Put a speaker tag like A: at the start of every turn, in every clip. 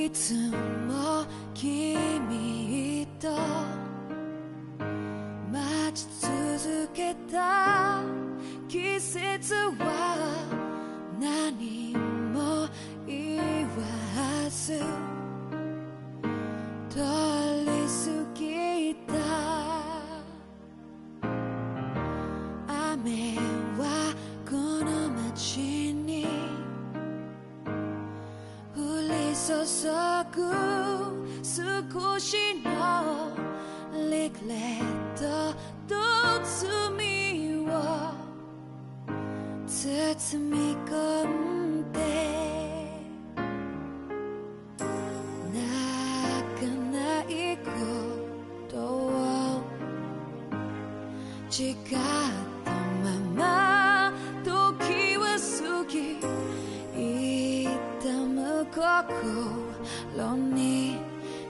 A: いつも君と待ち続けた季節は何も言わず通り過ぎた。雨はこの街に降り注ぐ少しのリグレットと罪を包み込んで泣かないことを誓ったまま時は過ぎ痛む心に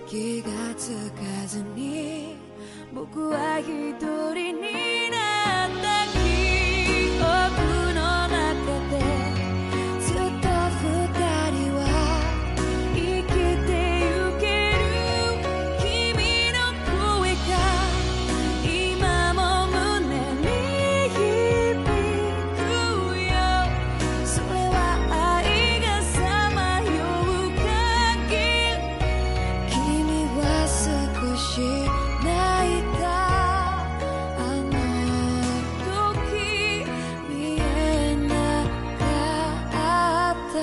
A: 気がつかずに僕は一人になった記憶の中でずっと二人は生きてゆける。君の声が今も胸に響くよ。それは愛がさまよう限り君は少し泣いた。あの時見えなかった。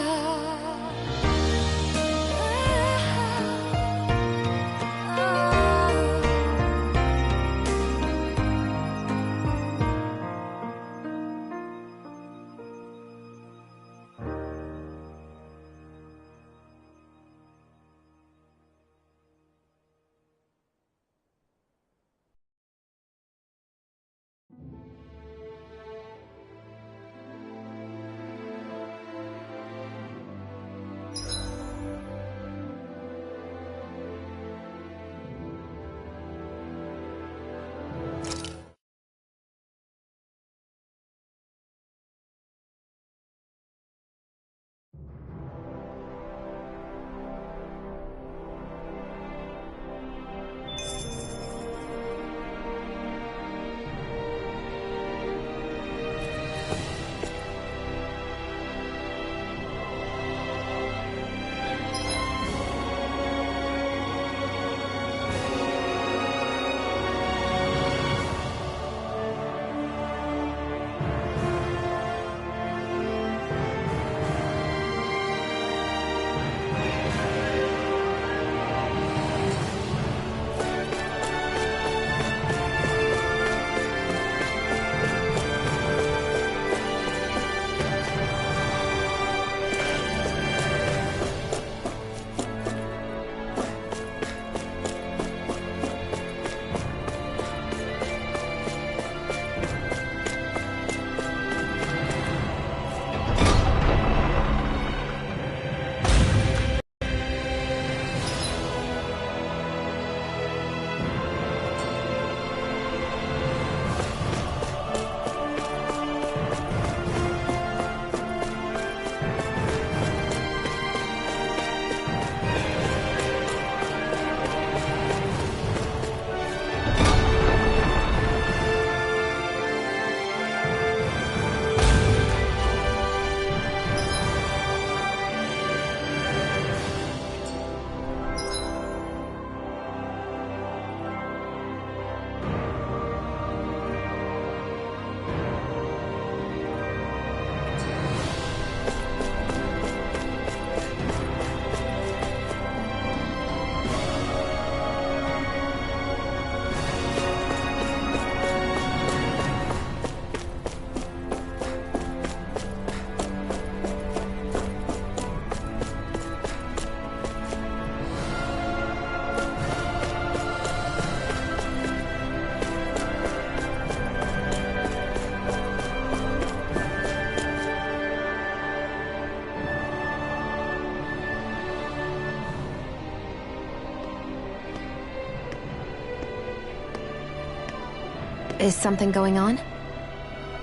B: Is something going on?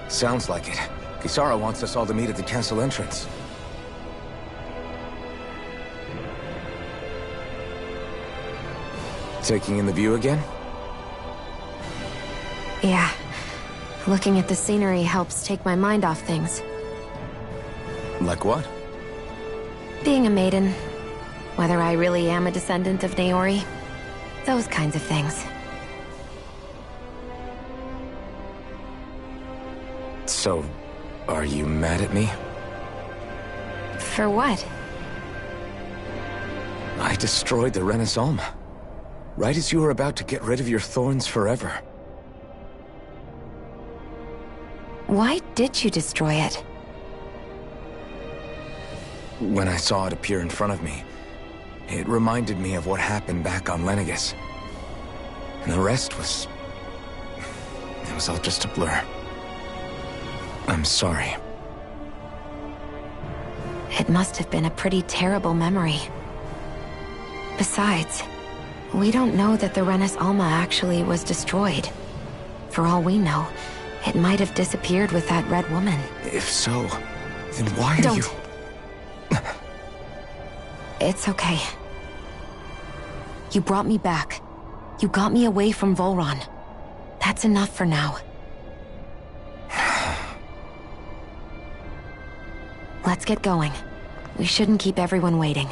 C: Sounds like it. Kisara wants us all to meet at the castle entrance. taking in the view again?
B: Yeah. Looking at the scenery helps take my mind off things.
C: Like what?
B: Being a maiden. Whether I really am a descendant of Naori. Those kinds of things.
C: So, are you mad at me?
B: For what?
C: I destroyed the Rena Alma. Right as you were about to get rid of your thorns forever.
B: Why did you destroy it?
C: When I saw it appear in front of me, it reminded me of what happened back on Lenegus. And the rest was... it was all just a blur. I'm sorry.
B: It must have been a pretty terrible memory. Besides, we don't know that the Rena Alma actually was destroyed. For all we know, it might have disappeared with that red woman.
C: If so, then why are you...
B: It's okay. You brought me back. You got me away from Volron. That's enough for now. Let's get going. We shouldn't keep everyone waiting.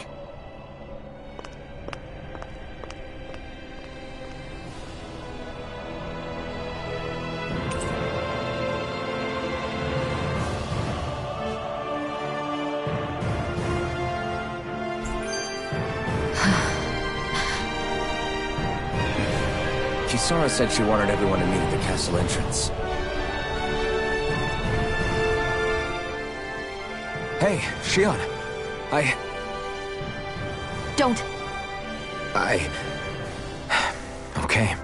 C: Kisara said she wanted everyone to meet at the castle entrance. Hey, Shionne.
B: Don't!
C: Okay.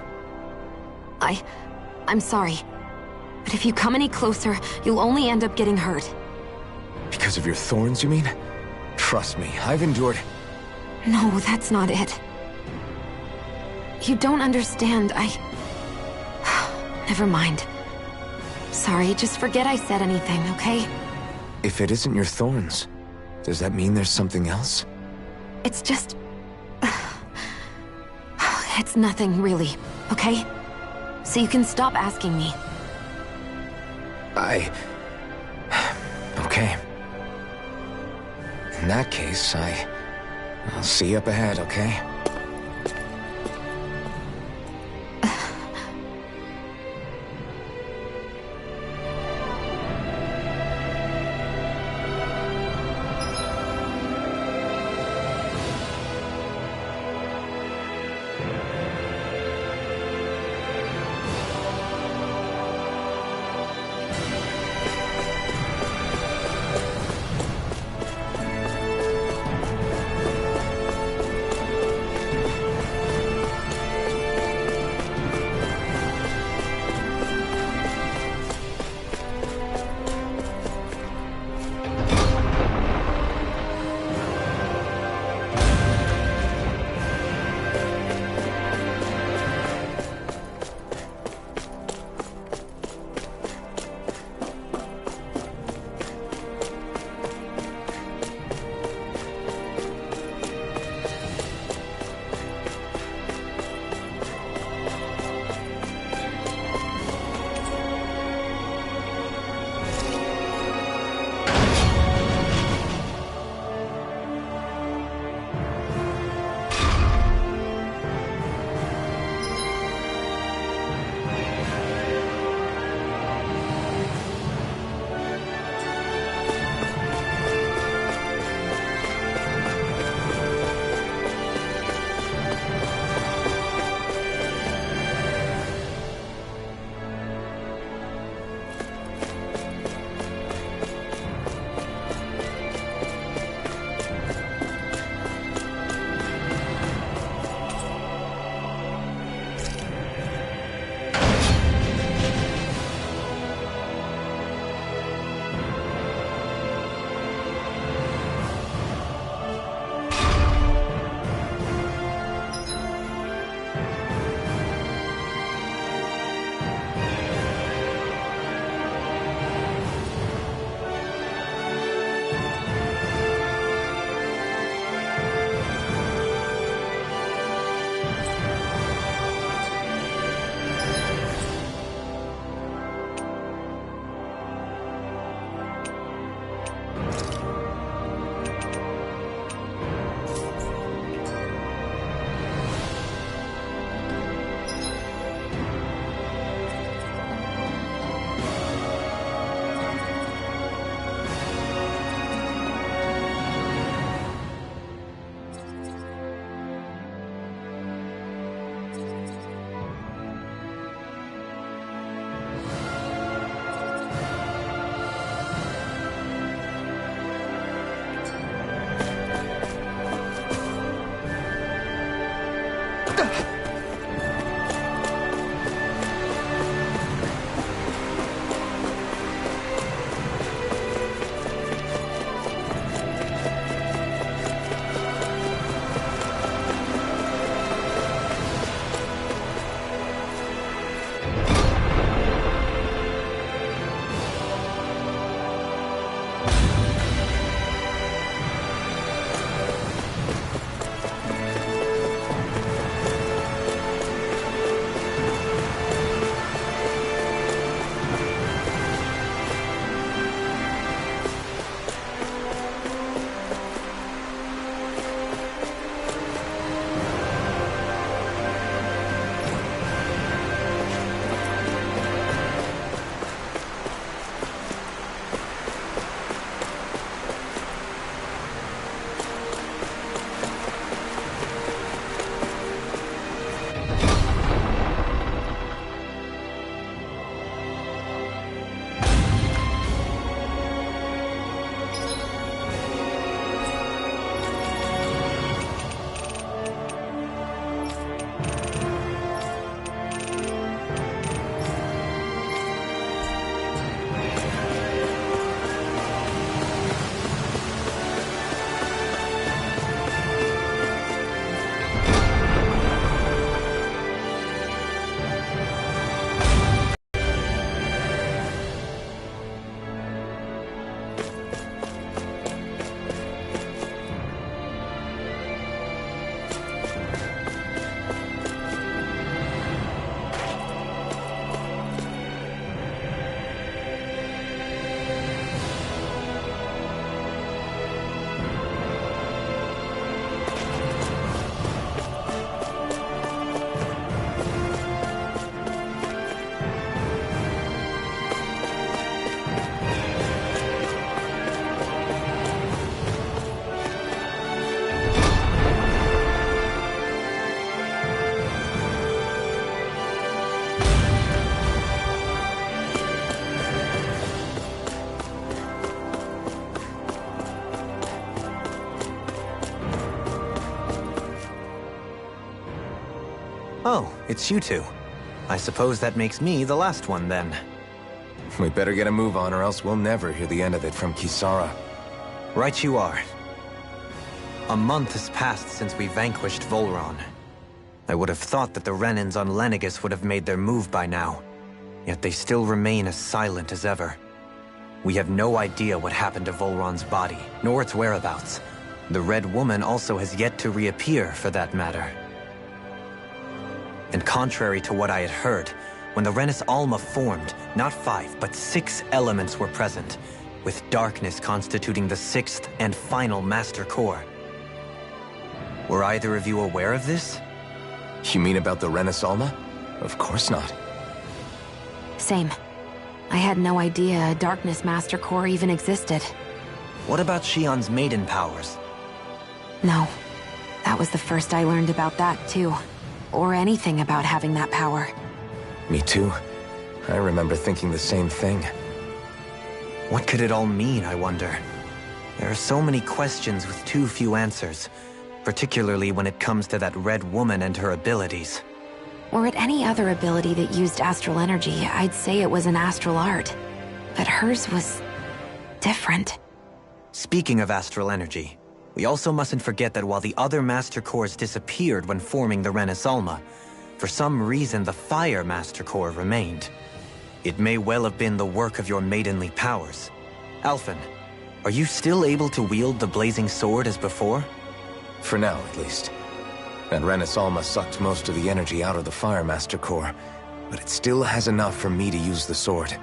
B: I'm sorry. But if you come any closer, you'll only end up getting hurt.
C: Because of your thorns, you mean? Trust me, I've endured...
B: No, that's not it. You don't understand, Never mind. Sorry, just forget I said anything, okay?
C: If it isn't your thorns, does that mean there's something else?
B: It's just... It's nothing, really, okay? So you can stop asking me.
C: Okay. In that case, I'll see you up ahead, okay?
D: it's you two. I suppose that makes me the last one, then.
C: We better get a move on, or else we'll never hear the end of it from Kisara.
D: Right you are. A month has passed since we vanquished Volron. I would have thought that the Renans on Lenegis would have made their move by now. Yet they still remain as silent as ever. We have no idea what happened to Volron's body, nor its whereabouts. The Red Woman also has yet to reappear, for that matter. And contrary to what I had heard, when the Renis Alma formed, not 5, but 6 elements were present, with darkness constituting the 6th and final Master Core. Were either of you aware of this?
C: You mean about the Renis Alma? Of course not.
B: Same. I had no idea a Darkness Master Core even existed.
D: What about Shionne's maiden powers?
B: No. That was the first I learned about that, too. Or anything about having that power.
C: Me too. I remember thinking the same thing.
D: What could it all mean, I wonder? There are so many questions with too few answers, particularly when it comes to that Red Woman and her abilities.
B: Were it any other ability that used astral energy, I'd say it was an astral art. But hers was different.
D: Speaking of astral energy, we also mustn't forget that while the other Master Cores disappeared when forming the Renis Alma, for some reason the Fire Master Core remained. It may well have been the work of your maidenly powers. Alphen, are you still able to wield the blazing sword as before?
C: For now, at least. That Renis Alma sucked most of the energy out of the Fire Master Core, but it still has enough for me to use the sword.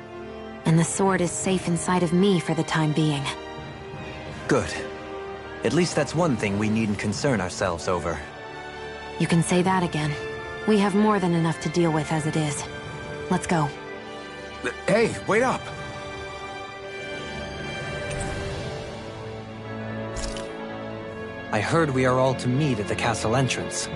B: And the sword is safe inside of me for the time being.
D: Good. At least that's one thing we needn't concern ourselves over.
B: You can say that again. We have more than enough to deal with as it is. Let's go.
C: Hey, wait up!
D: I heard we are all to meet at the castle entrance.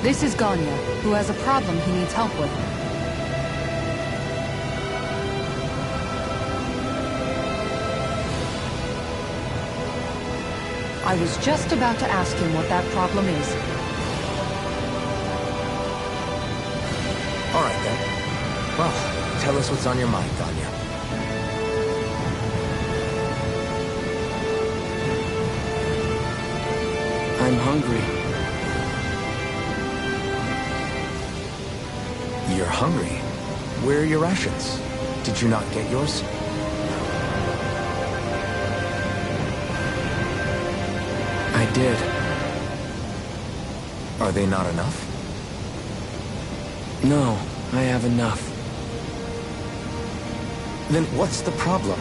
E: This is Ganya, who has a problem he needs help with. I was just about to ask him what that problem is.
C: All right, then. Well, tell us what's on your mind, Ganya.
F: I'm hungry.
C: You're hungry. Where are your rations? Did you not get yours?
F: I did.
C: Are they not enough?
F: No, I have enough.
C: Then what's the problem?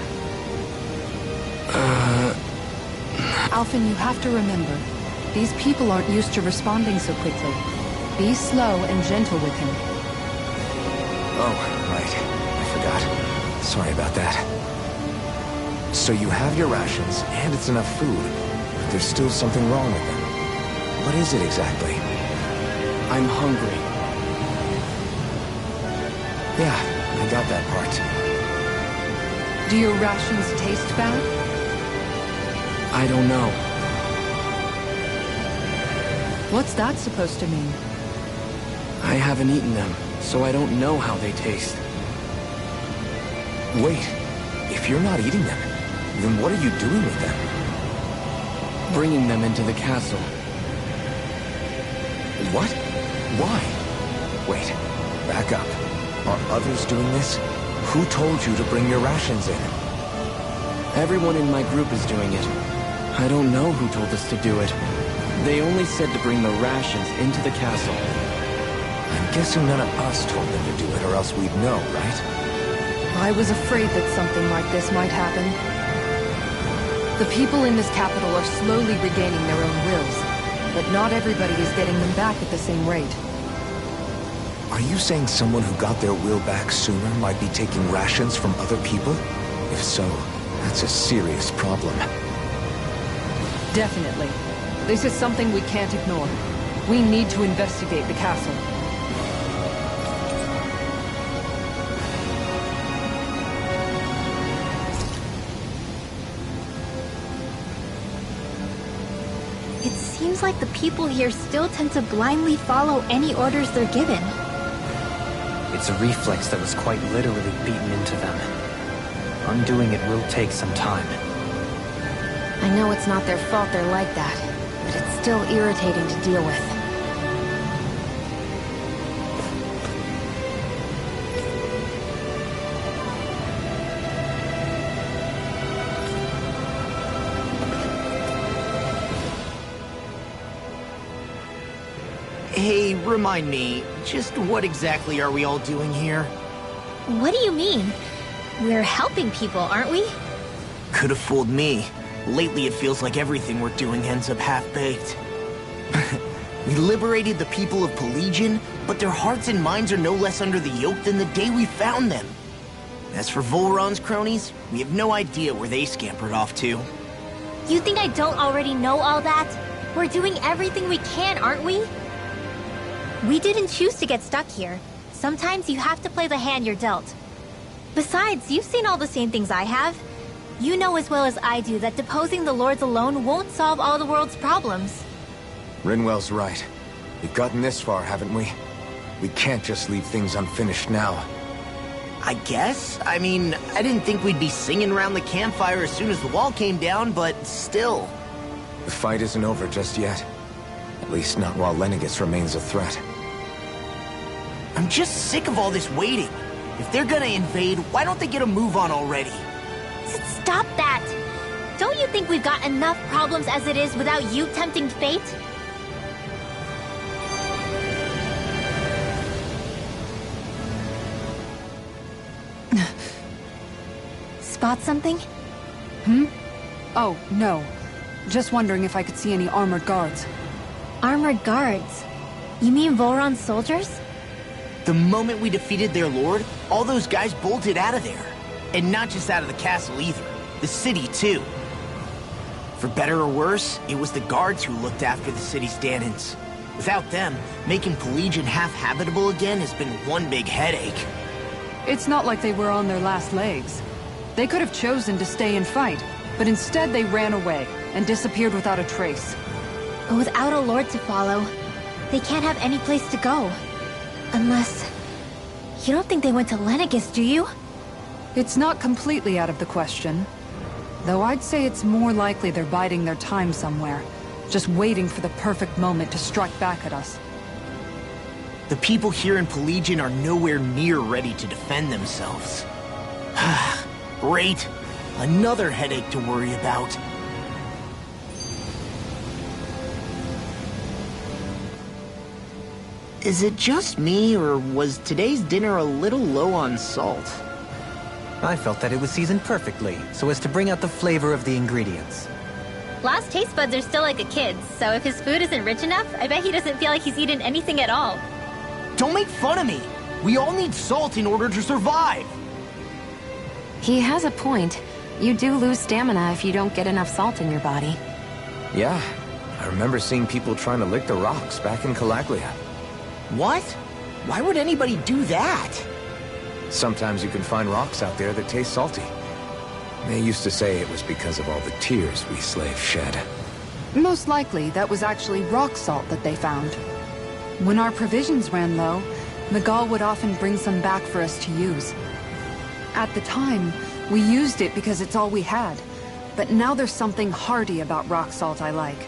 E: Alphen, you have to remember, these people aren't used to responding so quickly. Be slow and gentle with him.
C: Oh, right. I forgot. Sorry about that. So you have your rations, and it's enough food, but there's still something wrong with them. What is it exactly?
F: I'm hungry.
C: Yeah, I got that part.
E: Do your rations taste bad?
F: I don't know.
E: What's that supposed to mean?
F: I haven't eaten them, so I don't know how they taste.
C: Wait, if you're not eating them, then what are you doing with them?
F: Bringing them into the castle.
C: What? Why? Wait, back up. Are others doing this? Who told you to bring your rations in?
F: Everyone in my group is doing it. I don't know who told us to do it. They only said to bring the rations into the castle.
C: I'm guessing none of us told them to do it, or else we'd know, right?
E: I was afraid that something like this might happen. The people in this capital are slowly regaining their own wills, but not everybody is getting them back at the same rate.
C: Are you saying someone who got their will back sooner might be taking rations from other people? If so, that's a serious problem.
E: Definitely. This is something we can't ignore. We need to investigate the castle.
G: It seems like the people here still tend to blindly follow any orders they're given.
D: It's a reflex that was quite literally beaten into them. Undoing it will take some time.
B: I know it's not their fault they're like that, but it's still irritating to deal with.
H: Hey, remind me, just what exactly are we all doing here?
G: What do you mean? We're helping people, aren't we?
H: Could have fooled me. Lately it feels like everything we're doing ends up half-baked. We liberated the people of Pillaging, but their hearts and minds are no less under the yoke than the day we found them. As for Volron's cronies, we have no idea where they scampered off to.
G: You think I don't already know all that? We're doing everything we can, aren't we? We didn't choose to get stuck here. Sometimes you have to play the hand you're dealt. Besides, you've seen all the same things I have. You know as well as I do that deposing the lords alone won't solve all the world's problems.
C: Rinwell's right. We've gotten this far, haven't we? We can't just leave things unfinished now.
H: I guess? I mean, I didn't think we'd be singing around the campfire as soon as the wall came down, but still.
C: The fight isn't over just yet. At least not while Lenegis remains a threat.
H: I'm just sick of all this waiting. If they're gonna invade, why don't they get a move on already?
G: Stop that! Don't you think we've got enough problems as it is without you tempting fate? Spot something?
E: Oh, no. Just wondering if I could see any armored guards.
G: Armored guards? You mean Volron's soldiers?
H: The moment we defeated their lord, all those guys bolted out of there. And not just out of the castle either. The city, too. For better or worse, it was the guards who looked after the city's Dahnans. Without them, making Pillaging half-habitable again has been one big headache.
E: It's not like they were on their last legs. They could have chosen to stay and fight, but instead they ran away and disappeared without a trace.
G: But without a lord to follow, they can't have any place to go. Unless... You don't think they went to Lenegis, do you?
E: It's not completely out of the question. Though I'd say it's more likely they're biding their time somewhere, just waiting for the perfect moment to strike back at us.
H: The people here in Pillaging are nowhere near ready to defend themselves. Great. Another headache to worry about. Is it just me, or was today's dinner a little low on salt?
D: I felt that it was seasoned perfectly, so as to bring out the flavor of the ingredients.
G: Last taste buds are still like a kid's, so if his food isn't rich enough, I bet he doesn't feel like he's eaten anything at all.
H: Don't make fun of me! We all need salt in order to survive!
B: He has a point. You do lose stamina if you don't get enough salt in your body.
C: Yeah, I remember seeing people trying to lick the rocks back in Calaglia.
H: What? Why would anybody do that?
C: Sometimes you can find rocks out there that taste salty. They used to say it was because of all the tears we slaves shed.
E: Most likely, that was actually rock salt that they found. When our provisions ran low, Miguel would often bring some back for us to use. At the time, we used it because it's all we had. But now there's something hearty about rock salt I like.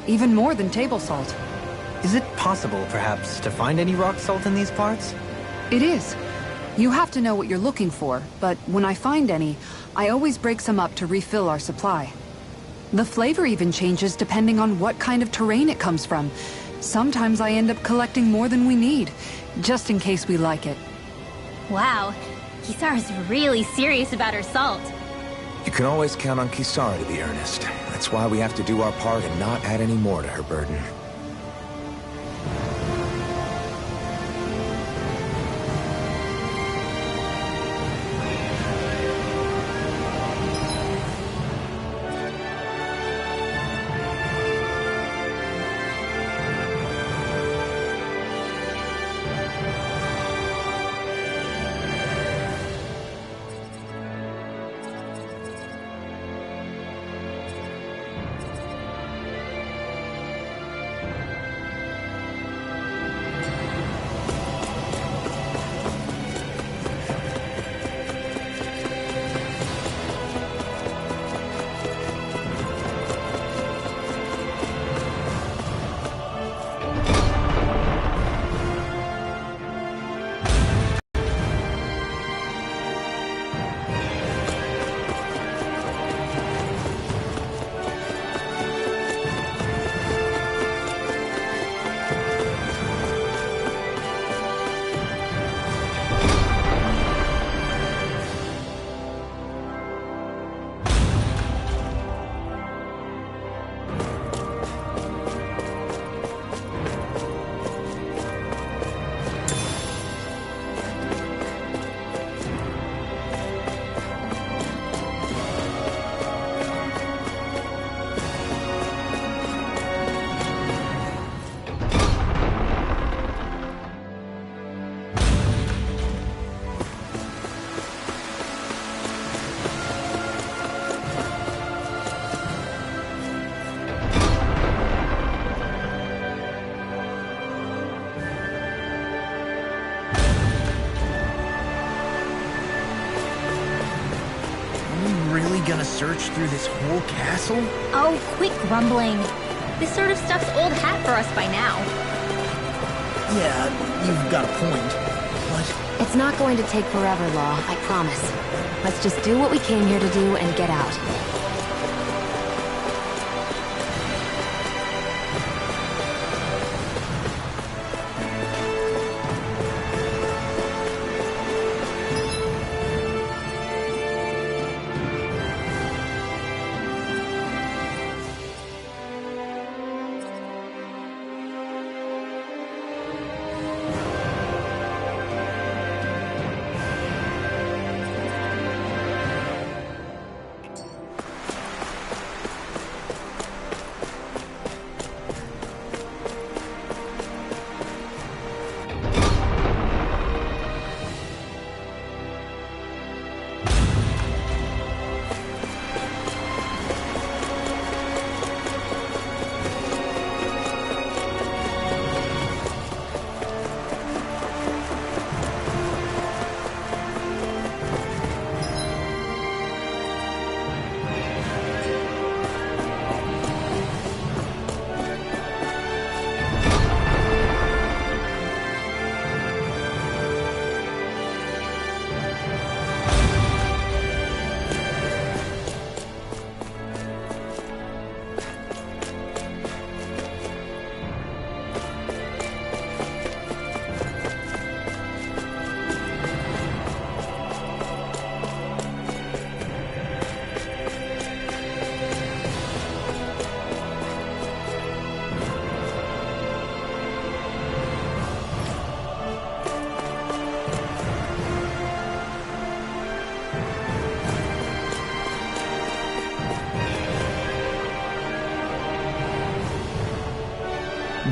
E: Even more than table salt.
D: Is it possible, perhaps, to find any rock salt in these parts?
E: It is. You have to know what you're looking for, but when I find any, I always break some up to refill our supply. The flavor even changes depending on what kind of terrain it comes from. Sometimes I end up collecting more than we need, just in case we like it.
G: Wow, Kisara's really serious about her salt.
C: You can always count on Kisara to be earnest. That's why we have to do our part and not add any more to her burden.
H: Gonna search through this whole castle?
G: Oh, quit grumbling. This sort of stuff's old hat for us by now.
H: Yeah, you've got a point, but...
B: It's not going to take forever, Law, I promise. Let's just do what we came here to do and get out.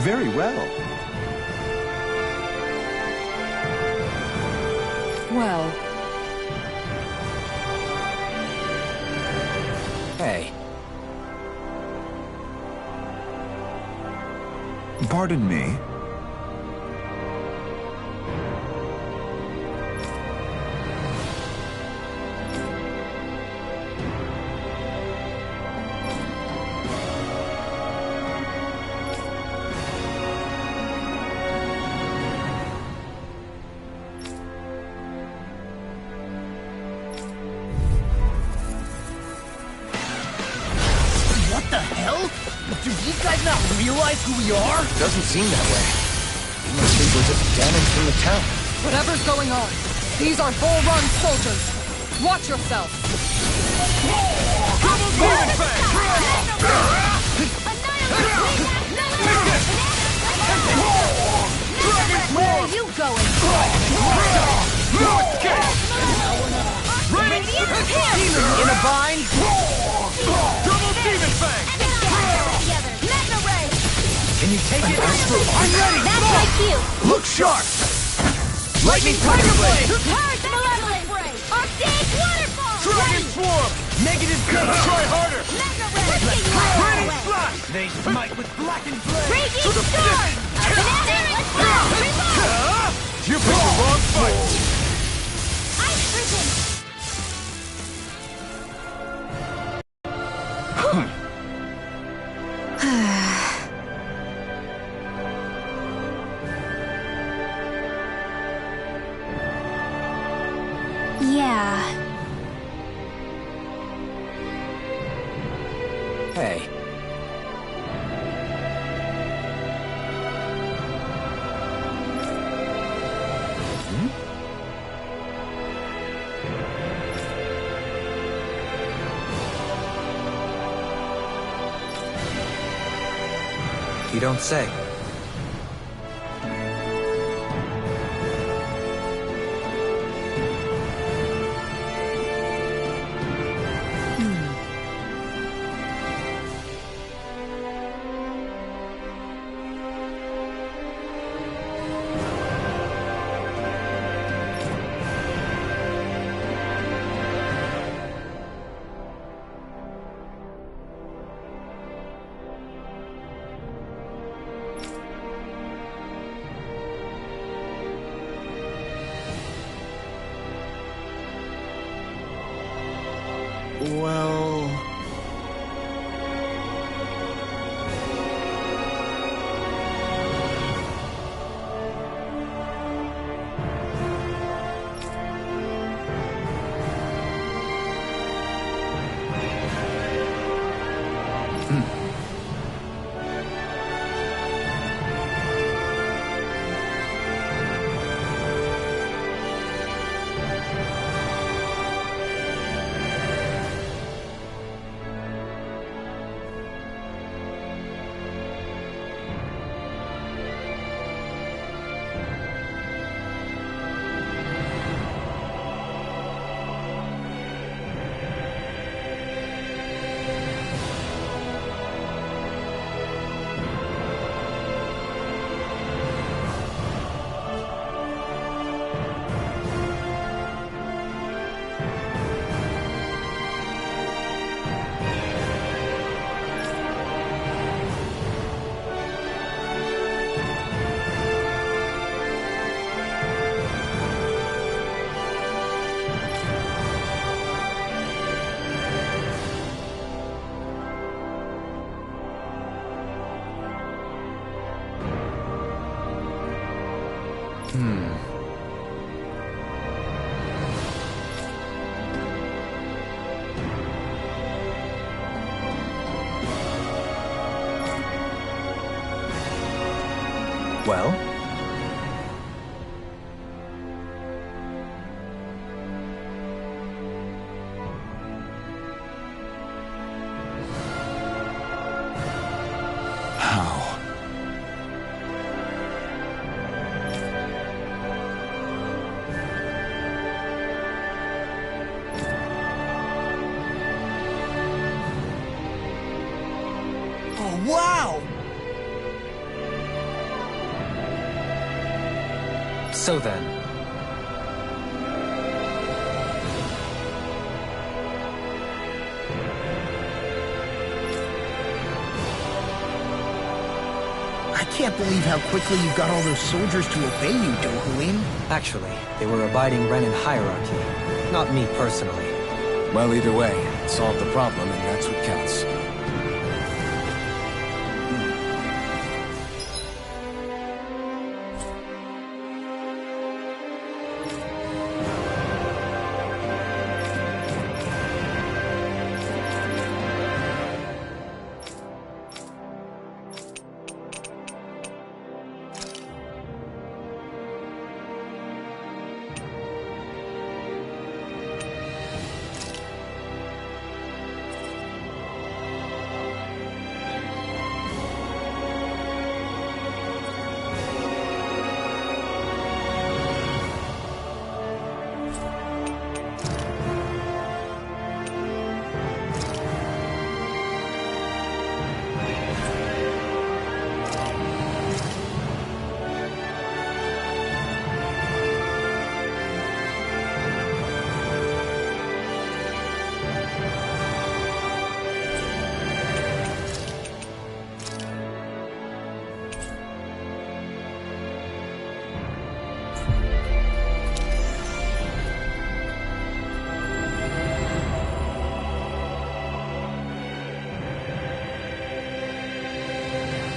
I: Very well.
E: Well,
C: Hey,
I: Pardon me?
H: What the hell? Do these guys not realize who we are?
C: doesn't seem that way. They must think we're just damaged from the town.
E: whatever's going on, these are Bull Run soldiers. Watch yourself.
G: Where are you going?
H: In a bind? Can you take it? I'm ready!
G: That's my cue.
H: Look sharp! Lightning Tiger Blade!
G: Heard the malevolent ray. Arctic waterfall.
H: Dragon Swarm! Negative gate! Try harder!
G: Raining
H: Flash! They smite with blackened blade!
G: Raging storm. Let's go. Reload.
H: You picked the wrong fight!
G: Ice prison. Yeah.
C: Hey,
D: You don't say.
H: Well...
D: Well?
C: how?
H: Oh, wow!
D: So then,
H: I can't believe how quickly you got all those soldiers to obey you, Dohalim.
D: Actually, they were abiding Renan hierarchy, not me personally.
C: Well, either way, it solved the problem, and that's what counts.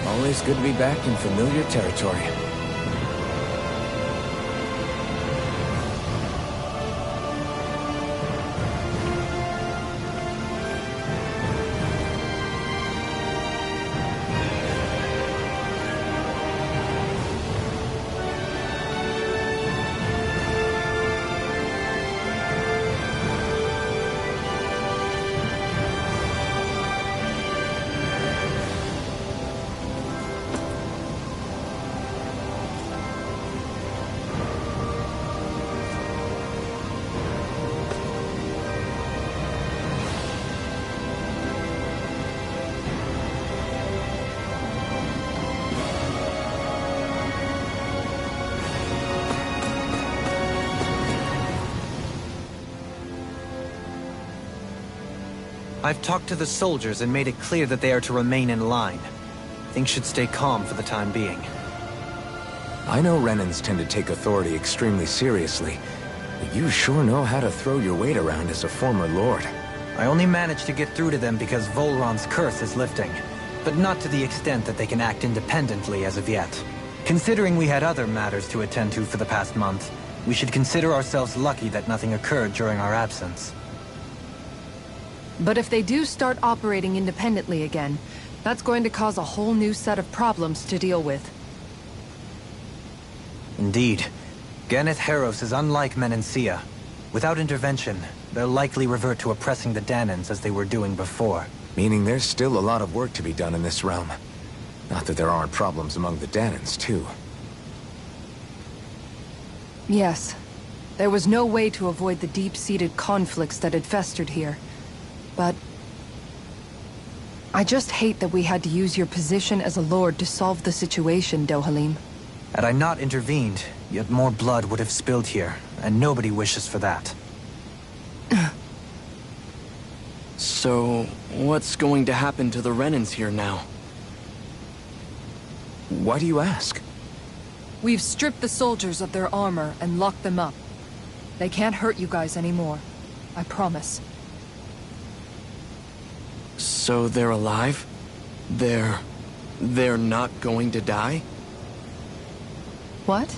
C: Always good to be back in familiar territory.
D: I've talked to the soldiers and made it clear that they are to remain in line. Things should stay calm for the time being.
C: I know Renans tend to take authority extremely seriously, but you sure know how to throw your weight around as a former lord.
D: I only managed to get through to them because Volron's curse is lifting, but not to the extent that they can act independently as of yet. Considering we had other matters to attend to for the past month, we should consider ourselves lucky that nothing occurred during our absence.
E: But if they do start operating independently again, that's going to cause a whole new set of problems to deal with.
D: Indeed. Ganeth Heros is unlike Menancia. Without intervention, they'll likely revert to oppressing the Dahnans as they were doing before.
C: Meaning there's still a lot of work to be done in this realm. Not that there aren't problems among the Dahnans, too.
E: Yes. There was no way to avoid the deep-seated conflicts that had festered here. But I just hate that we had to use your position as a lord to solve the situation, Dohalim.
D: Had I not intervened, yet more blood would have spilled here, and nobody wishes for that.
F: So, what's going to happen to the Renans here now?
C: Why do you ask?
E: We've stripped the soldiers of their armor and locked them up. They can't hurt you guys anymore. I promise.
F: So they're alive? They're not going to die?
E: What?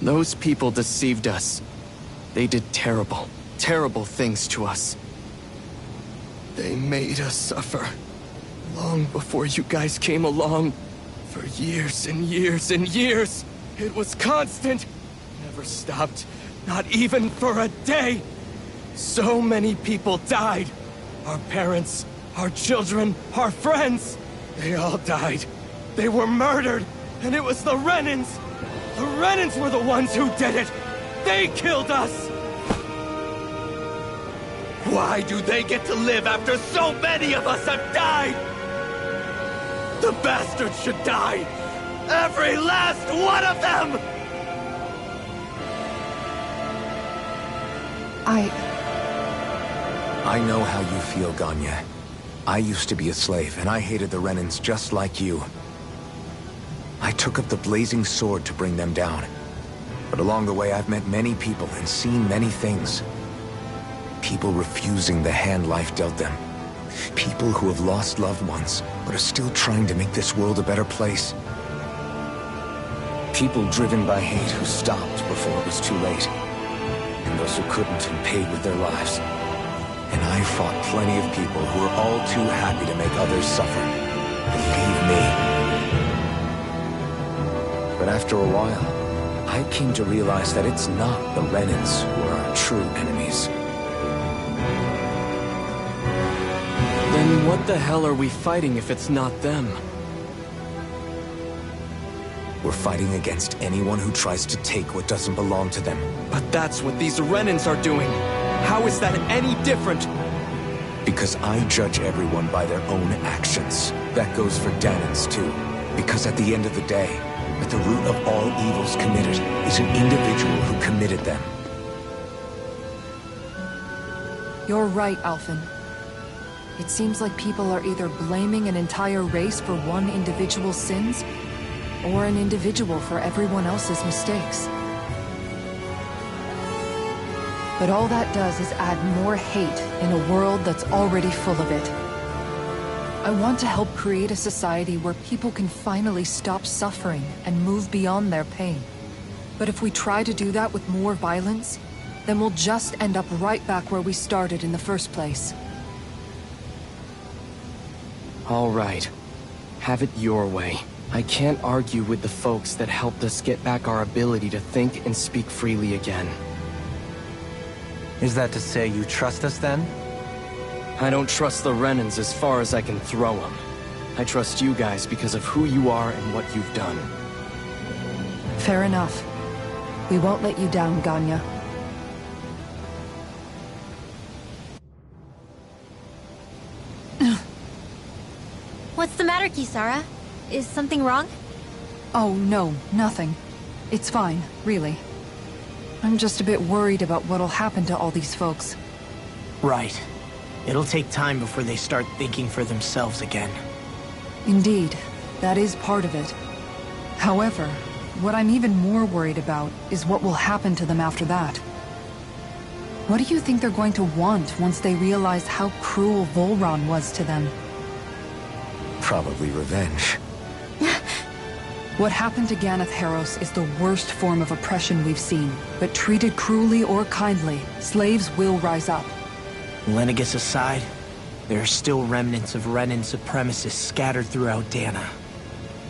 F: Those people deceived us. They did terrible, terrible things to us. They made us suffer. Long before you guys came along. For years and years and years. It was constant. Never stopped. Not even for a day. So many people died. Our parents, our children, our friends. They all died. They were murdered. And it was the Renans. The Renans were the ones who did it. They killed us. Why do they get to live after so many of us have died? The bastards should die! Every last one of them!
C: I know how you feel, Ganya. I used to be a slave, and I hated the Renans just like you. I took up the blazing sword to bring them down. But along the way, I've met many people and seen many things. People refusing the hand life dealt them. People who have lost loved ones, but are still trying to make this world a better place. People driven by hate who stopped before it was too late. And those who couldn't and paid with their lives. And I fought plenty of people who were all too happy to make others suffer. Believe me. But after a while, I came to realize that it's not the Renans who are our true enemies.
F: Then what the hell are we fighting if it's not them?
C: We're fighting against anyone who tries to take what doesn't belong to them.
F: But that's what these Renans are doing. How is that any different?
C: Because I judge everyone by their own actions. That goes for Dahnans too. Because at the end of the day, at the root of all evils committed is an individual who committed them.
E: You're right, Alphen. It seems like people are either blaming an entire race for one individual's sins, or an individual for everyone else's mistakes. But all that does is add more hate in a world that's already full of it. I want to help create a society where people can finally stop suffering and move beyond their pain. But if we try to do that with more violence, then we'll just end up right back where we started in the first place.
F: All right. Have it your way. I can't argue with the folks that helped us get back our ability to think and speak freely again.
D: Is that to say you trust us then?
F: I don't trust the Renans as far as I can throw them. I trust you guys because of who you are and what you've done.
E: Fair enough. We won't let you down, Ganya.
G: What's the matter, Kisara? Is something wrong?
E: Oh, no, nothing. It's fine, really. I'm just a bit worried about what'll happen to all these folks.
H: Right. It'll take time before they start thinking for themselves again.
E: Indeed, that is part of it. However, what I'm even more worried about is what will happen to them after that. What do you think they're going to want once they realize how cruel Volron was to them?
C: Probably revenge.
E: What happened to Ganeth Haros is the worst form of oppression we've seen, but treated cruelly or kindly, slaves will rise up.
H: Lenegis aside, there are still remnants of Renan supremacists scattered throughout Dahna.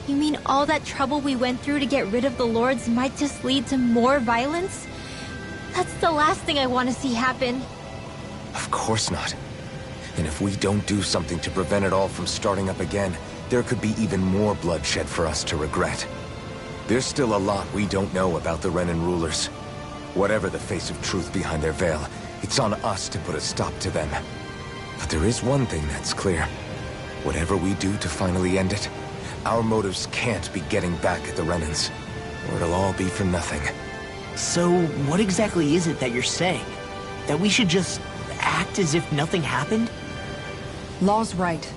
G: You mean all that trouble we went through to get rid of the Lords might just lead to more violence? That's the last thing I want to see happen.
C: Of course not. And if we don't do something to prevent it all from starting up again, there could be even more bloodshed for us to regret. There's still a lot we don't know about the Renan rulers. Whatever the face of truth behind their veil, it's on us to put a stop to them. But there is one thing that's clear. Whatever we do to finally end it, our motives can't be getting back at the Renans, or it'll all be for nothing.
H: So, what exactly is it that you're saying? That we should just act as if nothing happened?
E: Law's right.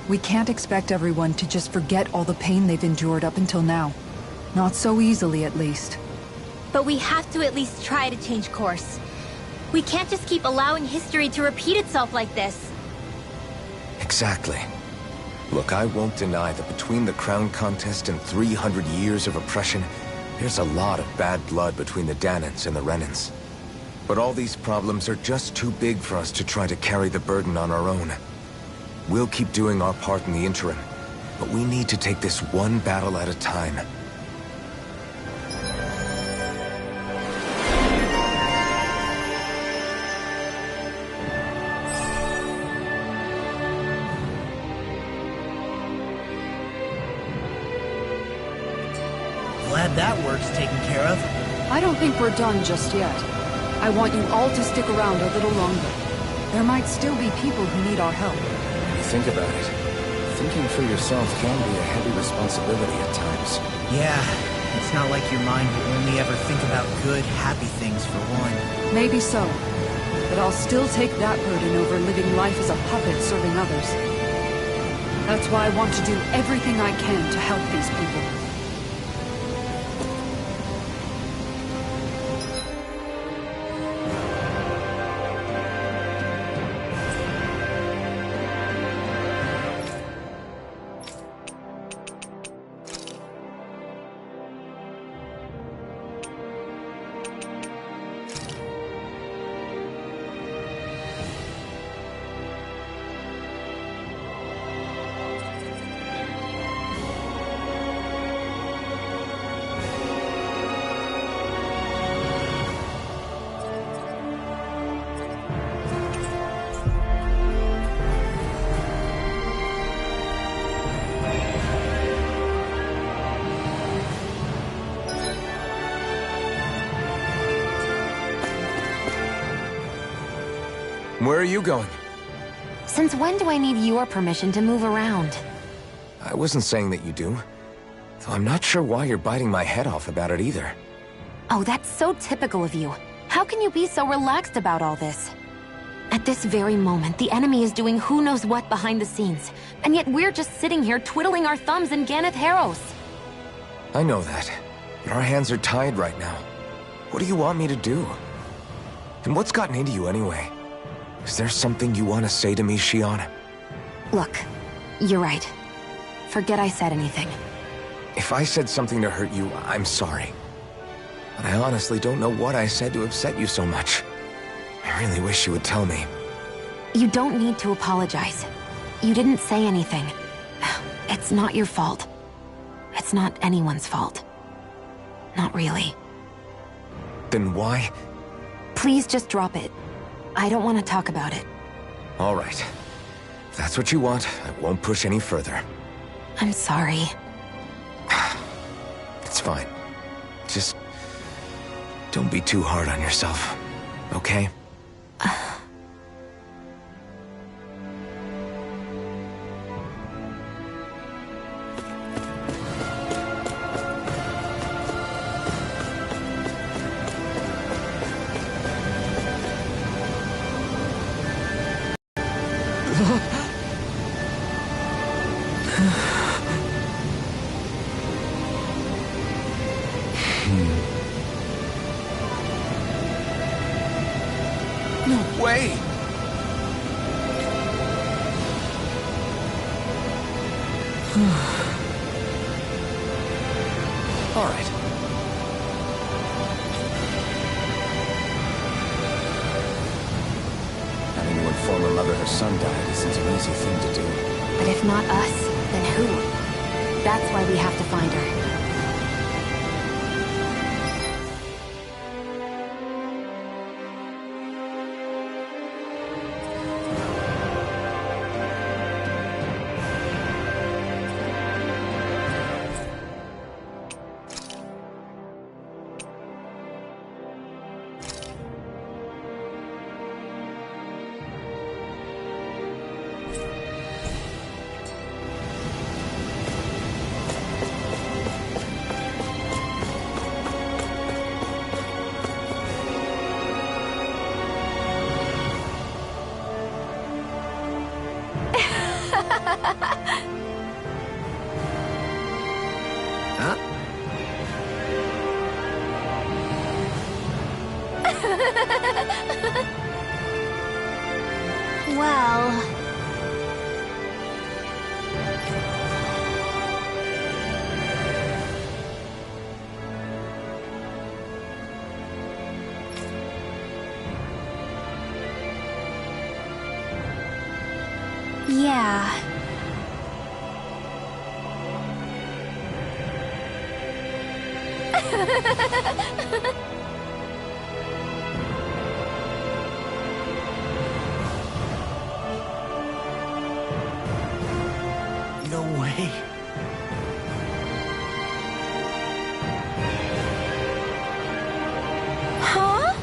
E: We can't expect everyone to just forget all the pain they've endured up until now. Not so easily, at least.
G: But we have to at least try to change course. We can't just keep allowing history to repeat itself like this.
C: Exactly. Look, I won't deny that between the crown contest and 300 years of oppression, there's a lot of bad blood between the Dahnans and the Renans. But all these problems are just too big for us to try to carry the burden on our own. We'll keep doing our part in the interim, but we need to take this one battle at a time.
H: Glad that work's taken care of.
E: I don't think we're done just yet. I want you all to stick around a little longer. There might still be people who need our help.
C: When you think about it, thinking for yourself can be a heavy responsibility at times.
H: Yeah, it's not like your mind will only ever think about good, happy things for one.
E: Maybe so.
I: but I'll still take that burden over living life as a puppet serving others. That's why I want to do everything I can to help these people.
C: Where are you going?
B: Since when do I need your permission to move around?
C: I wasn't saying that you do. Though I'm not sure why you're biting my head off about it either.
B: Oh, that's so typical of you. How can you be so relaxed about all this? At this very moment, the enemy is doing who knows what behind the scenes, and yet we're just sitting here twiddling our thumbs in Ganeth Harros.
C: I know that, but our hands are tied right now. What do you want me to do? And what's gotten into you anyway? Is there something you want to say to me, Shionne?
B: Look, you're right. Forget I said anything.
C: If I said something to hurt you, I'm sorry. But I honestly don't know what I said to upset you so much. I really wish you would tell me.
B: You don't need to apologize. You didn't say anything. It's not your fault. It's not anyone's fault. Not really.
C: Then why?
B: Please just drop it. I don't want to talk about it.
C: All right. If that's what you want, I won't push any further.
B: I'm sorry.
C: It's fine. Just don't be too hard on yourself, okay? No way! All right. Having to inform her mother her son died isn't an easy thing to do.
B: But if not us, then who? That's why we have to find her.
C: Huh?
G: Well... yeah.
H: No way.
G: Huh?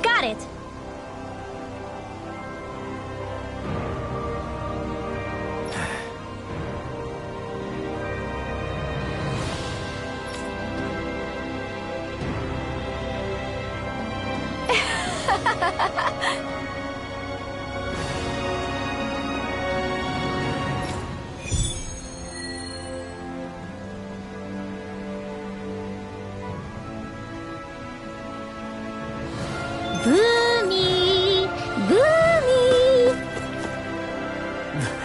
G: Got it. Boomy! Boomy!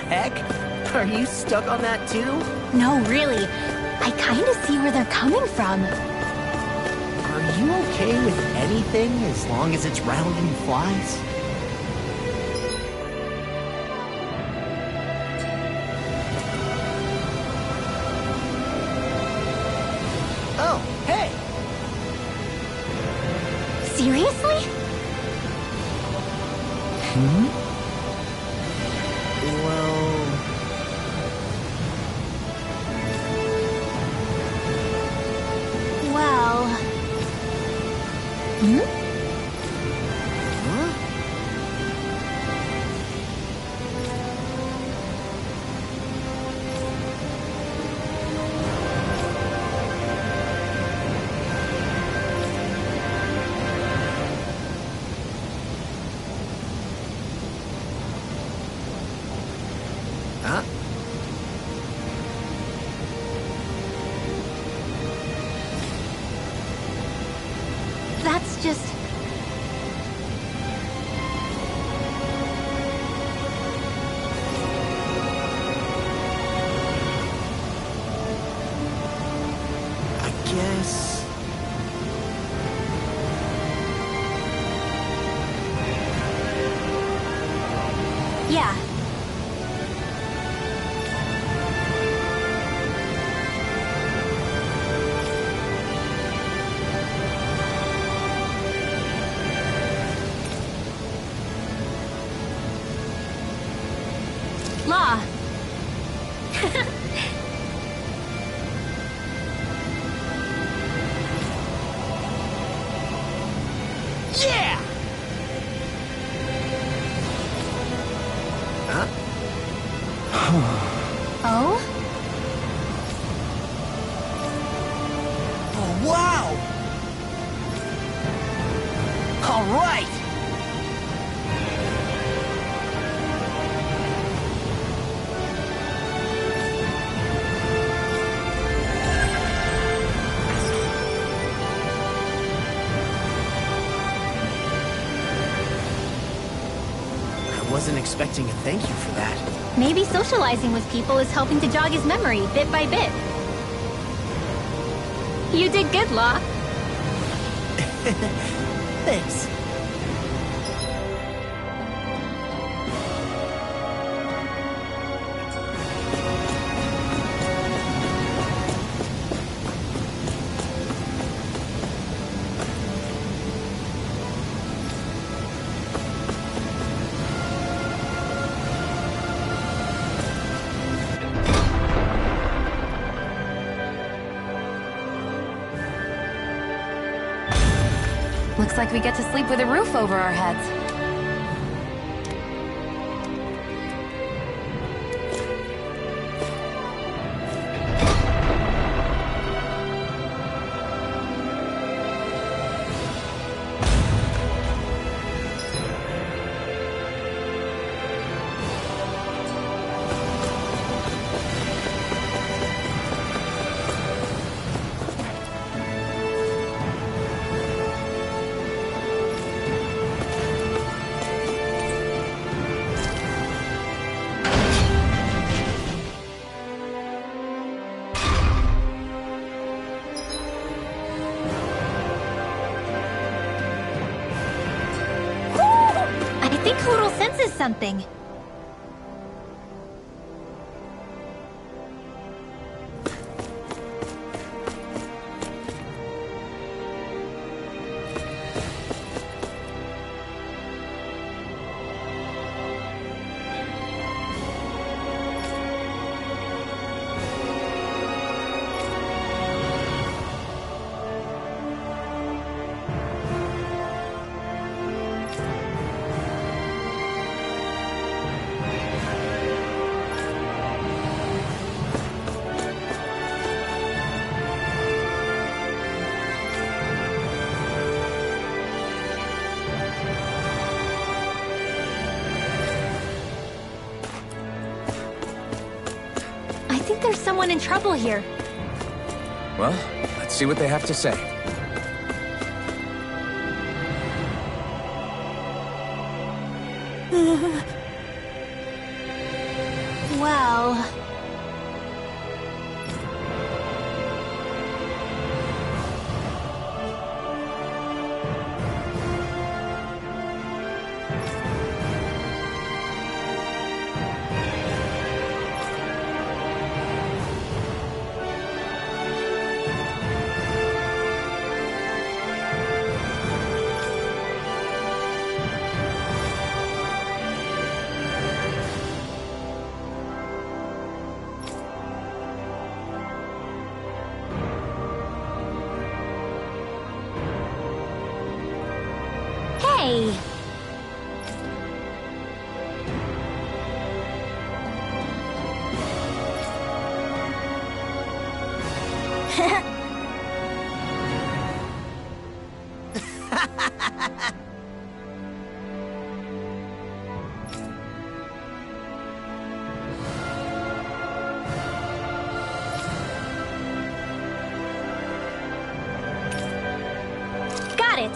H: Heck? Are you stuck on that too?
G: No, really. I kinda see where they're coming from.
H: Are you okay with anything as long as it's round and flies? Oh, hey!
G: Seriously?
H: Well...
G: Well...
H: Huh? Huh?
G: That's just...
H: I guess...
G: Yeah. Law.
H: Yeah! Huh?
G: Oh?
H: Oh, wow! All right! I wasn't expecting a thank you for that.
G: Maybe socializing with people is helping to jog his memory bit by bit. You did good, Law.
H: Thanks.
B: Looks like we get to sleep with a roof over our heads.
G: I think Hoodle senses something. think there's someone in trouble here.
C: Well, let's see what they have to say.
G: Well... Hey! Got it!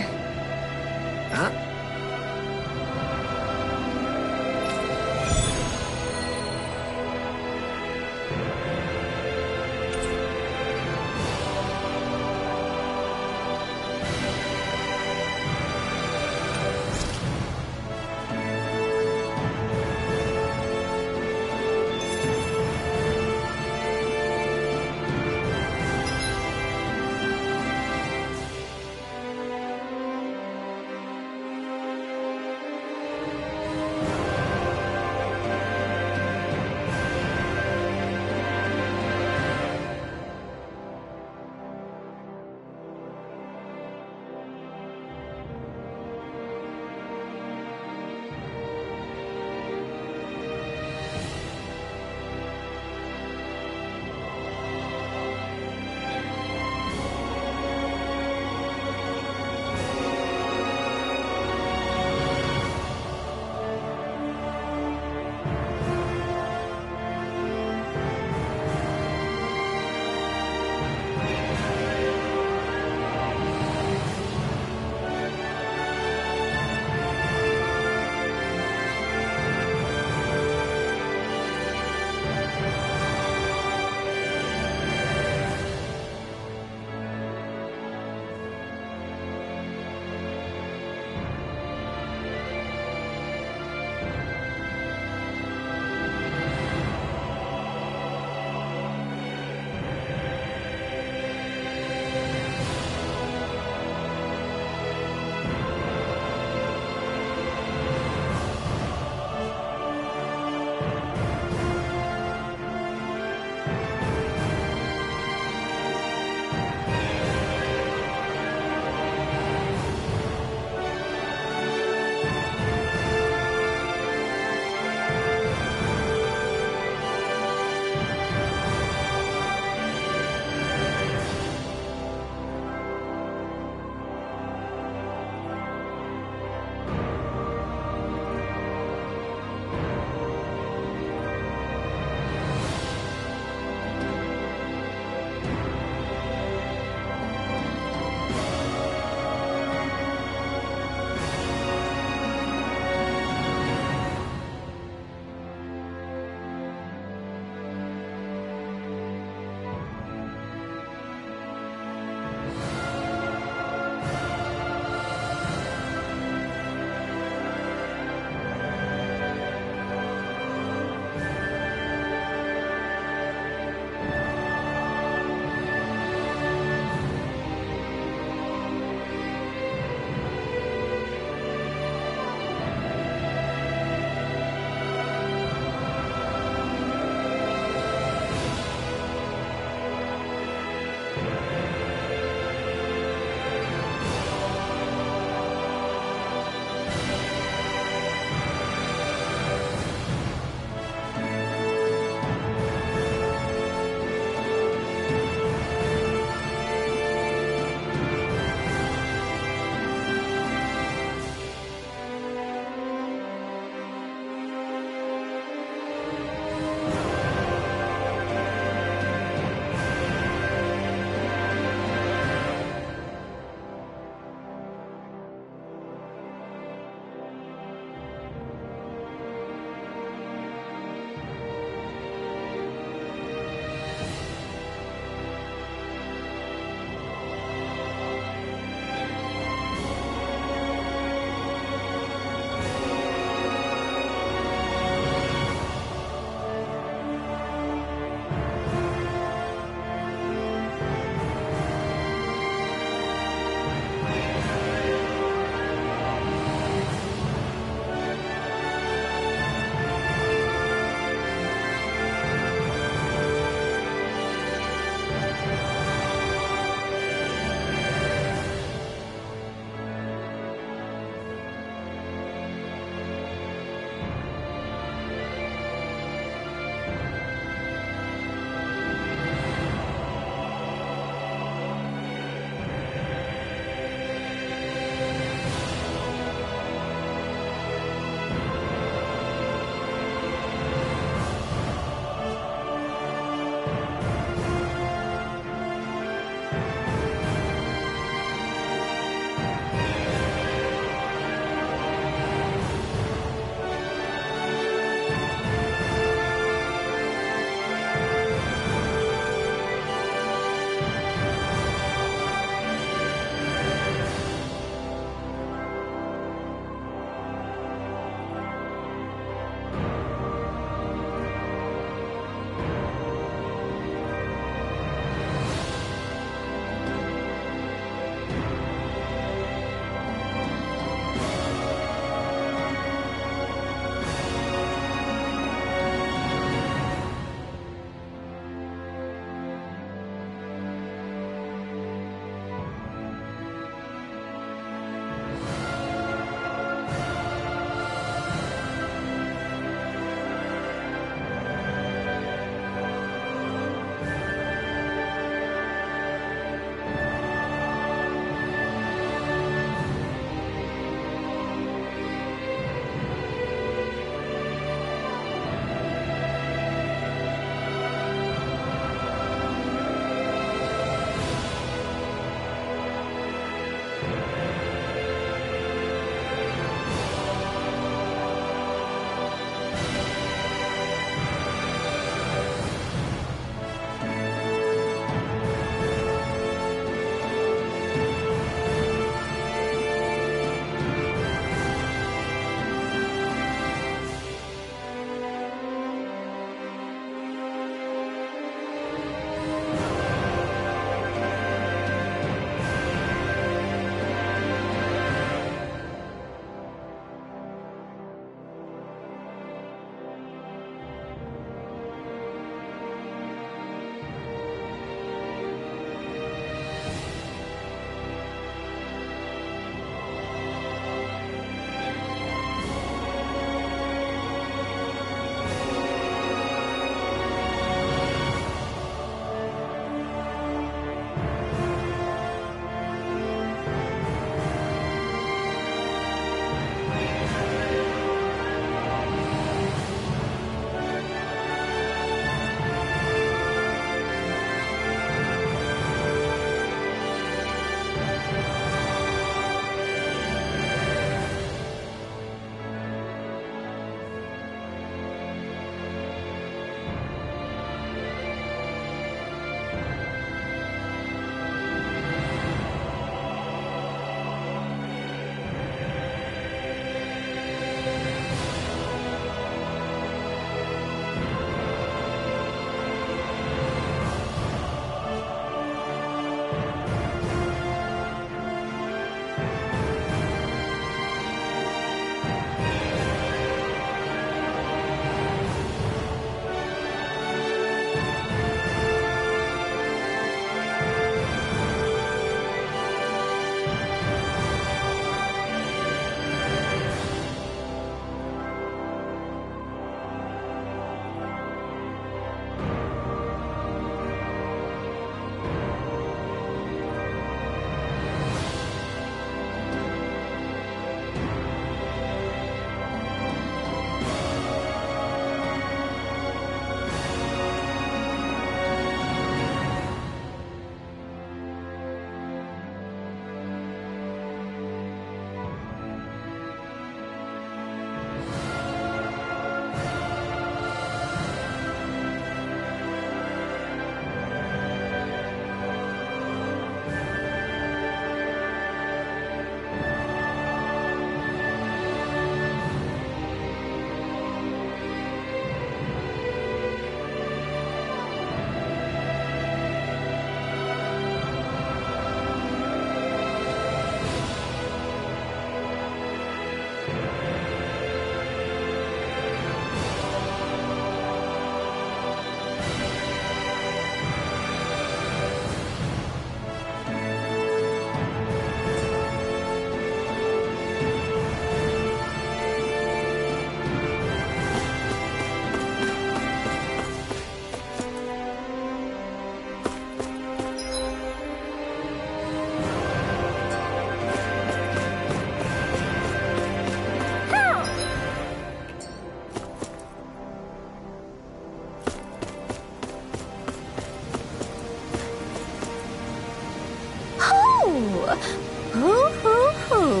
B: Hoo hoo hoo.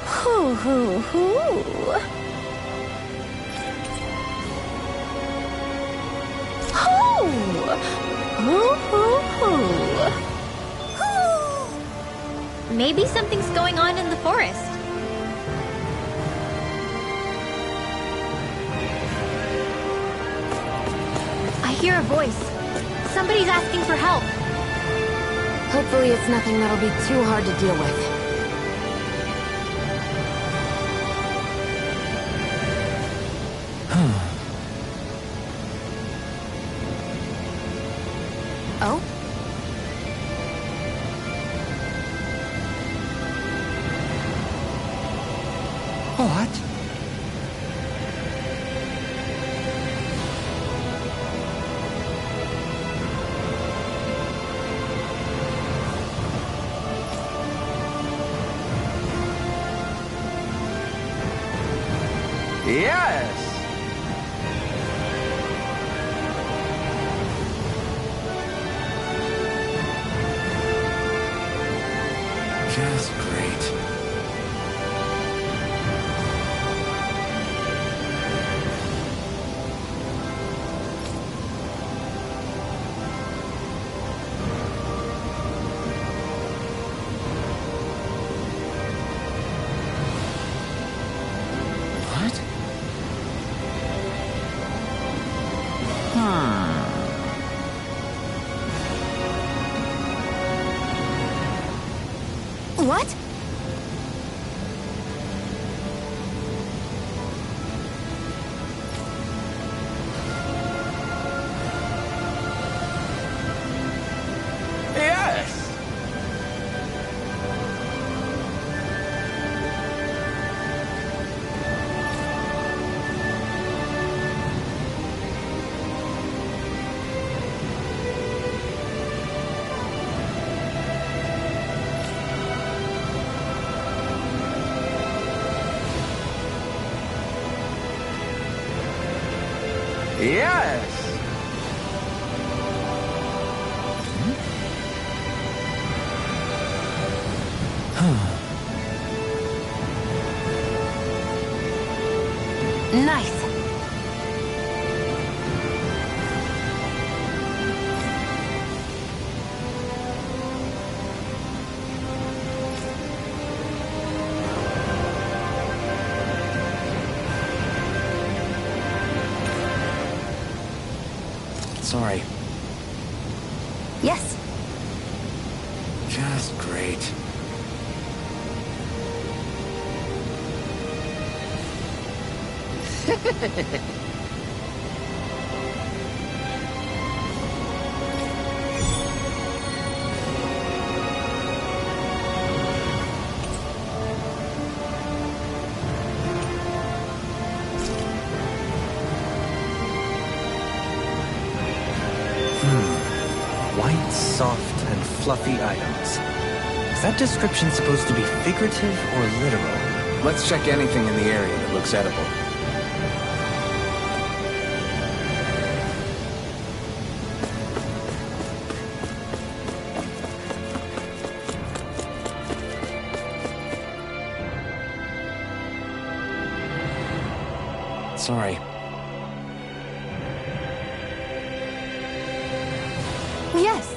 B: Hoo hoo hoo. Hoo! Hoo hoo hoo.
G: Maybe something's going on in the forest. I hear a voice. Somebody's asking for help.
B: Hopefully it's nothing that'll be too hard to deal with. Oh?
C: What?
D: Yes!
C: Just great. What?
B: What?
D: Yes! Yes!
B: Nice.
C: Sorry.
B: Yes.
C: Just great.
D: White, soft, and fluffy items. Is that description supposed to be figurative or literal?
C: Let's check anything in the area that looks edible. Sorry.
B: Yes.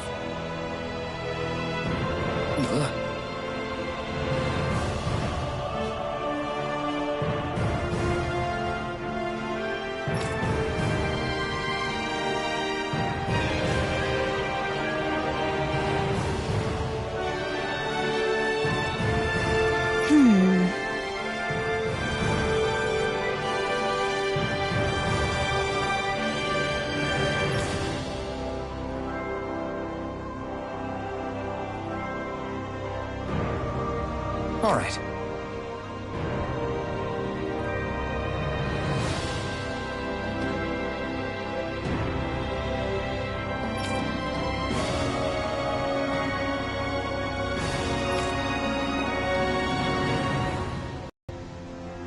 C: All right.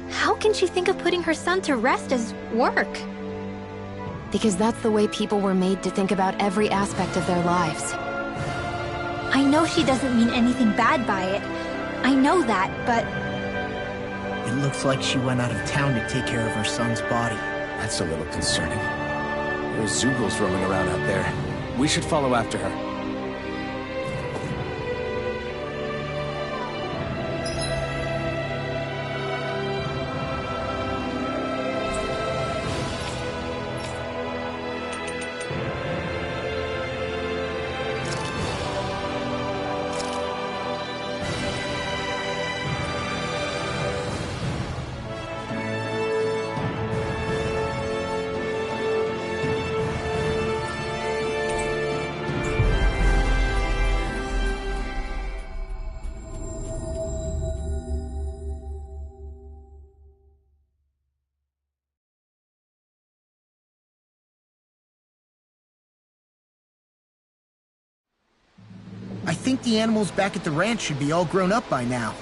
G: How can she think of putting her son to rest as work?
B: Because that's the way people were made to think about every aspect of their lives.
G: I know she doesn't mean anything bad by it. I know that, but...
H: It looks like she went out of town to take care of her son's body.
C: That's a little concerning. There's Zoogles roaming around out there. We should follow after her.
H: I think the animals back at the ranch should be all grown up by now.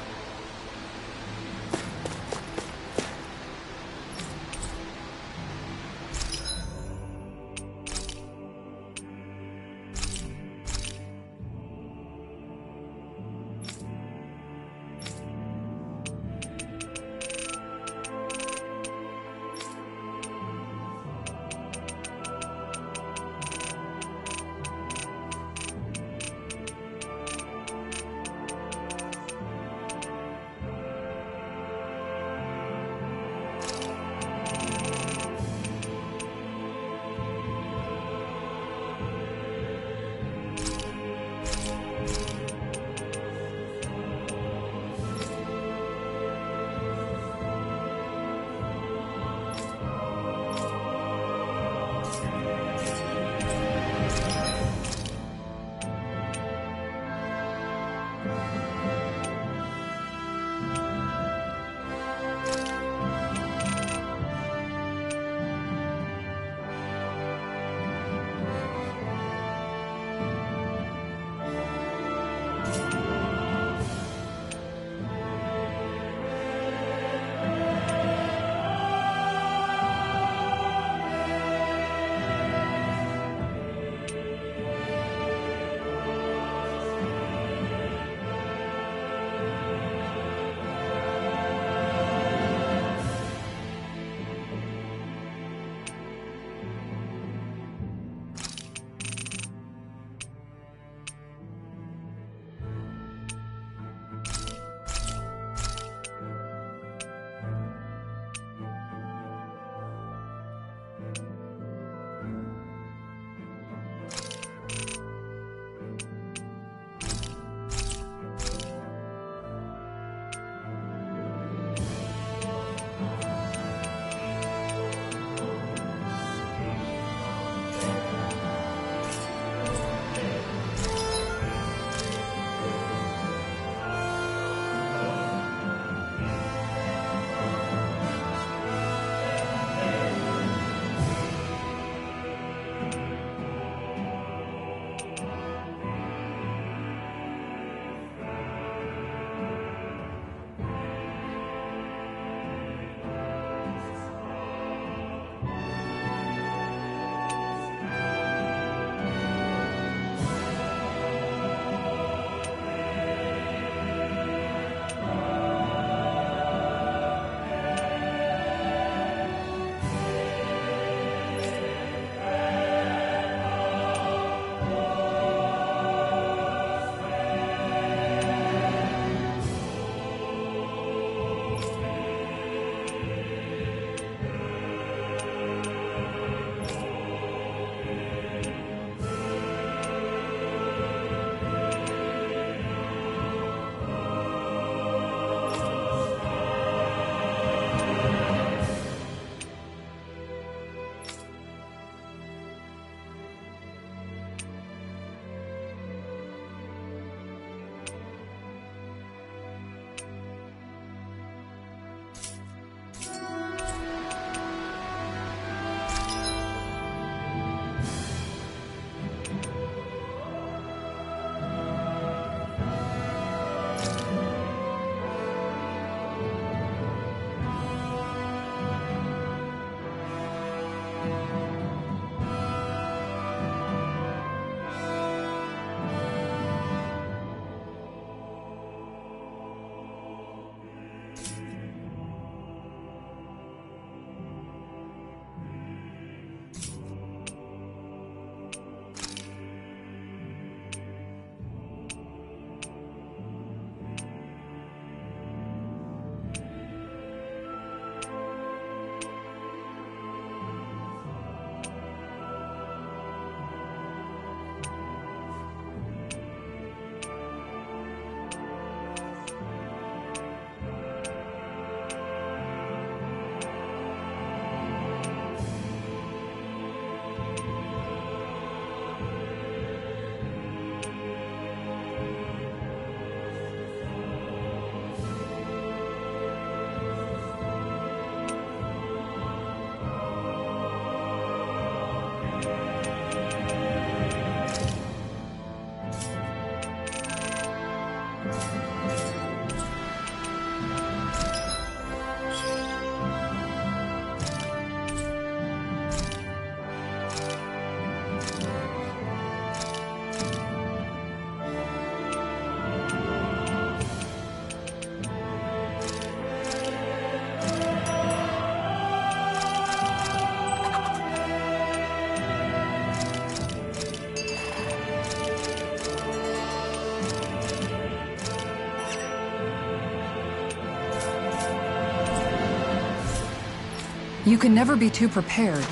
E: You can never be too prepared.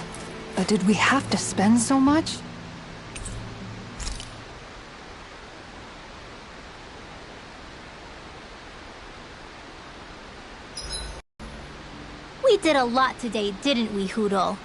E: But did we have to spend so much?
G: We did a lot today, didn't we, Hoodle?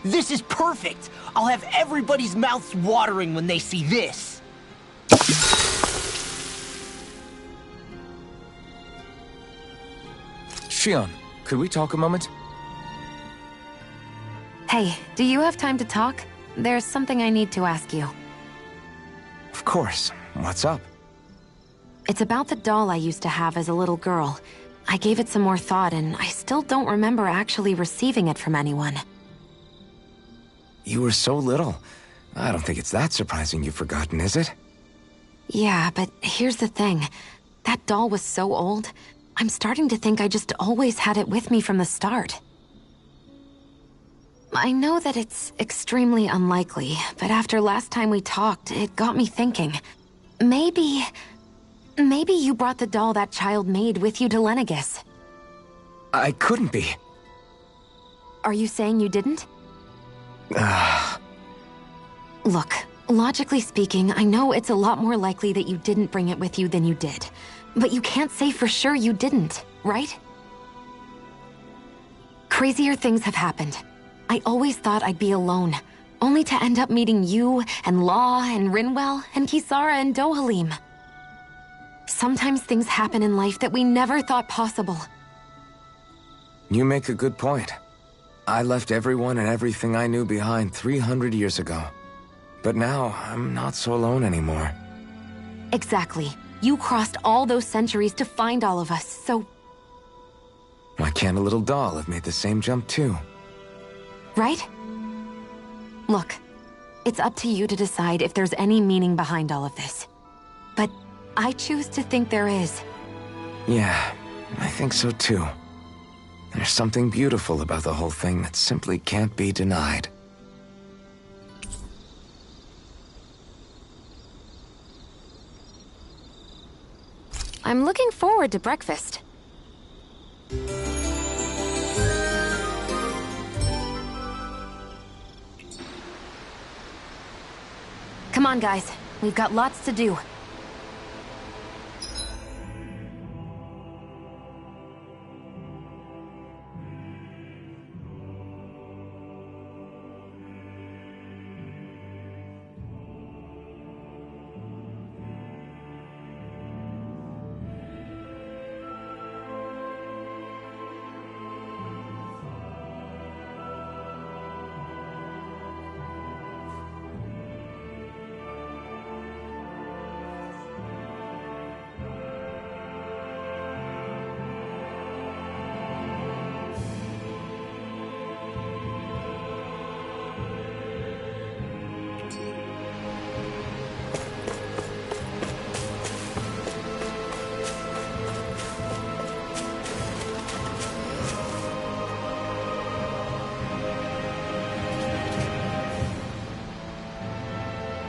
H: This is perfect! I'll have everybody's mouths watering when they see this!
C: Shionne, could we talk a moment?
B: Hey, do you have time to talk? There's something I need to ask you.
C: Of course. What's up?
B: It's about the doll I used to have as a little girl. I gave it some more thought, and I still don't remember actually receiving it from anyone.
C: You were so little. I don't think it's that surprising you've forgotten, is it?
B: Yeah, but here's the thing. That doll was so old, I'm starting to think I just always had it with me from the start. I know that it's extremely unlikely, but after last time we talked, it got me thinking. Maybe you brought the doll that child made with you to Lenegis.
C: I couldn't be.
B: Are you saying you didn't? Look, logically speaking, I know it's a lot more likely that you didn't bring it with you than you did. But you can't say for sure you didn't, right? Crazier things have happened. I always thought I'd be alone, only to end up meeting you, and Law, and Rinwell, and Kisara, and Dohalim. Sometimes things happen in life that we never thought possible.
C: You make a good point. I left everyone and everything I knew behind 300 years ago. But now, I'm not so alone anymore.
B: Exactly. You crossed all those centuries to find all of us, so...
C: Why can't a little doll have made the same jump too?
B: Right? Look, it's up to you to decide if there's any meaning behind all of this. But I choose to think there is.
C: Yeah, I think so too. There's something beautiful about the whole thing that simply can't be denied.
B: I'm looking forward to breakfast. Come on, guys. We've got lots to do.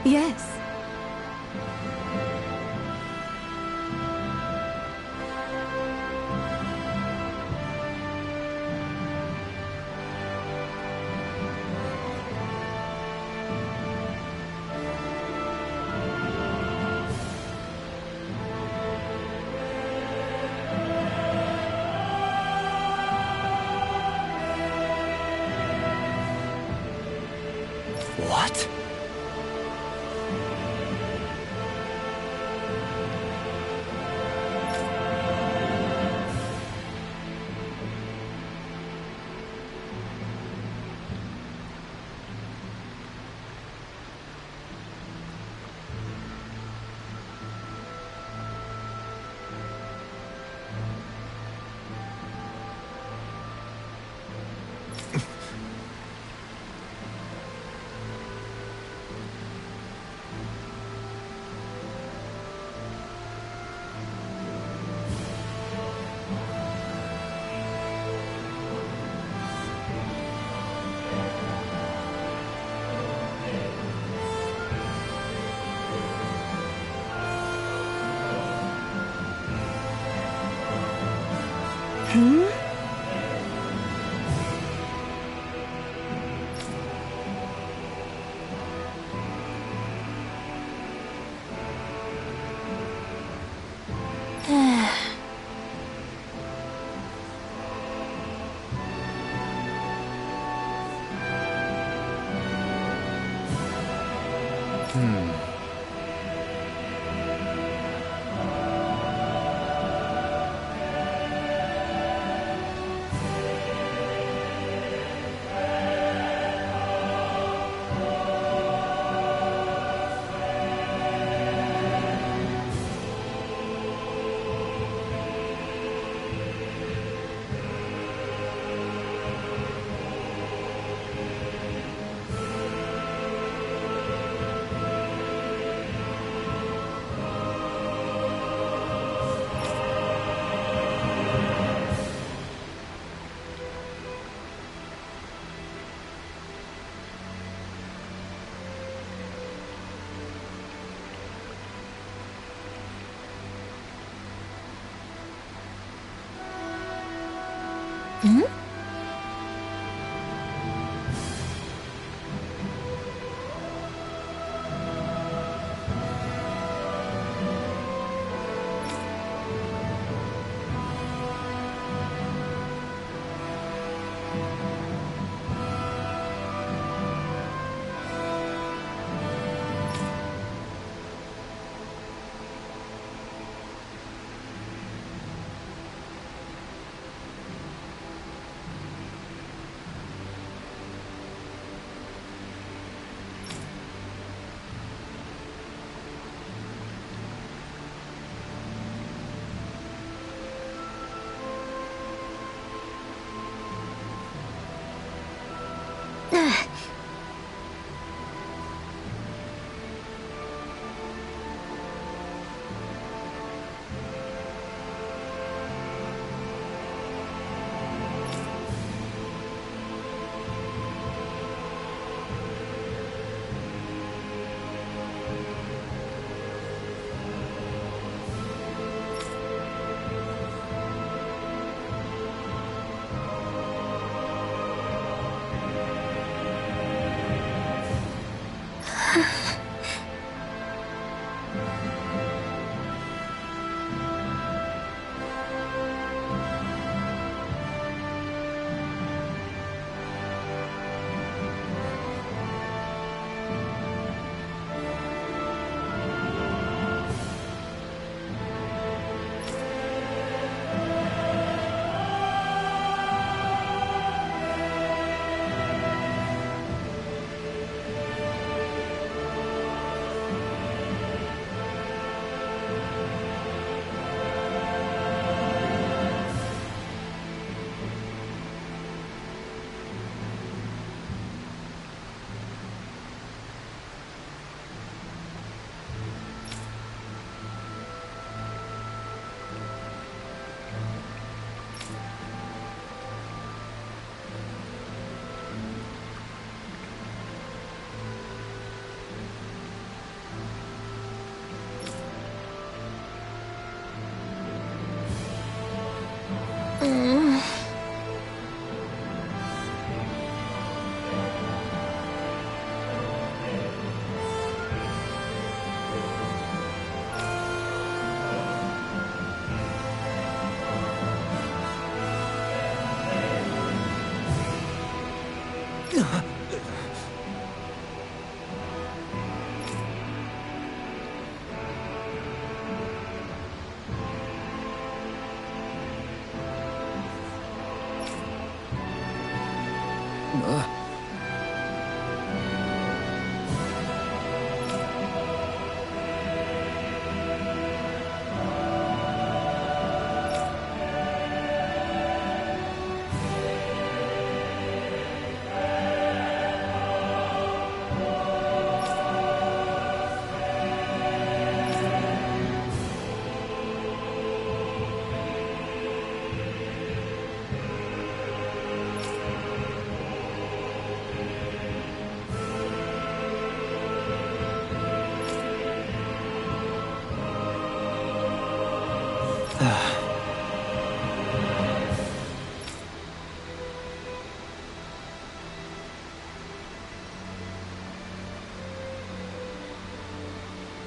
I: Yes.
F: What?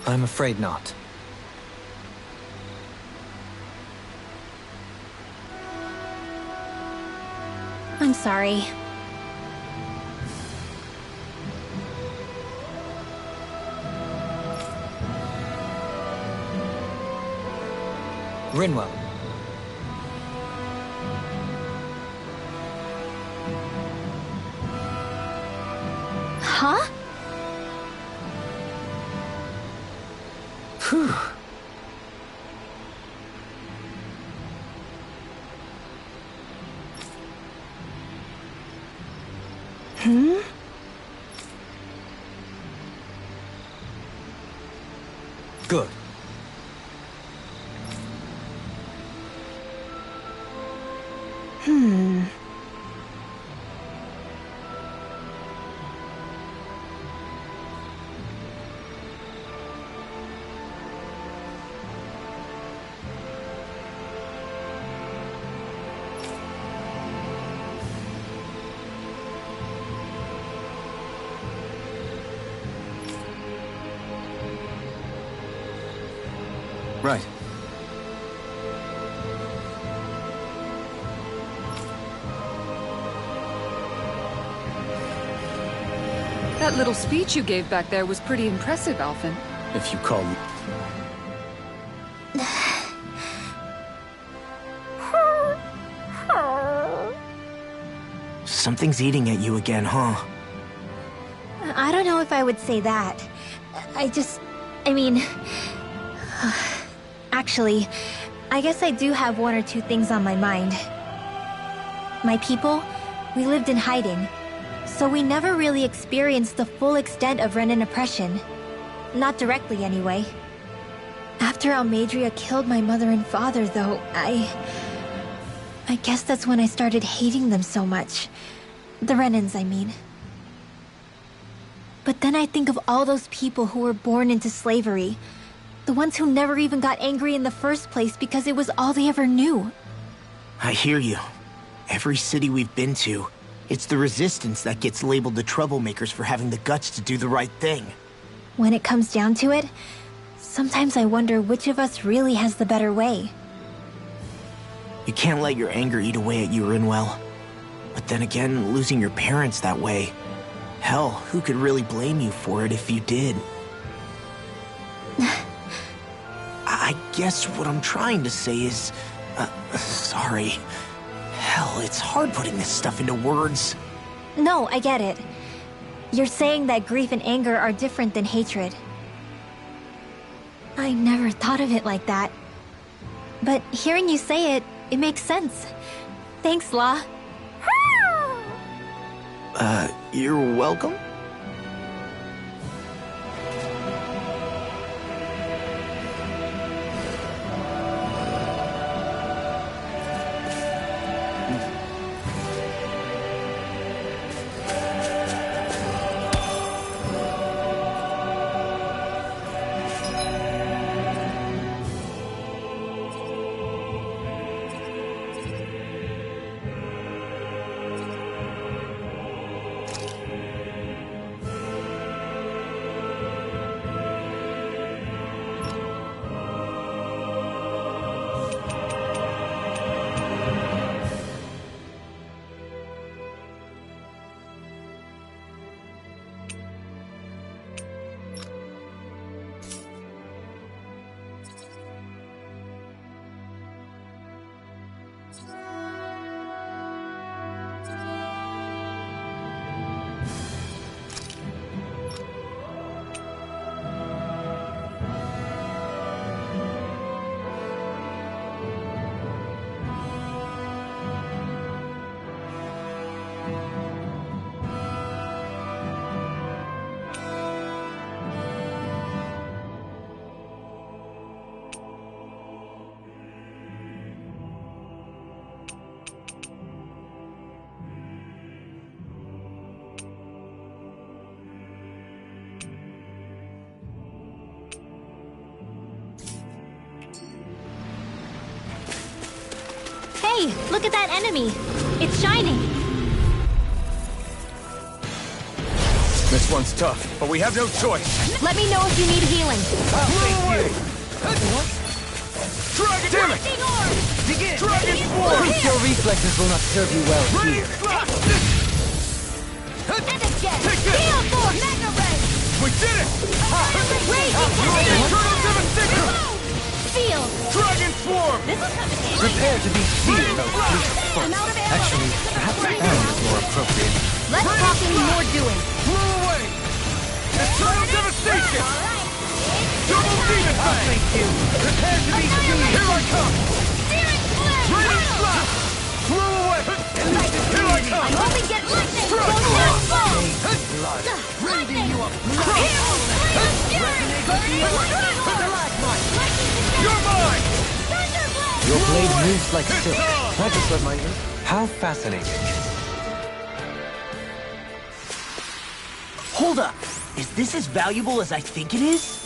D: I'm afraid not.
G: I'm sorry.
D: Rinwell.
G: Huh?
D: Phew. Good.
C: Right.
I: That little speech you gave back there was pretty impressive, Alphen.
C: If you call me...
H: Something's eating at you again, huh?
G: I don't know if I would say that. I mean... Actually, I guess I do have one or two things on my mind. My people, we lived in hiding, so we never really experienced the full extent of Renan oppression. Not directly, anyway. After Almadria killed my mother and father, though, I guess that's when I started hating them so much. The Renans, I mean. But then I think of all those people who were born into slavery. The ones who never even got angry in the first place because it was all they ever knew.
H: I hear you. Every city we've been to, it's the resistance that gets labeled the troublemakers for having the guts to do the right thing.
G: When it comes down to it, sometimes I wonder which of us really has the better way.
H: You can't let your anger eat away at you, Rinwell. But then again, losing your parents that way... Hell, who could really blame you for it if you did? I guess what I'm trying to say is... sorry. Hell, it's hard putting this stuff into words.
G: No, I get it. You're saying that grief and anger are different than hatred. I never thought of it like that. But hearing you say it, it makes sense. Thanks, La.
H: You're welcome?
G: Hey, look at that enemy! It's shining!
C: This one's tough, but we have no choice.
B: Let me know if you need healing.
C: Damn it!
H: Begin!
C: Dragon Form!
H: Your reflexes will not serve you well here.
G: And again!
C: Take this!
G: Heal Force! Mega Ray!
C: We did it!
G: Raging
C: Turtle Devastation!
G: Field!
C: Dragon Swarm!
G: This will come in handy!
H: Prepare to be seared, O fleet of foot.
G: I'm out of ammo!
H: Actually, perhaps
G: Right
H: Anne
G: now.
H: is more appropriate.
B: Less talking, more doing.
C: Blow away! Eternal Devastation! Double Demon Fang!
H: Thank you. Prepare to be seared.
C: Here I come!
G: Searing Flare!
C: Raining Slap! Blow away! Here I come!
G: I'm only getting lightning!
C: Struck.
H: Blood.
G: Lightning!
H: You up.
G: Heal! Fury!
C: You're mine!
H: Your blade moves like silk. I just let my...
D: How fascinating.
H: Hold up! Is this as valuable as I think it is?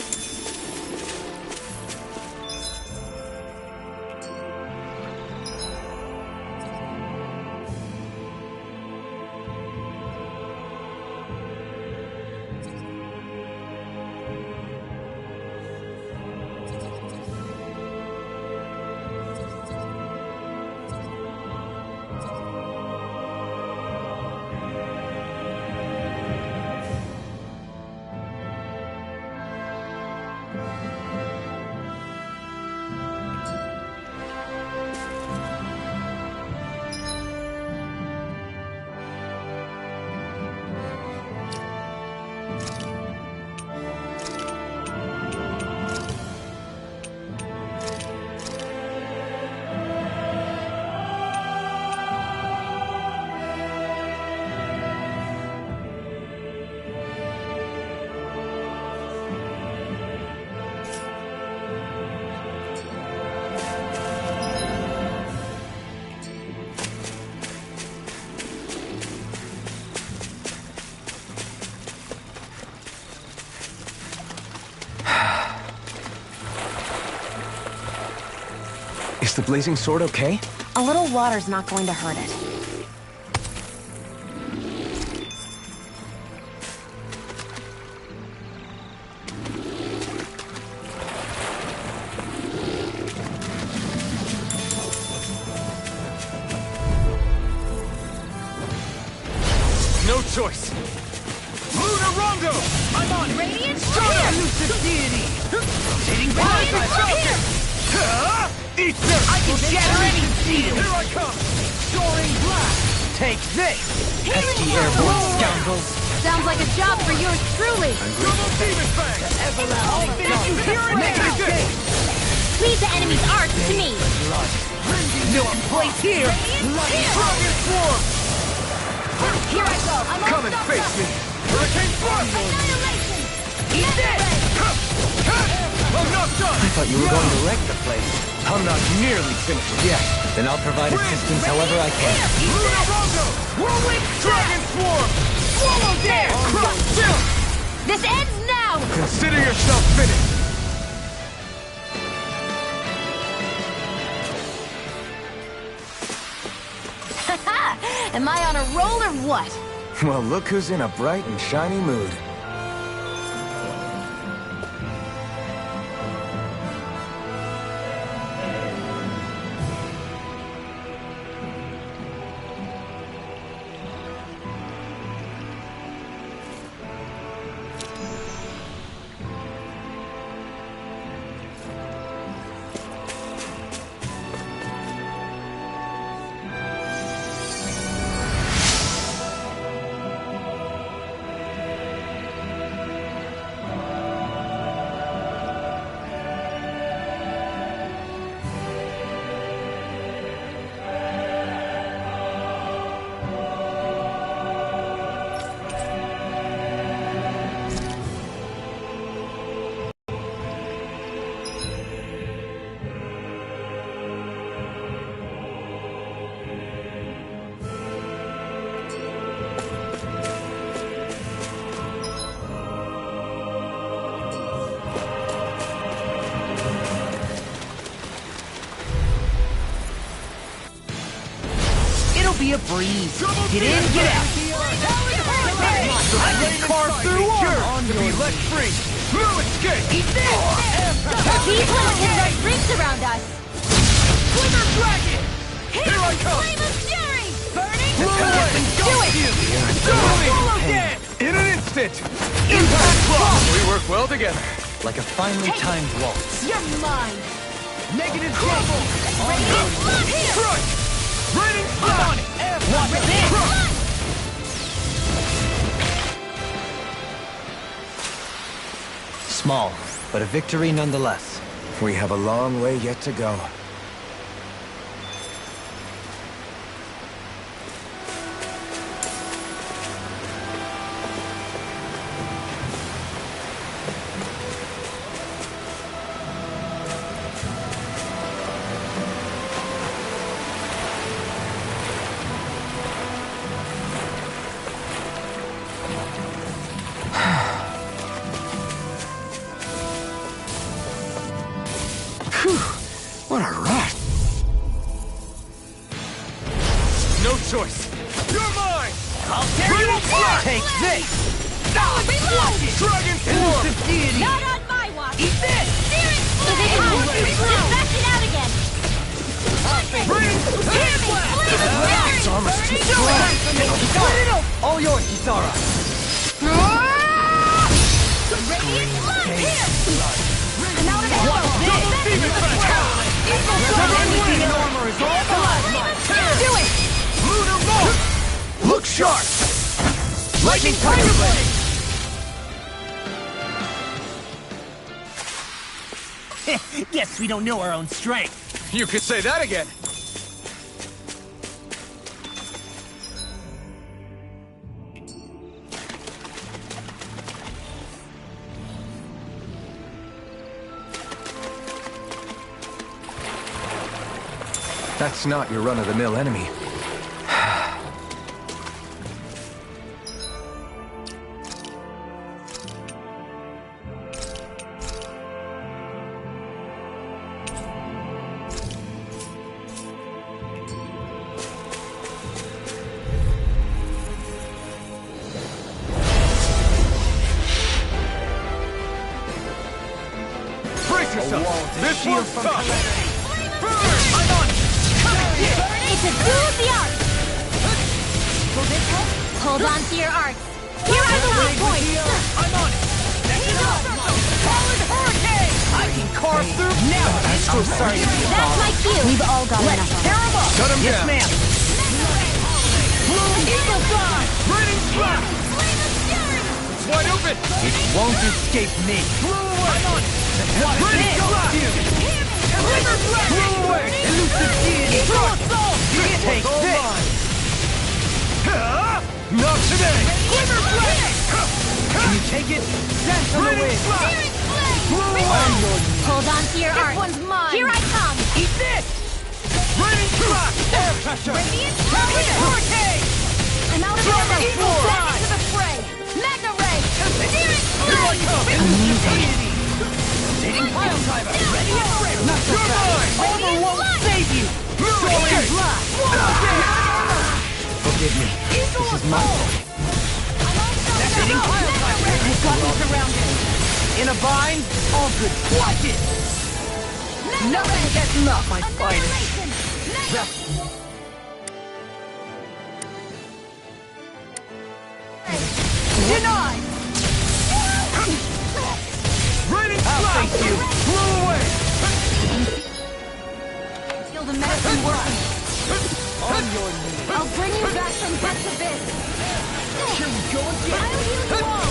C: Is the blazing sword okay?
B: A little water's not going to hurt it.
C: No choice! Lunar Rondo!
G: I'm on Radiant
C: Dahna!
H: Elusive deity! Rotating
G: Radiant
H: paradise!
G: here!
C: Eat this!
H: I can shatter any shield!
C: Here I come!
H: Soaring blast! Take this! Pesky airborne scoundrels!
B: Sounds like a job for yours truly.
C: Double Demon Fang!
H: Everlasting
C: Did you hear it?
H: Negative
C: Take this!
G: Leave the enemy's art to me!
H: blood! No place here!
C: Dragon Swarm!
G: Here I go! I'm all
C: Come and
G: stuffed
C: face
G: up.
C: me! Hurricane Thrust!
G: Annihilation!
H: Eat this!
C: I'm not done!
D: I thought you were going to wreck the place.
C: I'm not nearly finished yet.
D: Then I'll provide assistance however I can.
C: Lunar Rondo! Whirlwind Dragon Swarm! Swallow dare! Crush chill!
B: This ends now!
C: Consider yourself finished!
B: Am I on a roll or what?
C: Well, look who's in a bright and shiny mood.
H: I'll be a breeze. Get in, get out. I can carve through armor.
F: To be let free. No escape.
H: Eat this!
G: These pelicans are freaks around us.
F: Slither dragon. Here I come.
A: Flame of fury! Burning
H: Do it!
F: Solo dance. In an instant. Impact block. We work well together.
C: Like a finely timed waltz.
A: You're mine!
H: Negative trouble.
A: Radiant flood here!
F: Crush. Raining on it.
H: Watch this!
D: Small, but a victory nonetheless.
C: We have a long way yet to go. What a rush!
F: No choice. You're mine.
H: I'll tear you apart! Take this!
A: Reload!
F: Dragon form.
H: Elusive deity!
A: Not on my watch!
H: Eat this!
A: Searing flame! Just back it out again!
F: Raining
A: Hear me! Flame of fury!
H: Split it up! All yours, Kisara!
A: Radiant flood here! I'm out of ammo!
H: Demon Fang! Everything in armor is all plasma!
A: Do it!
F: Lunar Bolt. Look sharp.
H: Lightning Tiger Blade! Guess we don't know our own strength.
F: You could say that again.
C: That's not your run-of-the-mill enemy.
F: Brace yourself. This one's tough.
H: I'm on!
G: It's a duel of the arts! Hold on to your arts. Here are the weak points!
H: I'm on it! Solid hurricane! I can carve through now! I'm so sorry.
G: That's my cue! We've all got
H: Let's
G: enough.
H: tear him up!
C: Shut him
H: yes,
C: down.
H: ma'am! Blue Eagle Fly!
F: Raining slap. It's wide open.
H: It won't escape me! I'm on it! Watch
F: Raining
H: this!
F: slap.
H: River Blast!
F: Blow away.
H: Elusive deity! Eagle Assault! Take this!
F: Not today.
H: River Blast! Can you take it? Dance on the
F: Raining
H: wind!
F: slap.
G: Hold on to your
A: This
G: arts.
A: one's mine.
G: Here I come!
H: Eat this!
F: Raining slap.
H: Air pressure!
A: Radiant
H: Solid hurricane!
A: I'm out of
H: Drop
A: ammo!
H: Eagle
A: Back
H: Fly.
A: into the fray! Magna Ray! Searing
F: Here I
A: flame!
F: come.
H: Amazing! Rotating pile driver! Ready and ready! Not so
F: You're
H: fast!
F: mine.
H: Armor won't save you! Soaring blast!
C: Forgive me. This is my fault.
H: Rotating pile driver! I've got you surrounded! In a bind? All good. Watch it! Nothing gets not my finest!
A: Denied!
F: Raining
H: I'll
F: slap.
H: face you!
F: Blow away.
A: Feel the medicine working.
H: On your knees!
A: I'll bring you back from death's abyss.
H: Here we go again!
A: I'll heal you all.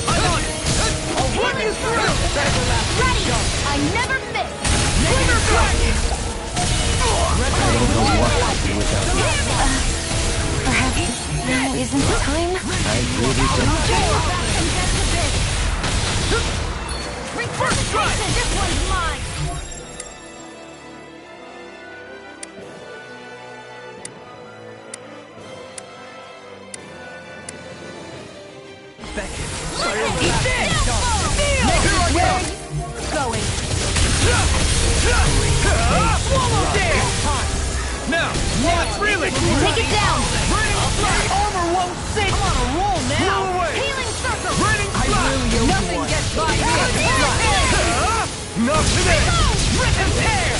F: I'm on it.
H: I'll run you through! That's the last
A: Ready!
H: jump!
A: I never miss.
H: Negative dragon!
C: I don't know what I'd do without you.
B: Perhaps now isn't the time?
C: I really don't.
A: Resuscitation! This one's mine!
H: Eat this! Going! Swallow dance!
F: Now! What's really?
B: Take it down!
H: Armor won't sink! I'm on a roll now!
F: Blow away!
B: Healing circle!
F: Raining
H: I really owe
I: Nothing
H: you
I: gets by me.
F: Not today!
H: Rip and tear!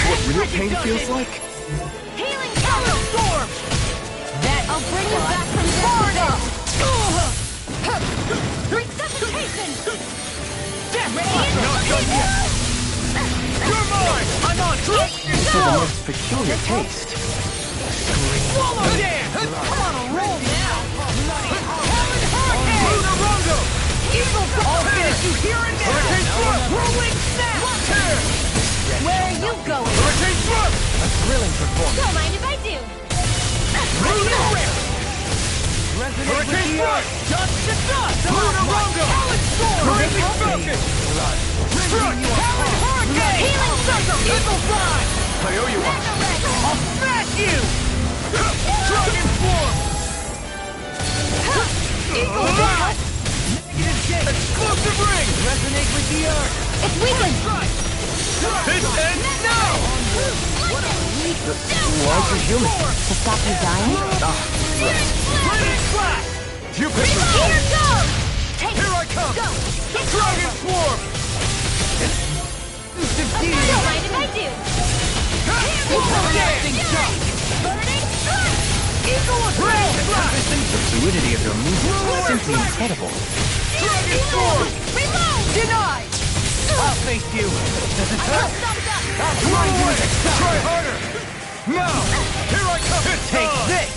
F: What real pain feels like?
B: Healing circle!
H: Storm!
B: I'll bring you back from death. Resuscitation!
F: Not done yet! You're mine!
H: I'm on track!
F: For the most peculiar taste.
H: Swallow dance! I'm on a roll now! Hurricane!
F: Lunarungo!
H: Eagle I'll finish you here and now!
F: Hurricane Thrust!
H: Whirlwind snap!
F: Tear!
B: Where are you going?
F: Hurricane Thrust!
D: A thrilling performance.
B: Don't mind if I do.
F: Hurricane Thrust!
H: Dust to dust!
F: Lunarungo!
H: Talon Storm!
F: Hurricane Falcon!
H: Struck! Talon Hurricane!
B: Healing circle!
H: Eagle Fly!
F: I owe you one.
H: I'll smash you!
F: Dragon Swarm!
H: Eagle Fly! Negative J!
F: Explosive Ring!
H: Resonate with the earth!
B: It's weakened!
F: This ends now!
C: Why'd you heal me?
B: To stop you dying?
H: Lightning Flash!
F: You picked the
B: Here goes! Take
F: Here I come!
B: Go!
F: Dragon Swarm!
B: Don't mind if I do.
H: Everlasting Shock!
B: Burning strike!
H: Eagle Assault!
D: The fluidity of your movements is simply incredible.
F: Dragon Swarm!
B: Reload!
H: Denied! I'll face you!
B: Thumbs up!
F: Run away! Try harder! Now! Here I come!
H: Take this!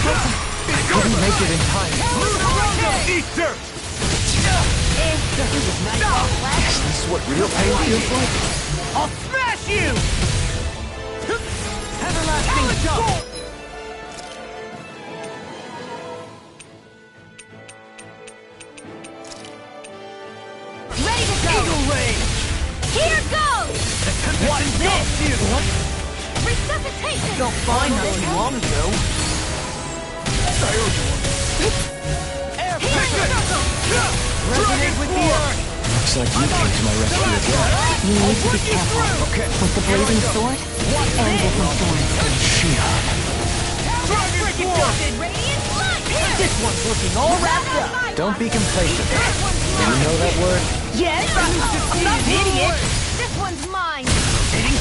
D: I couldn't make it in time.
F: Eat dirt!
C: Is this what real pain feels like?
H: I'll smash you! Everlasting Shock!
B: Ready to go!
H: Eagle Ray!
B: Here goes!
H: What's this?
B: Resuscitation!
H: Felt fine not too long ago. Air Pressure! Resonate with the earth!
C: Looks like you came to my rescue as well.
B: You need to be careful.
C: Okay.
B: With the blazing sword and different swords.
C: Shionne.
H: Dragon Swarm! This one's looking all wrapped up!
D: Don't be complacent. You know that word?
H: Yes! I'm not an idiot!
B: This one's mine!
H: Hitting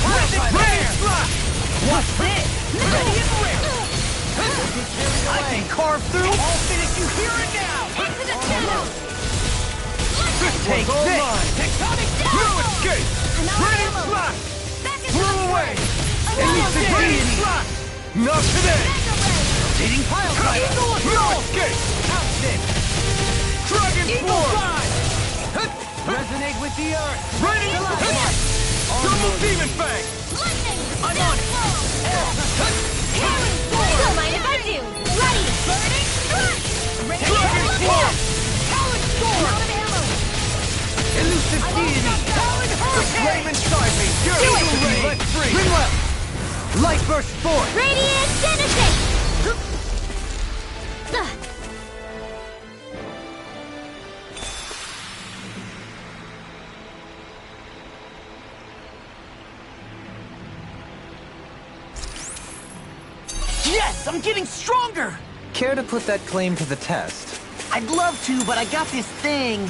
H: Rare! What's this? I can carve through! I'll finish you here and now!
B: Into the shadows!
H: Take this! Tectonic
F: No escape! Raining Slash! Blow away! Raining Slash! Not today!
H: Hitting Pile Driver!
F: No escape!
H: Outfit!
F: Dragon
H: Eagle
F: Swarm!
H: Fly! Resonate with the earth!
F: Raining Double Demon Fang!
B: Lightning!
H: I'm on it!
B: Don't mind if I do! Ready! Burning strike!
F: Dragon Swarm!
H: Talon Storm! Elusive Deity! Talon
F: The
H: Hurricane!
F: flame inside me!
H: Eagle
F: To be
H: Ray!
F: let free!
H: Ring left! Light Burst forward!
B: Radiant Genesis!
H: Yes! I'm getting stronger!
D: Care to put that claim to the test?
H: I'd love to, but I got this thing.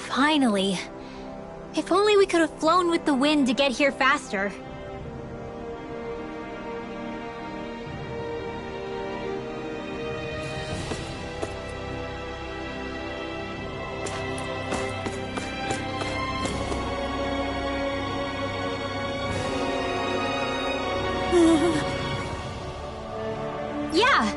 G: Finally. If only we could have flown with the wind to get here faster. Yeah!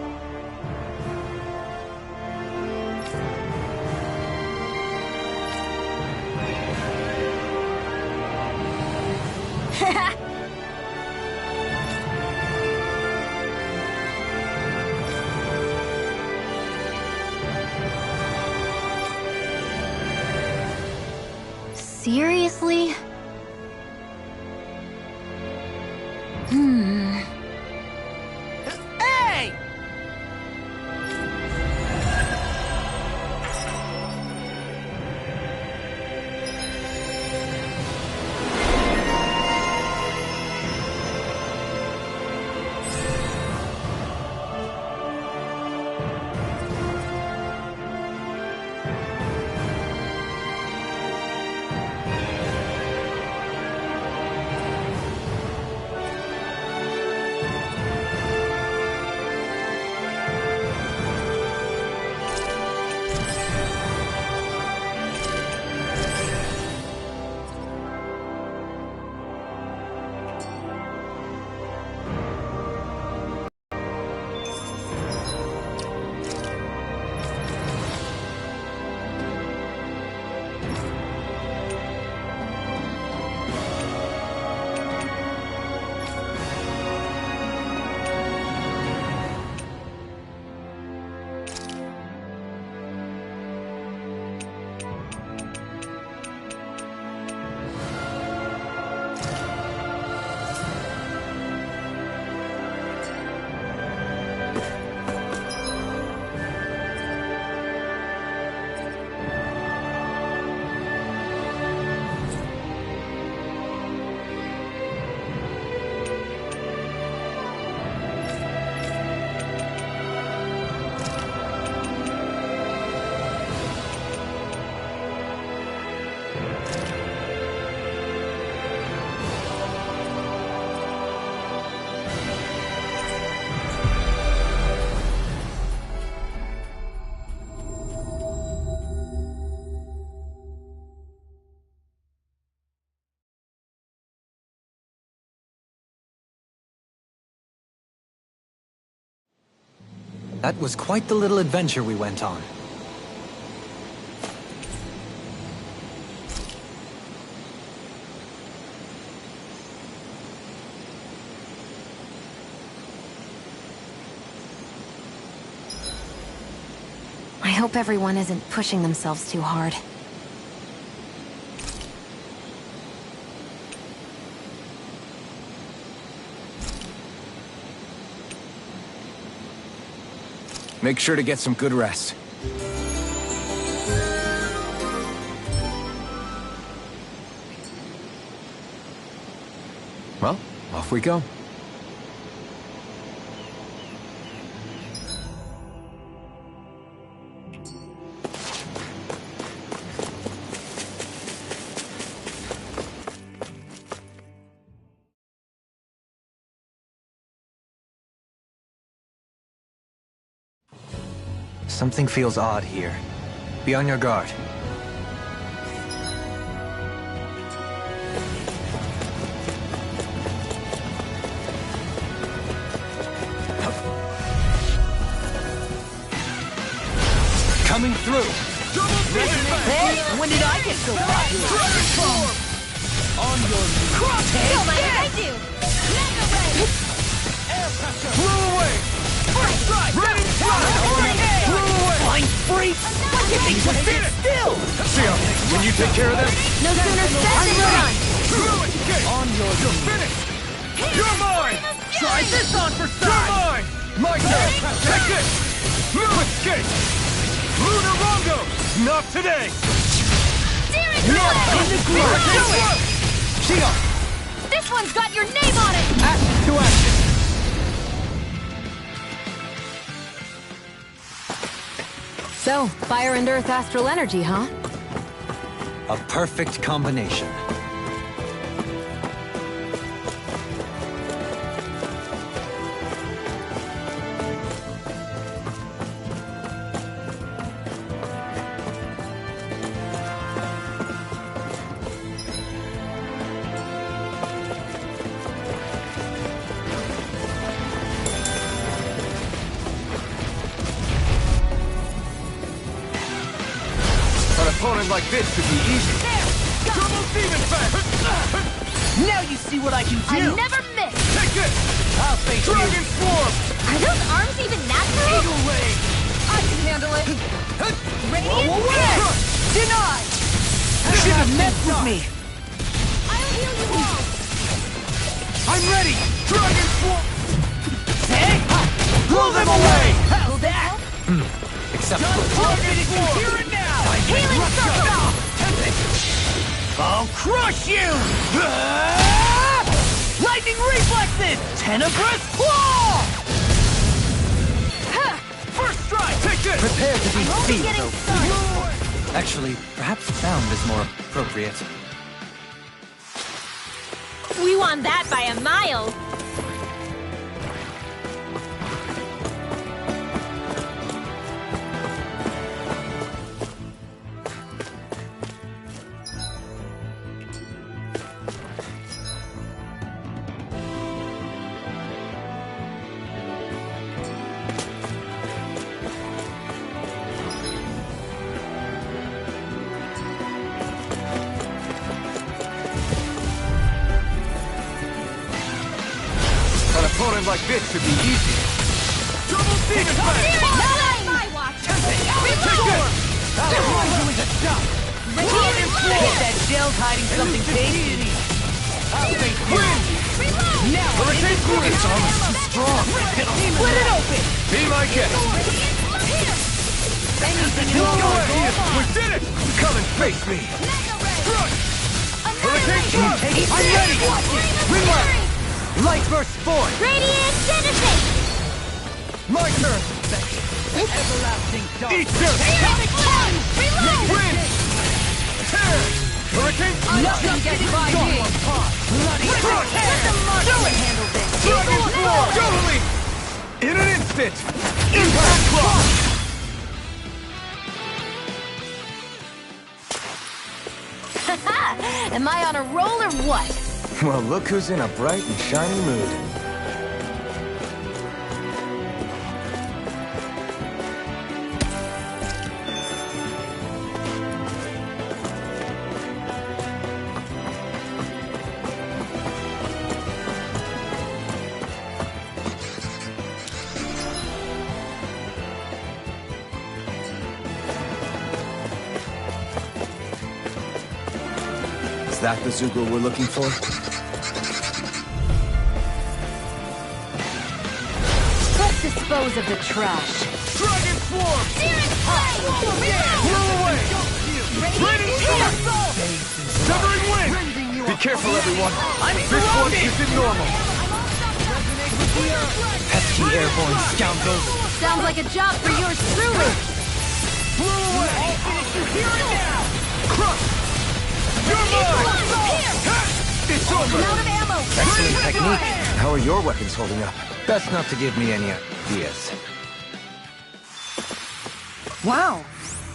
G: Seriously?
H: Hey!
D: That was quite the little adventure we went on.
B: I hope everyone isn't pushing themselves too hard.
C: Make sure to get some good rest. Well, off we go.
D: Something feels odd here. Be on your guard.
C: Coming through!
H: Hey, when did I get so popular? On your knees.
G: Don't mind if I do!
C: Blew away!
H: Right! Flying freak! What do you think you're sit still?
C: Shionne, can you take care of them?
B: No sooner said than done!
C: On your You're finished! You're mine!
H: Try this on for
C: You're
H: size!
C: mine! My turn! Take this! No escape! Lunar Rongo! Not today!
H: In the groove!
C: Shionne!
B: This one's got your name on it!
C: To action!
B: So, fire and earth astral energy, huh?
D: A perfect combination.
C: Opponent like this should be easy. Double demon fang!
H: Now you see what I can do!
A: I never miss!
C: Take this!
H: I'll face
C: Dragon
H: you!
C: Swarm!
G: Are those arms even natural?
H: Eagle Ray!
E: I can handle it.
G: Radiant
H: Crush!
E: Denied.
H: Should have messed with me!
G: I'll heal you all!
H: I'm ready!
C: Dragon Swarm!
H: Hey! Blow them away! How's that?
D: Acceptable.
H: Here and now!
G: Healing circle!
H: I'll crush you! Lightning reflexes! Tenebrous claw!
C: First strike! Take this!
D: Prepare to be
G: Only
D: seen,
G: getting
D: though.
G: started!
D: Actually, perhaps found is more appropriate.
G: We won that by a mile!
C: Opponent like this should be easy. Double demon fang!
G: Not on my watch!
C: Take this!
H: Get that gel hiding something tasty! I'll face you! Now
C: Hurricane Swarm! It's almost too strong.
H: split it open!
C: Be my guest.
H: Anything
C: Go
H: in
C: away! We did it! Come and face me! Crush! Hurricane Swarm!
H: I'm ready!
C: Relax!
D: Light burst forth!
G: Radiant Genesis!
C: My turn!
H: Everlasting dark!
C: Eat this!
G: Reload!
C: Win! Tear! Hurricane Swarm!
E: Nothing gets by me.
C: Crush! Do it! Dragon Swarm! Totally! In an instant! Impact Claw!
B: Am I on a roll or what?
C: Well, look who's in a bright and shiny mood. Is that the Zoogle we're looking for?
B: Let's dispose of the trash.
C: Dragon Swarm! Blow away! Raining Swarm! Severing Wind! Be careful, everyone! This one isn't normal!
D: Pesky airborne scoundrels!
B: Sounds like a job for yours truly.
C: Blow away! Here and now! Crush! You're mine! It's over!
G: Out of ammo!
D: Excellent technique.
C: How are your weapons holding up?
D: Best not to give me any ideas.
E: Wow.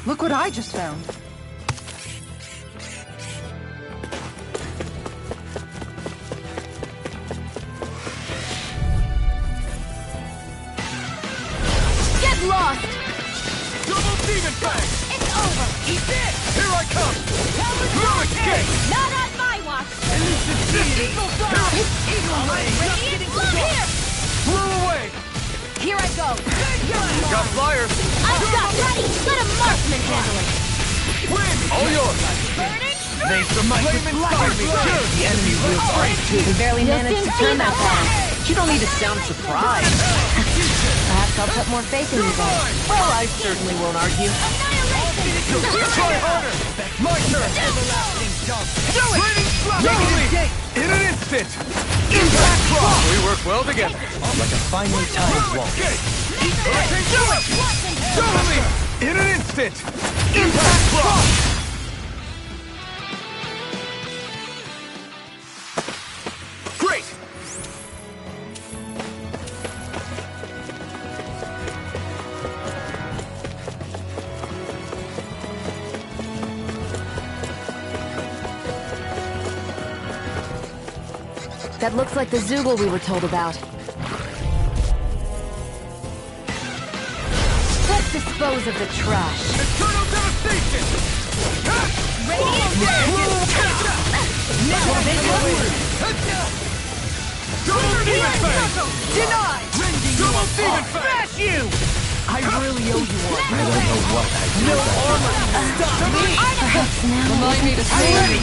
E: Look what I just found.
B: Get lost!
C: Double demon fang!
G: It's over!
C: Eat this! Here I come! No escape!
G: Not on my watch!
C: Eagle fang!
G: Radiant Bloom here!
C: Blow away!
B: Here I go.
C: Got flyers!
G: I've got ready! Let a marksman handle it!
C: Win! All yours!
G: Burning
C: They might inspire me too!
D: The enemy wields ours too.
B: We barely managed to turn that down.
H: You don't need to sound surprised.
B: Perhaps I'll put more faith in you guys.
H: Well, I certainly won't argue.
C: Try harder! My turn! Do it! Totally! In an instant! Impact Claw! We work well together.
D: Like a finely timed waltz.
C: Do it! Totally! In an instant! Impact Claw!
B: That looks like the Zoogle we were told about. Let's dispose of the trash.
C: Eternal devastation!
H: Denied!
C: Double demon fang!
H: Smash you! I really owe you one.
C: I don't know what I did.
H: No armor can stop me!
B: Perhaps now.
I: Remind me to
H: I'm ready!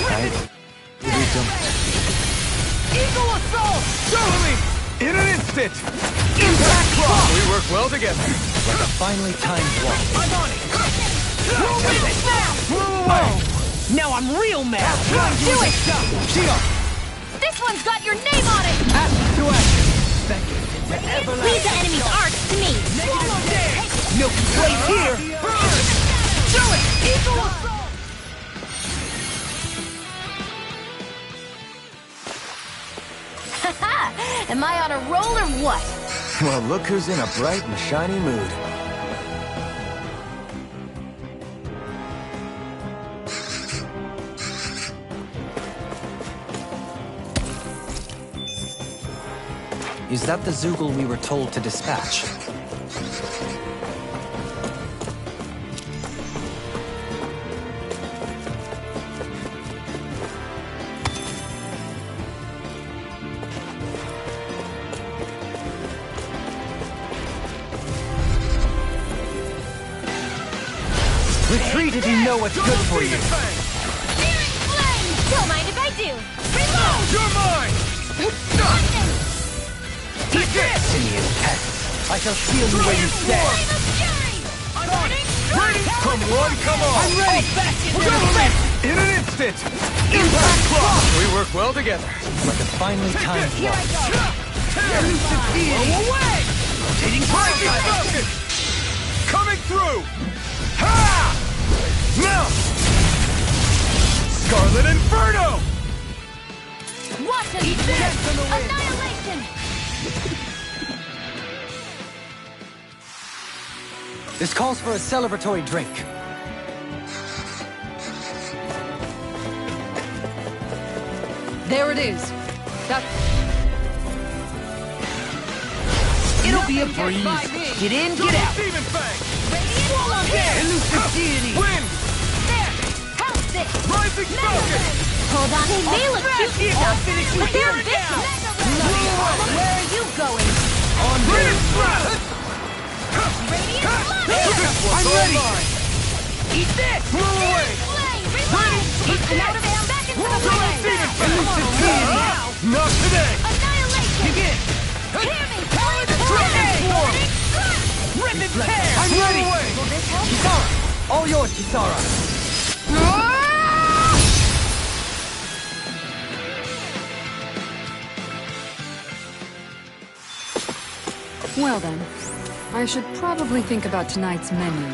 C: We don't.
H: Eagle assault!
C: Show me! In an instant!
H: Impact claw!
C: We work well together.
D: Like a finely timed walk.
H: I'm on it! Move it!
C: Flew away!
H: Now I'm real mad!
B: Do it!
C: Shionne!
B: This one's got your name on it!
H: Act to action!
G: Leave the enemy's arcs to me.
H: Swallow dance! No complaints here! Do it! Eagle assault!
B: Haha! Am I on a roll or what?
C: Well, look who's in a bright and shiny mood.
D: Is that the Zoogle we were told to dispatch?
H: Retreat if you know what's good for you!
G: Don't mind if I do.
C: Reload! You're mine!
H: Take this! Simian pests! I shall seal you where you stand!
C: Come one, come on!
H: I'm ready!
C: In an instant!
H: Impact claw!
C: We work well together.
D: Like a finely timed walk.
H: Elusive deity! Away! Rotating
C: Lightning
H: fire!
C: Falcon! Coming through! Ha! Now! Scarlet Inferno!
B: Watch him! Annihilation!
D: This calls for a celebratory drink.
I: There it is. That's...
H: It'll be a
I: Nothing gets by me.
H: breeze! Get in, get out!
C: Demon Fang!
H: Swallow dance! Elusive deity!
C: Win!
B: How's this?
C: Rising Falcon!
B: Hold on, they may look
H: Smash
B: cute
H: you!
B: and
H: I'll
B: stuff,
H: finish you
B: but they're
H: here
B: vicious.
H: now!
B: Where are you going?
H: On
C: Radiant
H: me!
C: Blast!
H: I'm ready! Eat this!
C: Blew away!
B: Come out of him, back into the
C: Double
B: fray!
C: Demon Fang!
H: Elusive deity!
C: Not today!
B: Annihilation!
H: Begin!
B: Hear me!
H: Transform! Rip and tear! I'm ready!
B: Will this help?
D: Kisara! All yours, Kisara!
I: Well then, I should probably think about tonight's menu.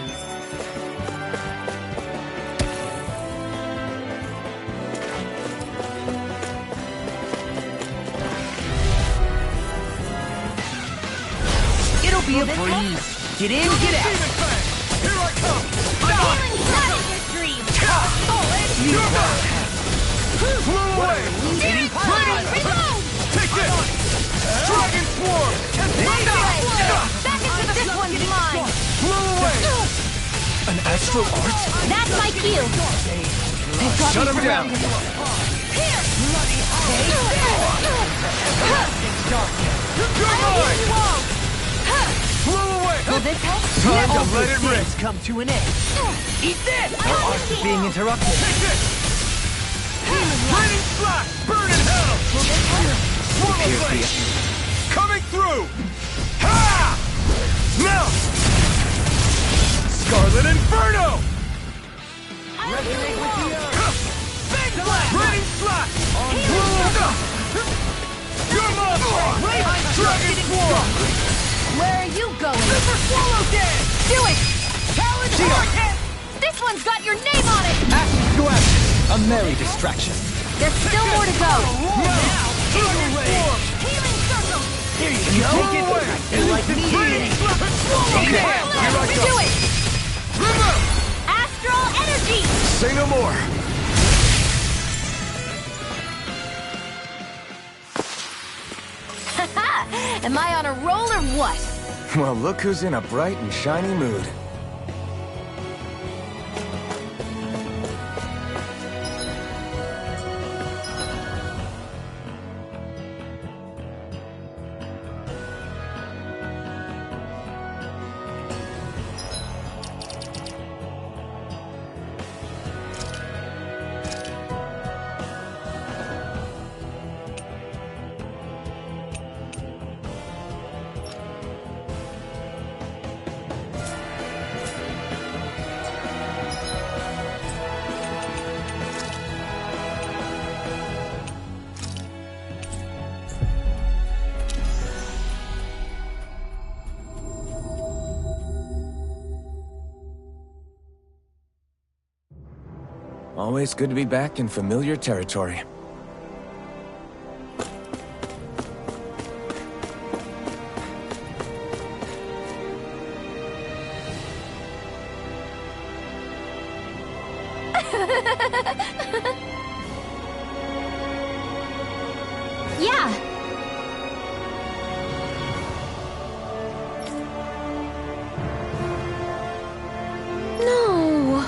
H: It'll be a breeze! Get in, get out!
C: Demon Fang! Here I come!
H: You
C: Blew away!
B: Reload!
C: Take this! Dragon Swarm!
B: Back into this one's mine!
C: Blew away!
D: An astral art?
G: That's my cue.
B: They've got
C: Shut
B: me
C: him down! You're mine! Blew away!
B: Will this help?
C: Time to
H: All
C: let
H: good
C: it rip!
H: things come to an end. Eat this!
D: Our arts are being interrupted.
C: Take this! Raining Slash! Burn in hell! Swallow Blade! Coming through! Ha! Now! Scarlet Inferno!
H: Resonate with the earth!
C: Big Blast! Raining Slash! You're mine! Dragon Swarm!
B: Where are you going?
H: Super Swallow Dance!
B: Do it!
H: Challenge Hurricane!
B: This one's got your name on it!
D: Action to action! A merry distraction.
B: There's still more to go!
C: Dragon Swarm!
B: Healing circle!
H: There you go!
C: Take it!
H: You're like me!
C: Raining Slash! Okay, here I
B: Do
C: go!
B: it! Astral energy!
C: Say no more!
B: Am I on a roll or what?
C: Well, look who's in a bright and shiny mood. Always good to be back in familiar territory.
G: Yeah.
B: No.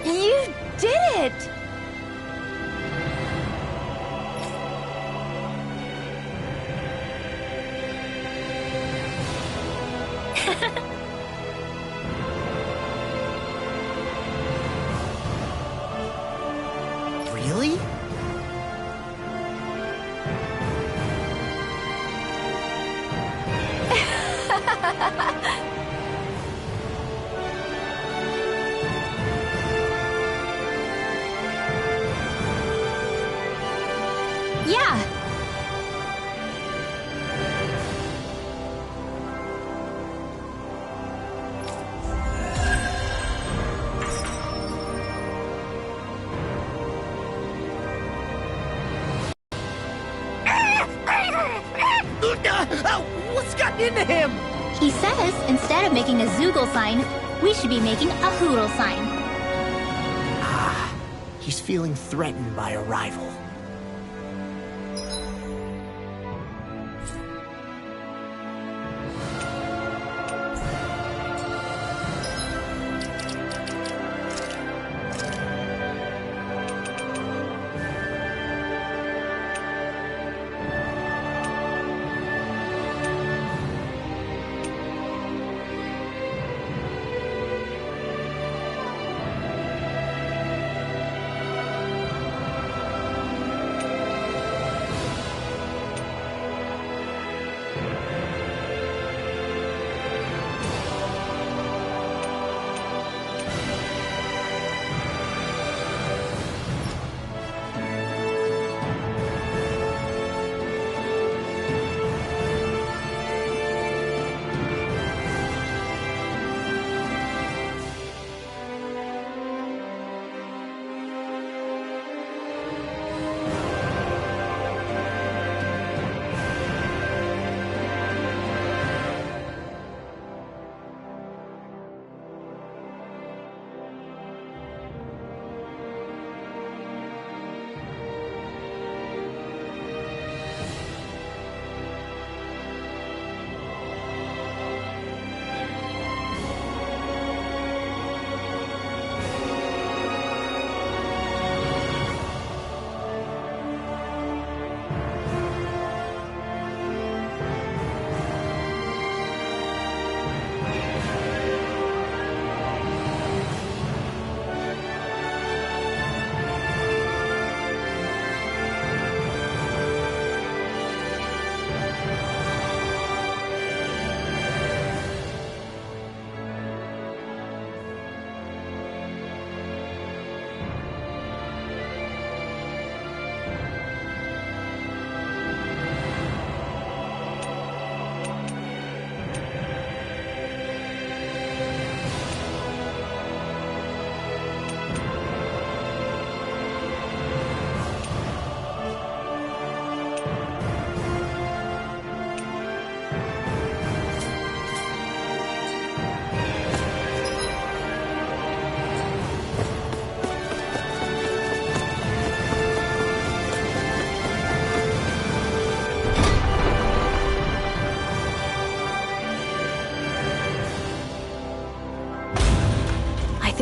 B: You did it!
H: Really?
G: Yeah.
H: What's gotten into him?
G: He says instead of making a Zoogle sign, we should be making a Hoodle sign.
H: He's feeling threatened by a rival.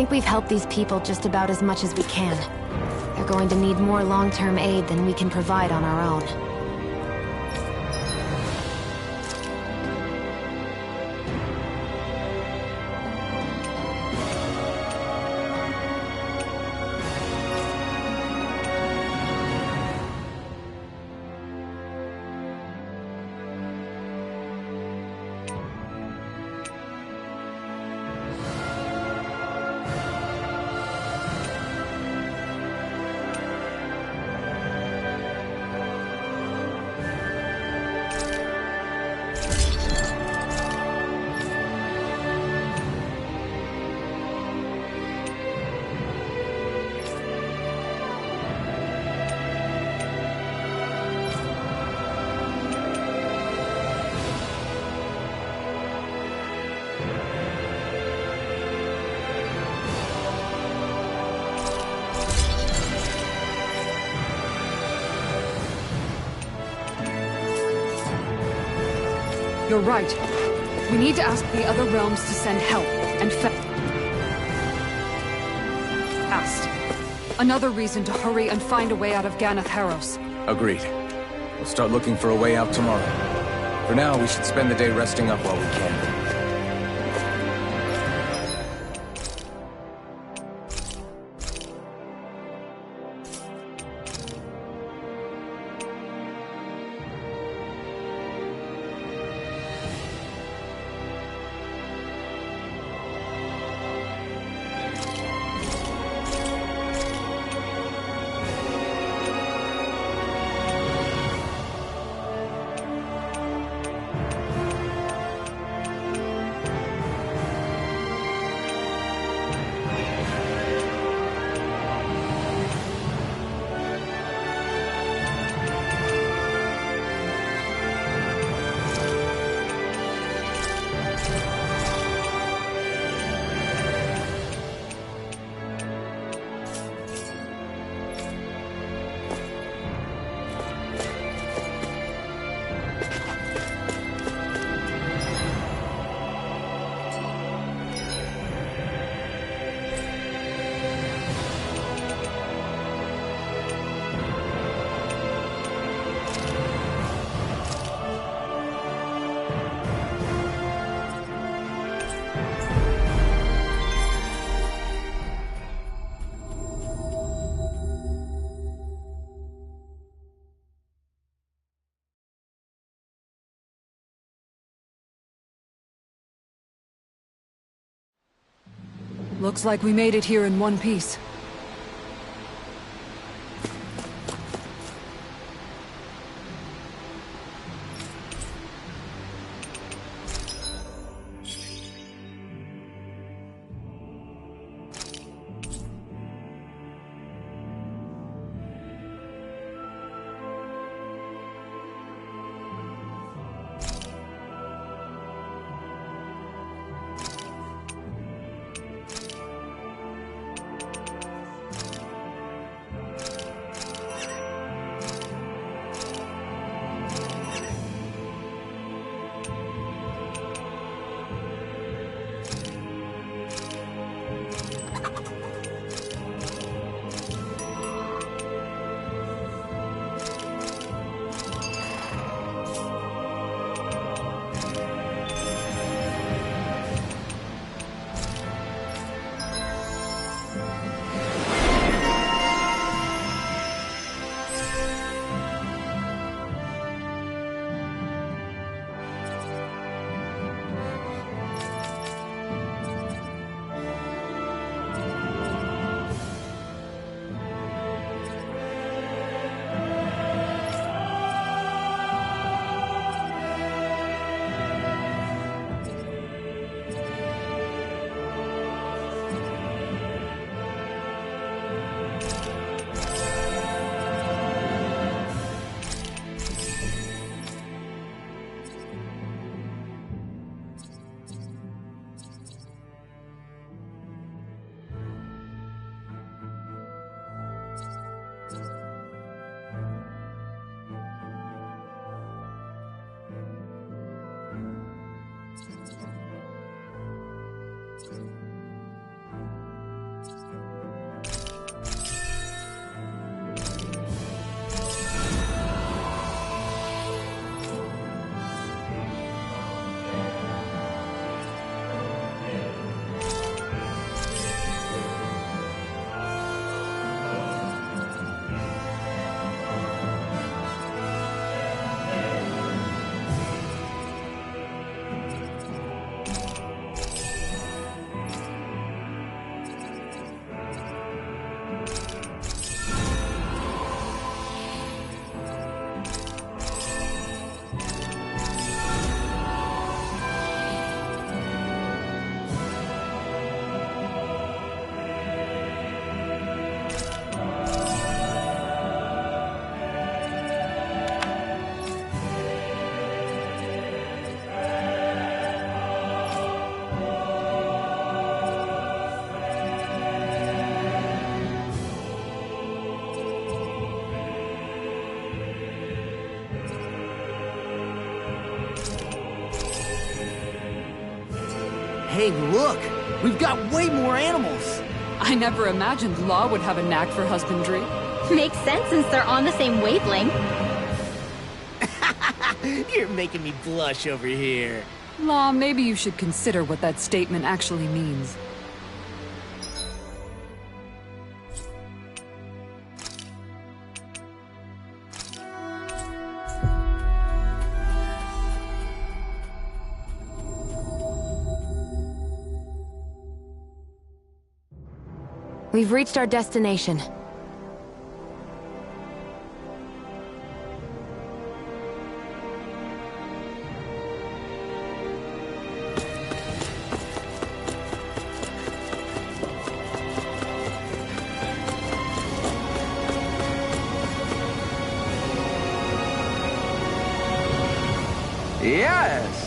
B: think we've helped these people just about as much as we can. They're going to need more long-term aid than we can provide on our own.
I: You're right. We need to ask the other realms to send help, and fast. Another reason to hurry and find a way out of Ganath Haros.
C: Agreed. We'll start looking for a way out tomorrow. For now, we should spend the day resting up while we can.
I: Looks like we made it here in one piece.
H: Hey, look! We've got way more animals!
I: I never imagined Law would have a knack for husbandry.
G: Makes sense since they're on the same wavelength.
H: You're making me blush over here.
I: Law, maybe you should consider what that statement actually means.
B: We've reached our destination.
D: Yes!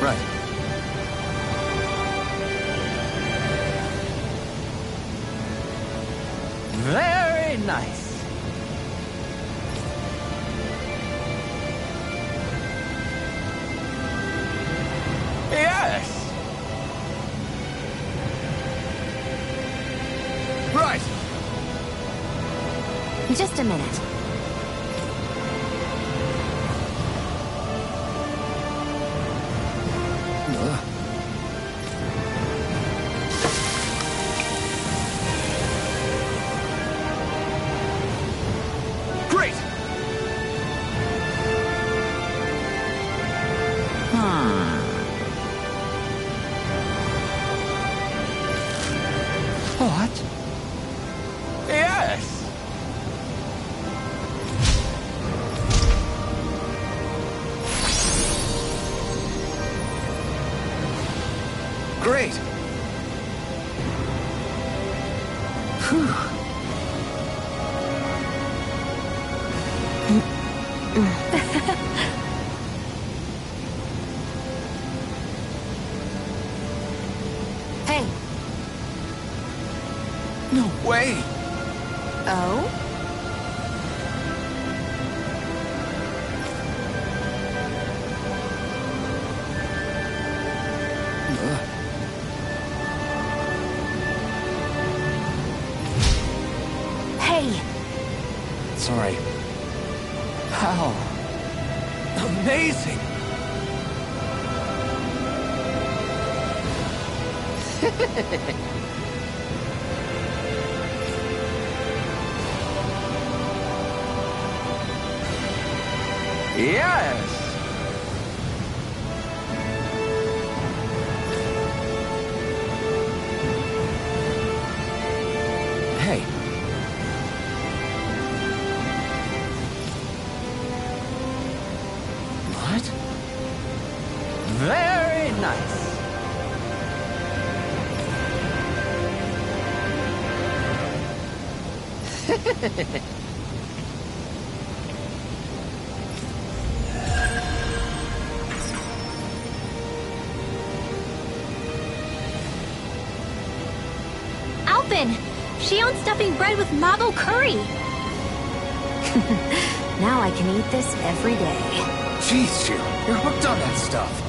C: Right.
D: Very nice. Yes!
C: Right!
B: Just a minute.
C: Great!
D: What? Yes!
C: Great!
B: Hey.
C: No way!
B: Oh? Hey!
C: Sorry. How? Amazing!
D: Yes!
C: Hey. What?
D: Very nice.
G: Alphen! Shionne's stuffing bread with mabo curry!
B: Now I can eat this every day.
C: Jeez, Shionne, you're hooked on that stuff.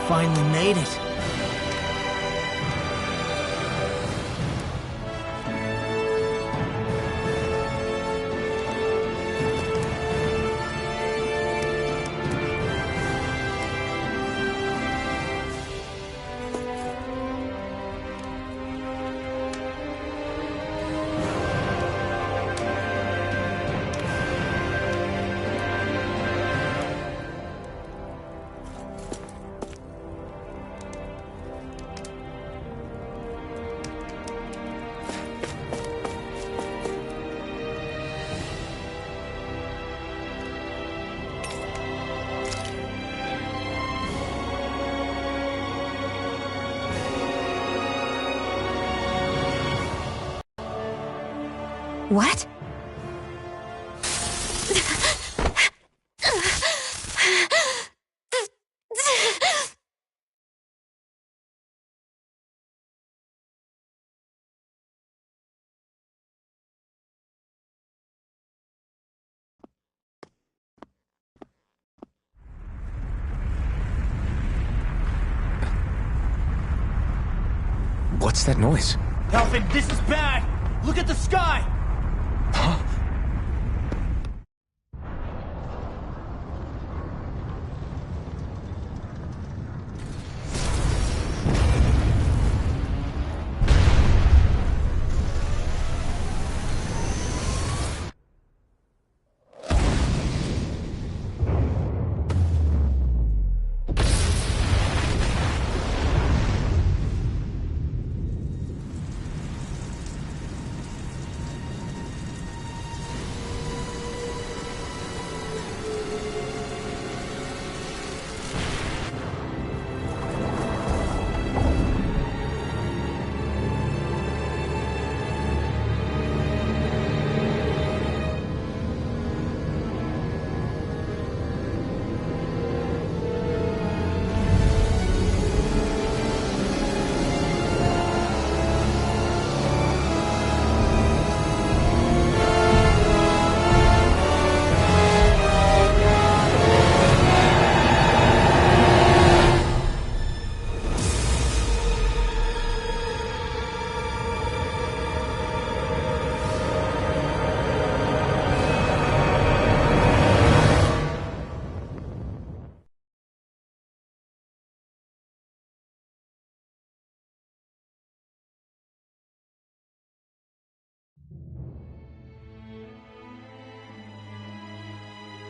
H: finally made it.
B: What?
C: What's that noise?
H: Alphen, this is bad! Look at the sky!
C: Huh?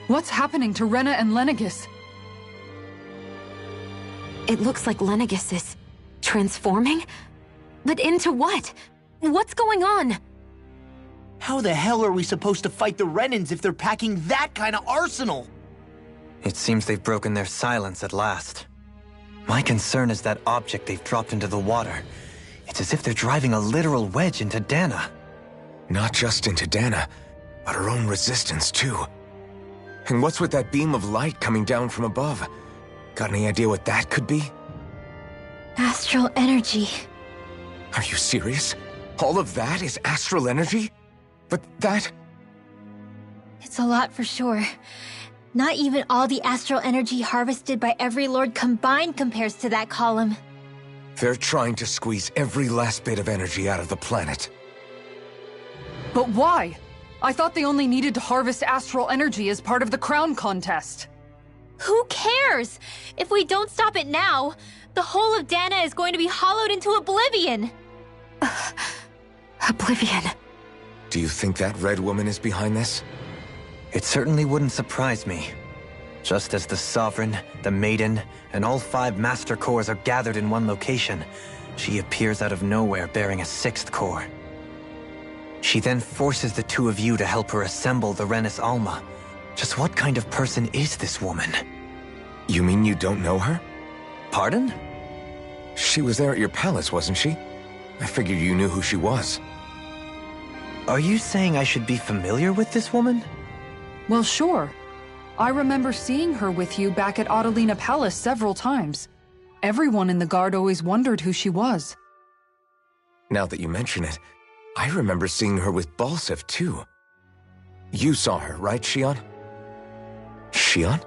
I: What's happening to Rena and Lenegis?
B: It looks like Lenegis is transforming? But into what? What's going on?
H: How the hell are we supposed to fight the Renans if they're packing that kind of arsenal?
D: It seems they've broken their silence at last. My concern is that object they've dropped into the water. It's as if they're driving a literal wedge into Dahna.
C: Not just into Dahna, but her own resistance, too. And what's with that beam of light coming down from above? Got any idea what that could be?
G: Astral energy.
C: Are you serious? All of that is astral energy? But that...
G: It's a lot for sure. Not even all the astral energy harvested by every lord combined compares to that column.
C: They're trying to squeeze every last bit of energy out of the planet.
I: But why? I thought they only needed to harvest astral energy as part of the crown contest.
G: Who cares? If we don't stop it now, the whole of Dahna is going to be hollowed into oblivion.
B: Oblivion.
C: Do you think that red woman is behind this?
D: It certainly wouldn't surprise me. Just as the Sovereign, the Maiden, and all 5 Master Cores are gathered in one location, she appears out of nowhere bearing a 6th core. She then forces the 2 of you to help her assemble the Renis Alma. Just what kind of person is this woman?
C: You mean you don't know her?
D: Pardon?
C: She was there at your palace, wasn't she? I figured you knew who she was.
D: Are you saying I should be familiar with this woman?
I: Well, sure. I remember seeing her with you back at Adelina Palace several times. Everyone in the guard always wondered who she was.
C: Now that you mention it, I remember seeing her with Balsef, too. You saw her, right, Shionne? Shionne?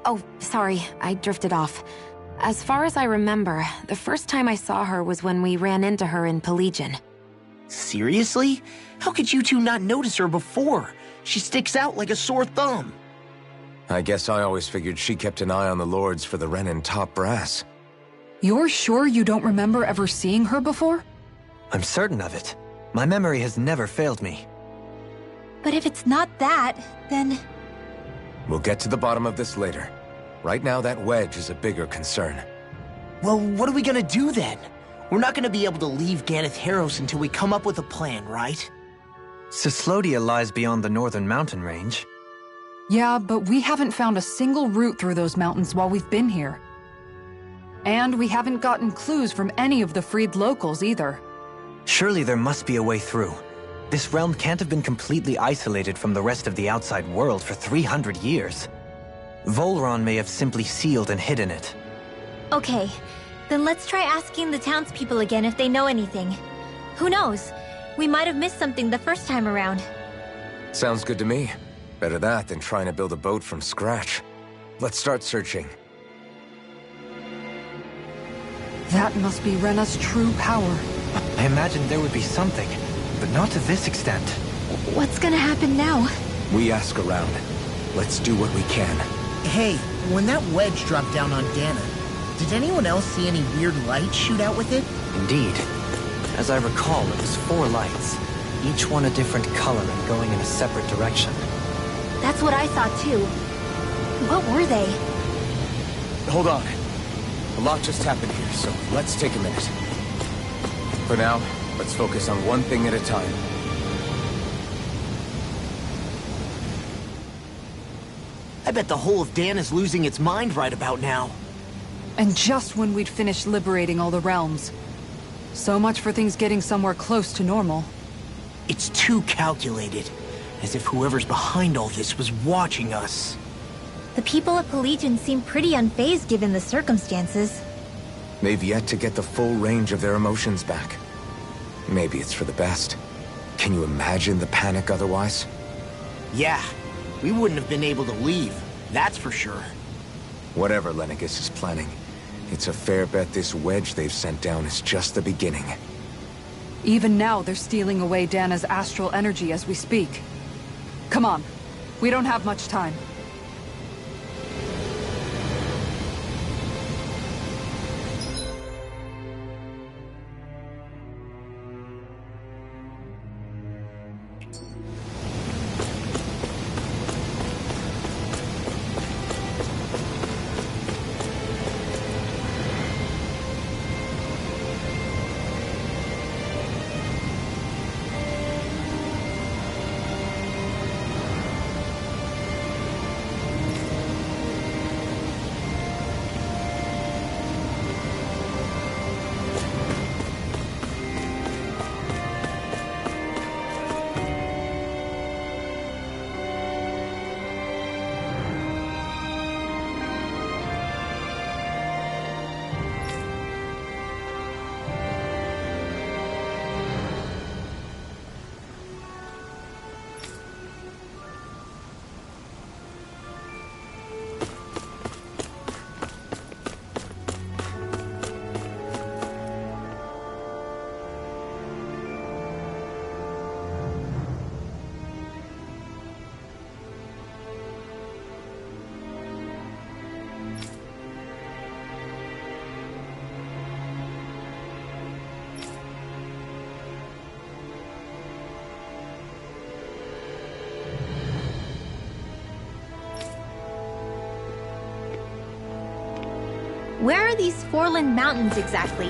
B: Oh, sorry, I drifted off. As far as I remember, the first time I saw her was when we ran into her in Pillaging.
H: Seriously? How could you two not notice her before? She sticks out like a sore thumb.
C: I guess I always figured she kept an eye on the lords for the Renan top brass.
I: You're sure you don't remember ever seeing her before?
D: I'm certain of it. My memory has never failed me.
G: But if it's not that, then...
C: We'll get to the bottom of this later. Right now, that wedge is a bigger concern.
H: Well, what are we gonna do then? We're not gonna be able to leave Ganeth Haros until we come up with a plan, right?
D: Cyslodia lies beyond the northern mountain range.
I: Yeah, but we haven't found a single route through those mountains while we've been here. And we haven't gotten clues from any of the freed locals either.
D: Surely there must be a way through. This realm can't have been completely isolated from the rest of the outside world for 300 years. Volron may have simply sealed and hidden it.
G: Okay, then let's try asking the townspeople again if they know anything. Who knows? We might have missed something the first time around.
C: Sounds good to me. Better that than trying to build a boat from scratch. Let's start searching.
I: That must be Rena's true power.
D: I imagined there would be something, but not to this extent.
G: What's gonna happen now?
C: We ask around. Let's do what we can.
J: Hey, when that wedge dropped down on Dahna, did anyone else see any weird lights shoot out with it?
D: Indeed. As I recall, it was 4 lights, each one a different color and going in a separate direction.
G: That's what I saw too. What were they?
C: Hold on. A lot just happened here, so let's take a minute. For now, let's focus on one thing at a time.
H: I bet the whole of Dahna's losing its mind right about now.
I: And just when we'd finished liberating all the realms. So much for things getting somewhere close to normal.
H: It's too calculated. As if whoever's behind all this was watching us.
G: The people of Pillaging seem pretty unfazed given the circumstances.
C: They've yet to get the full range of their emotions back. Maybe it's for the best. Can you imagine the panic otherwise?
H: Yeah, we wouldn't have been able to leave, that's for sure.
C: Whatever Lenegis is planning, it's a fair bet this wedge they've sent down is just the beginning.
I: Even now, they're stealing away Dahna's astral energy as we speak. Come on. We don't have much time.
G: Where are these Foreland Mountains exactly?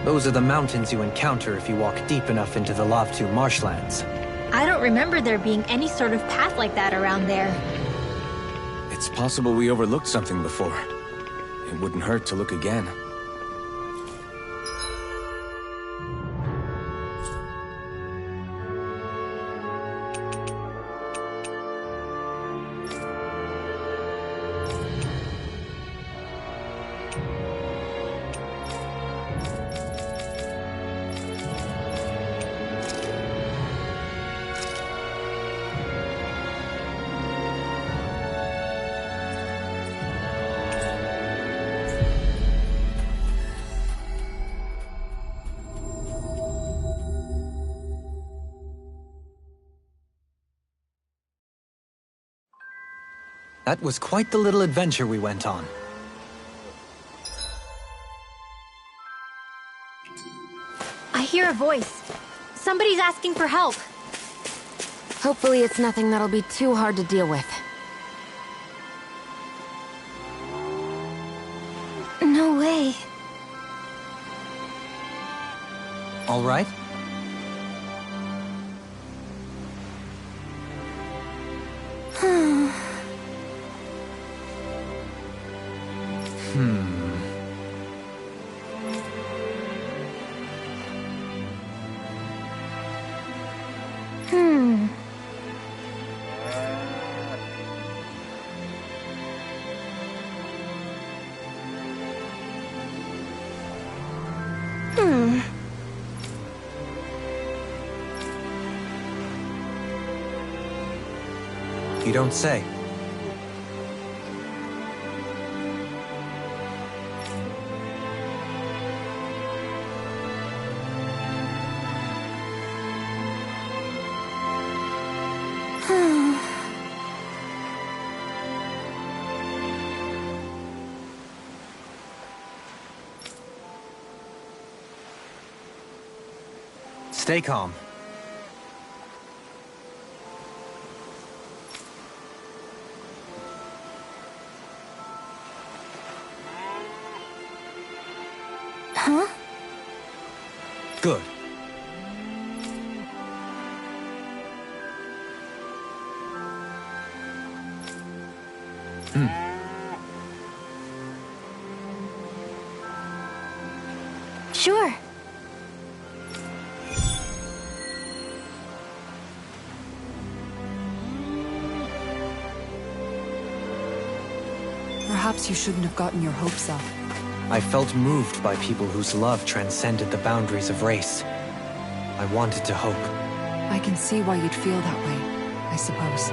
D: Those are the mountains you encounter if you walk deep enough into the Lavtu marshlands.
G: I don't remember there being any sort of path like that around there.
C: It's possible we overlooked something before. It wouldn't hurt to look again.
D: That was quite the little adventure we went on.
G: I hear a voice. Somebody's asking for help.
B: Hopefully it's nothing that'll be too hard to deal with.
G: No way.
D: All right? You don't say. Stay calm.
G: Huh?
D: Good.
G: Sure.
I: Perhaps you shouldn't have gotten your hopes up.
D: I felt moved by people whose love transcended the boundaries of race. I wanted to hope.
I: I can see why you'd feel that way, I suppose.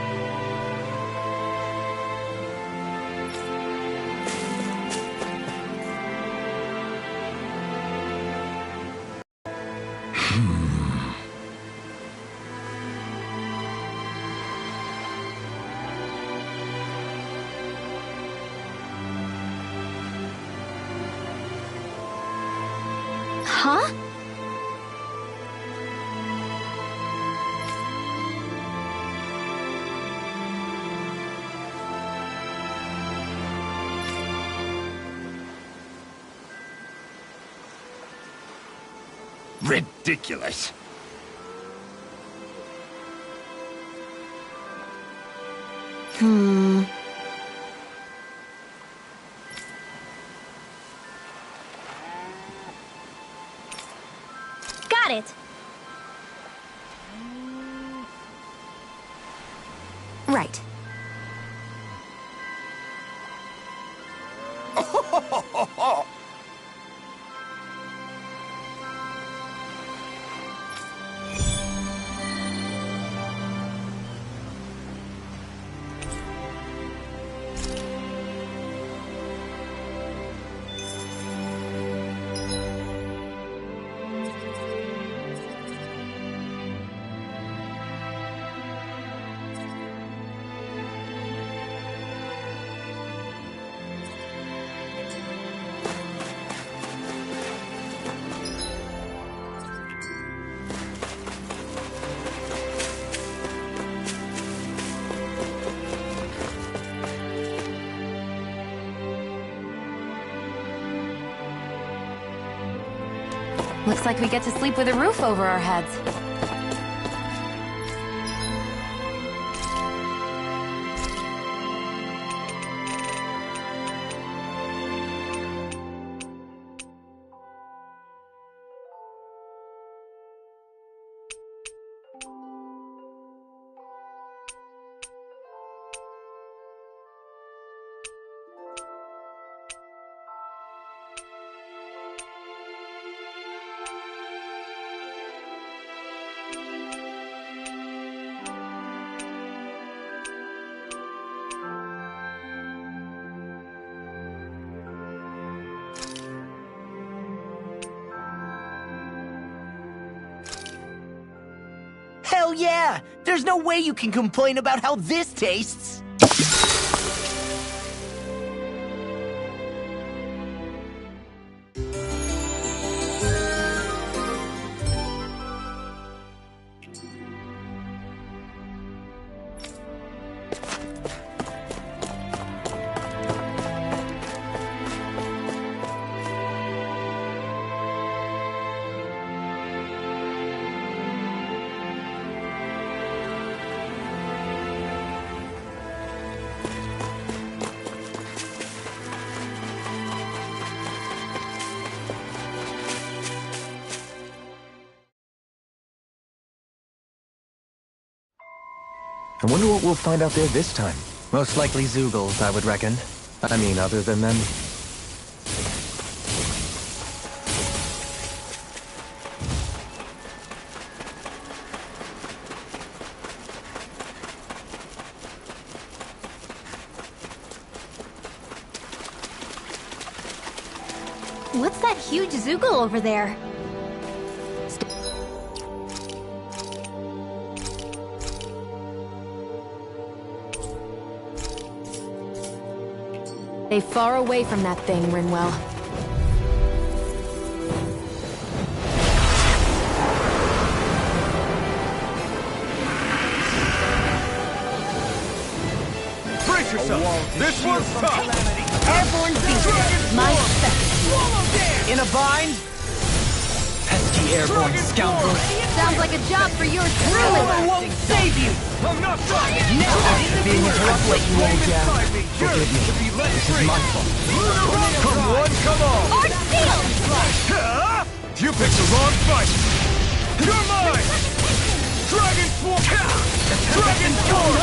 G: Huh?
K: Ridiculous.
G: Got it.
B: Right. Looks like we get to sleep with a roof over our heads.
H: Hell yeah! There's no way you can complain about how this tastes!
C: I wonder what we'll find out there this time.
D: Most likely Zoogles, I would reckon.
C: I mean, other than them.
G: What's that huge Zoogle over there?
B: Stay far away from that thing, Rinwell.
K: Brace yourself! This one's tough!
G: Airborne beast. My specialty.
H: In a bind? Pesky airborne scoundrel.
B: Sounds like a job for yours truly.
H: I won't save you!
K: I'm not done!
H: Now I'm being interrupted, you old jam.
K: Forgive me. This
H: is my fault.
K: Come one, come all!
G: Art Steel!
K: You picked the wrong fight! You're mine! Dragon Form! Dragon Form!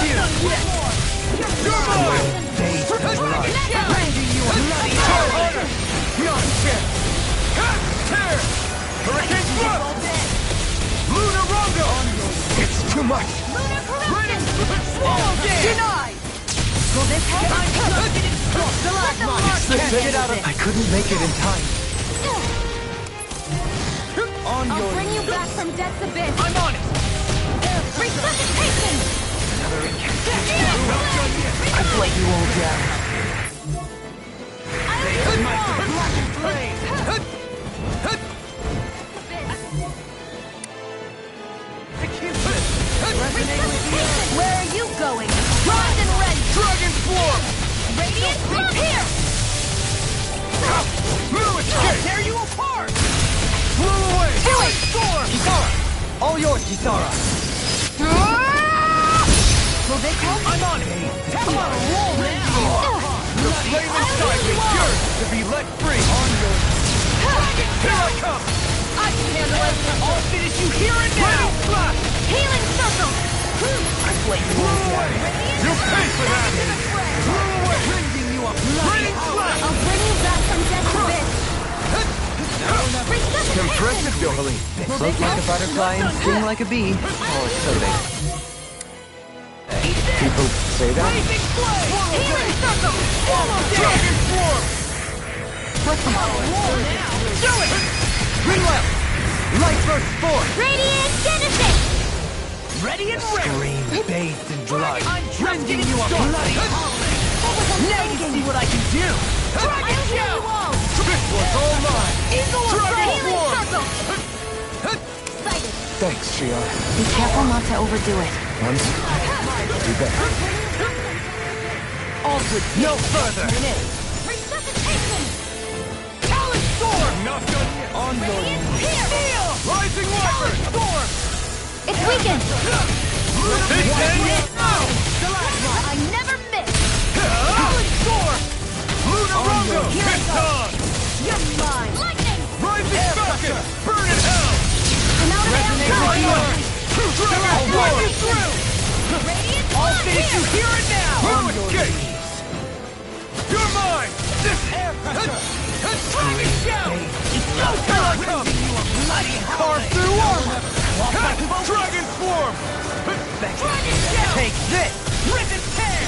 K: You're mine! Tear! Hurricane Thrust! Lunar Rondo! It's too much! Ready! Swallow Dance! Denied!
G: Will this help?
H: Get out of... I couldn't make it in time.
B: I'll bring you back from death's abyss.
K: I'm on it!
G: Resuscitation!
H: I blame you, old jam.
B: Where are you going? Primed and ready!
K: Dragon Form!
B: Radiant repair!
K: No escape!
H: Tear you apart!
K: Blow away!
H: Killing storm! Kisara! All yours, Kisara!
B: Will this help?
K: I'm on it!
H: I'm on a roll now!
K: The flame inside me yearns to be let free! On your... Here I come!
B: I can handle it.
H: I'll finish you here and now!
K: Ready, flash!
B: Healing circle!
H: I blame you,
K: Blow
H: old
K: away!
H: jam.
K: You pay for that! Blow away!
H: Bringing you up!
K: Ready, flash!
B: I'll bring you back from death's abyss. Resuscitation!
C: Impressive, Dohalie.
D: Float like a butterfly and sting like a bee. Call it so they...
C: People say that?
B: Healing circle!
K: Dragon Form!
H: Do it! Greenwell! Light burst forth!
G: Radiant Genesis!
H: Ready and ready! Scream bathed in blood. I'm rending you a bloody holiday! Now you see what I can do!
K: Dragon Shell! This one's all mine!
B: Eagle of
K: Dragon
B: healing
K: Form!
B: circle! Sighted!
C: Thanks, Shionne.
B: Be careful not to overdo it.
C: Once, do better.
H: Altered no further!
B: Resuscitation!
H: Talon storm!
K: Not done yet!
H: On your
K: Steel! Rising Wyvern!
H: storm!
B: It's weakened!
K: Big Ten!
B: I never miss!
H: Talon storm!
K: Lunar Rondo!
H: Here
K: It's on!
B: You're mine! Lightning!
K: Rising Falcon! Burn in hell!
B: I'm out of
H: Resonate
B: ammo!
H: with the earth!
K: Dragon
H: I'll run you
K: Form!
H: through!
B: Radiant
H: I'll
B: blood
H: finish you here and now!
K: No escape! You're mine! This air pressure! Dragon Shell! Here I come!
H: Carve through armor!
K: Dragon Form!
H: Dragon Shell! Take this! Rip and tear!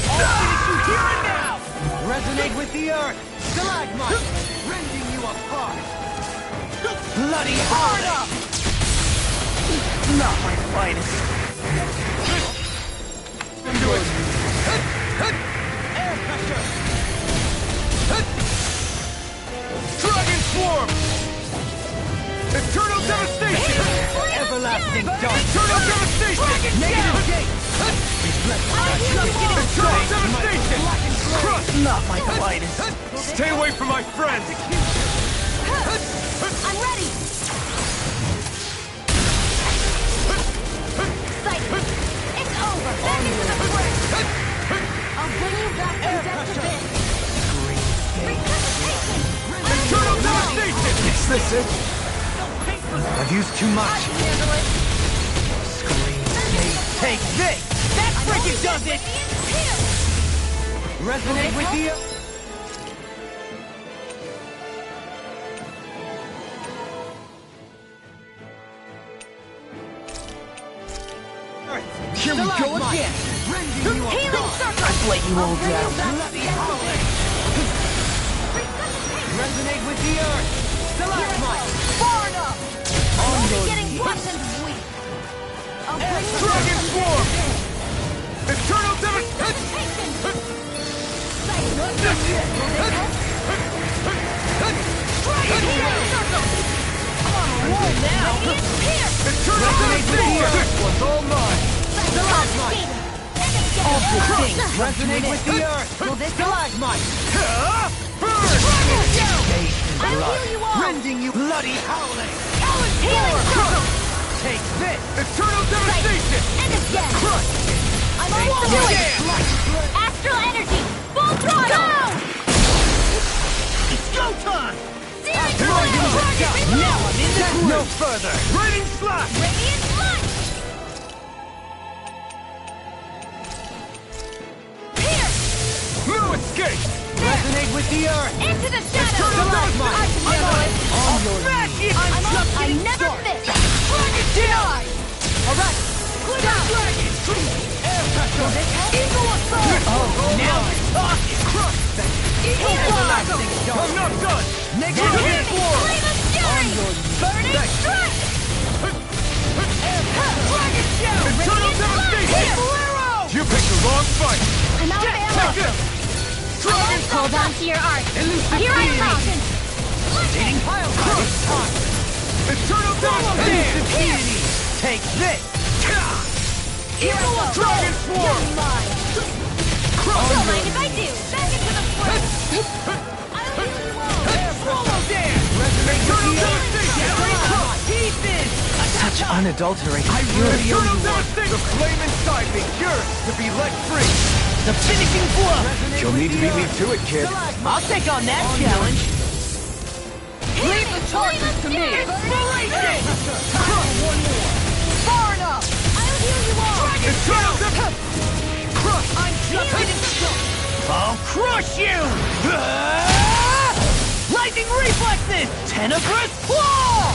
H: I'll finish you here and now! Resonate with the earth! Stalagmite! Rending you apart! Bloody hard up! Not my finest!
K: Do it! Air pressure! Dragon Form! Eternal Devastation!
H: Everlasting dark!
K: Eternal Devastation!
H: Negative gate!
K: Eternal Devastation! Crush!
H: Not my finest!
K: Stay away from my friends!
B: I'm ready! Sighted! It's over! Back into the fray! I'll bring you back from death's abyss! Resuscitation!
K: Eternal Devastation!
C: Is this it?
D: I've used too much.
H: Scream, take this!
G: That's
H: frickin' does it! Resonate with you? Here we go again!
G: Healing circle!
H: I've let you all down. Resonate with the earth! Stalagmite!
G: Far enough! Only getting worse and weak.
K: Dragon Swarm! Eternal Devastation!
G: Healing circle! On a roll now!
K: Eternal Devastation! This one's all mine!
H: Stalagmite! All good things resonate with the earth!
G: Will this
H: Stalagmite!
K: Burn!
G: I'll heal you all!
H: Rending you bloody howling!
G: Healing circle!
H: Take this!
K: Eternal Devastation!
G: And again!
K: Crush!
G: I'm almost to it! Astral energy! Full throttle! Go!
H: It's go time!
G: Searing tornado!
H: Now I'm in the groove! No further!
K: Raining Slash!
G: Radiant punch! Pierce!
K: No escape!
H: Resonate with the earth!
G: Into the shadows!
H: Stalagmite!
G: I can handle it!
H: On your knees!
G: I'm up! I never miss! Denied! Alright! Good out!
H: Air pressure!
G: Eagle assault!
H: Oh, now we're talking!
G: Eagle blast!
K: I'm not done!
H: Negative
G: Hear me!
H: force!
G: Flame of fury! Burning strike! Dragon show!
K: Eternal Devastation!
G: Bolero!
K: You picked the wrong fight!
G: I'm out of ammo!
K: Take this! Dragon
G: Hold on to your art! Here I come!
H: Rotating pile drive! It's time!
K: Eternal Devastation!
H: Infinity! Take this!
G: Here I go!
K: Dragon Swarm!
G: You're mine! Don't mind if I do! Back into the fray! I'll heal you all!
H: Swallow dance! Resonate with the earth! Deep in!
D: Such unadulterated
H: I
D: fury.
H: really owe
K: Eternal
H: you one!
K: Devastation! The flame inside me yearns to be let free!
H: The finishing blow!
C: You'll need to beat me to it, kid.
H: I'll take on that challenge!
G: Leave the charges to me!
H: Inspiration!
G: One more! Far enough! I'll heal you all!
K: Eternal Devastation!
H: I'm just I'll crush you! Lightning reflexes! Tenebrous claw!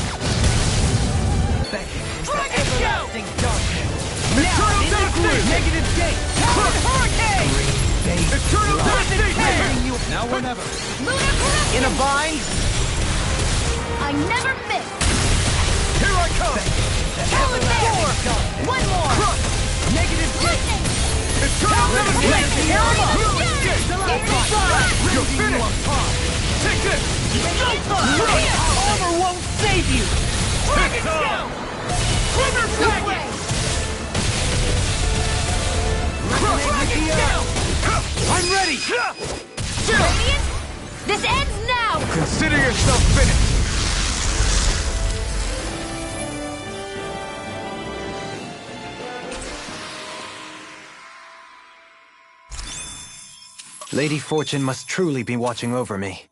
H: Dragon show! Now in the groove! Negative gate! Powered hurricane!
K: Eternal Devastation!
H: Now or never.
G: Lunar corruption!
H: In a bind?
G: I never miss!
K: Here I come!
G: Talon there! One more!
H: Negative gate!
G: Lightning!
K: Eternal Devastation!
H: Here I'm up!
K: No escape! You're finished! Take this!
H: Armor won't save you! Dragon show! Quiver dragon! Dragon show!
K: I'm ready!
G: Radiant? This ends now!
K: Consider yourself finished!
D: Lady Fortune must truly be watching over me.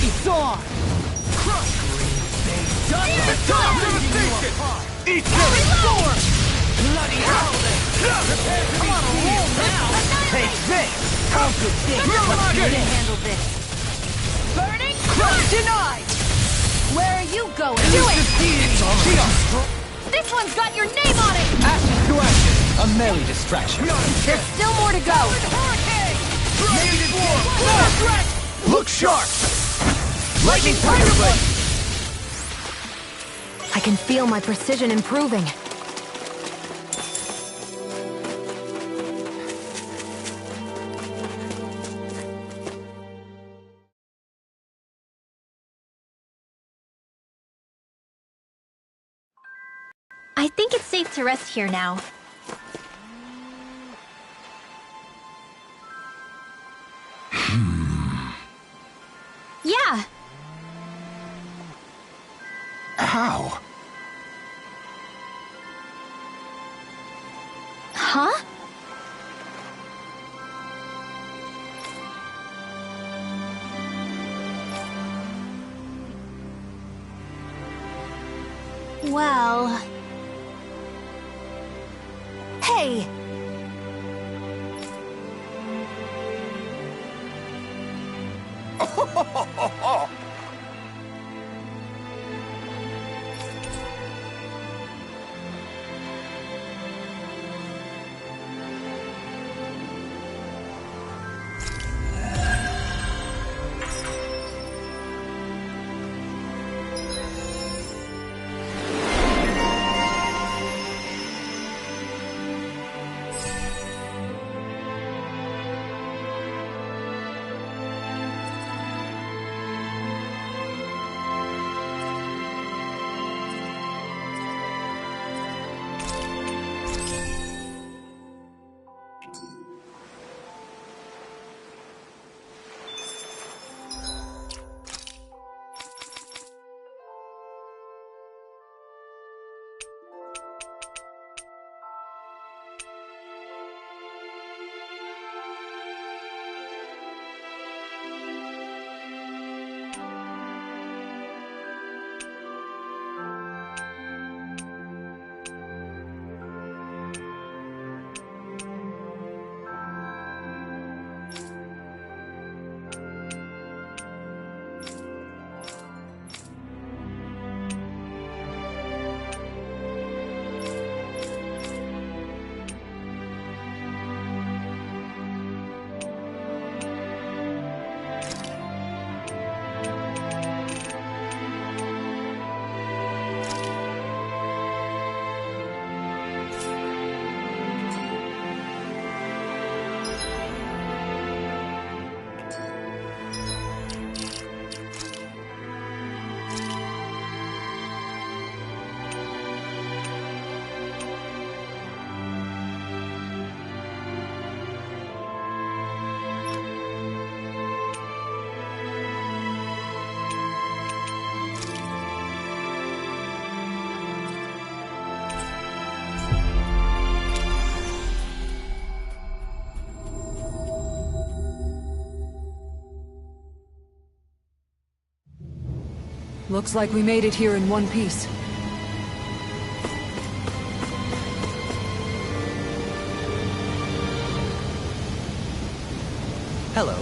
H: It's on!
K: Eat this!
H: Bloody howling! I'm on a roll now! Take this! How good things must you to handle this?
G: Burning
H: Crush denied!
G: Where are you going? Do it! This one's got your name on it!
D: Ashes to ashes, a merry distraction.
G: There's still more to go!
K: Look sharp!
H: Lightning Tiger Blade!
B: I can feel my precision improving.
G: I think it's safe to rest here now.
C: How?
B: Huh?
G: Well... Hey!
I: Looks like we made it here in one piece.
D: Hello.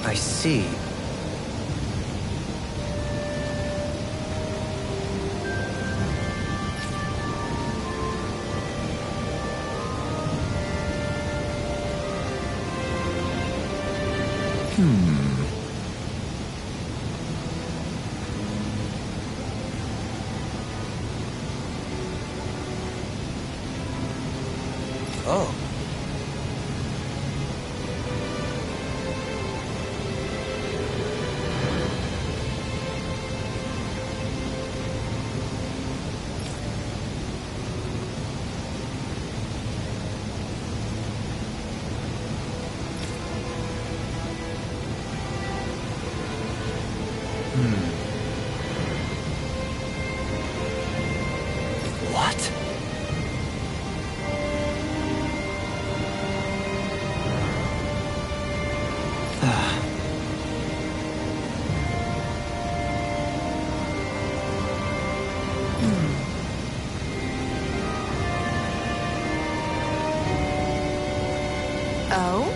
D: I see. Oh. What?
B: Oh?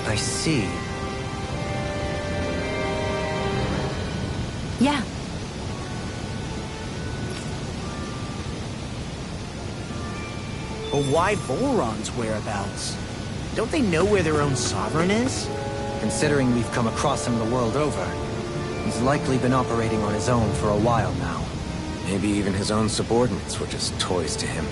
D: I see.
B: Yeah.
H: But why Volron's whereabouts? Don't they know where their own sovereign is?
D: Considering we've come across him the world over, he's likely been operating on his own for a while now.
C: Maybe even his own subordinates were just toys to him.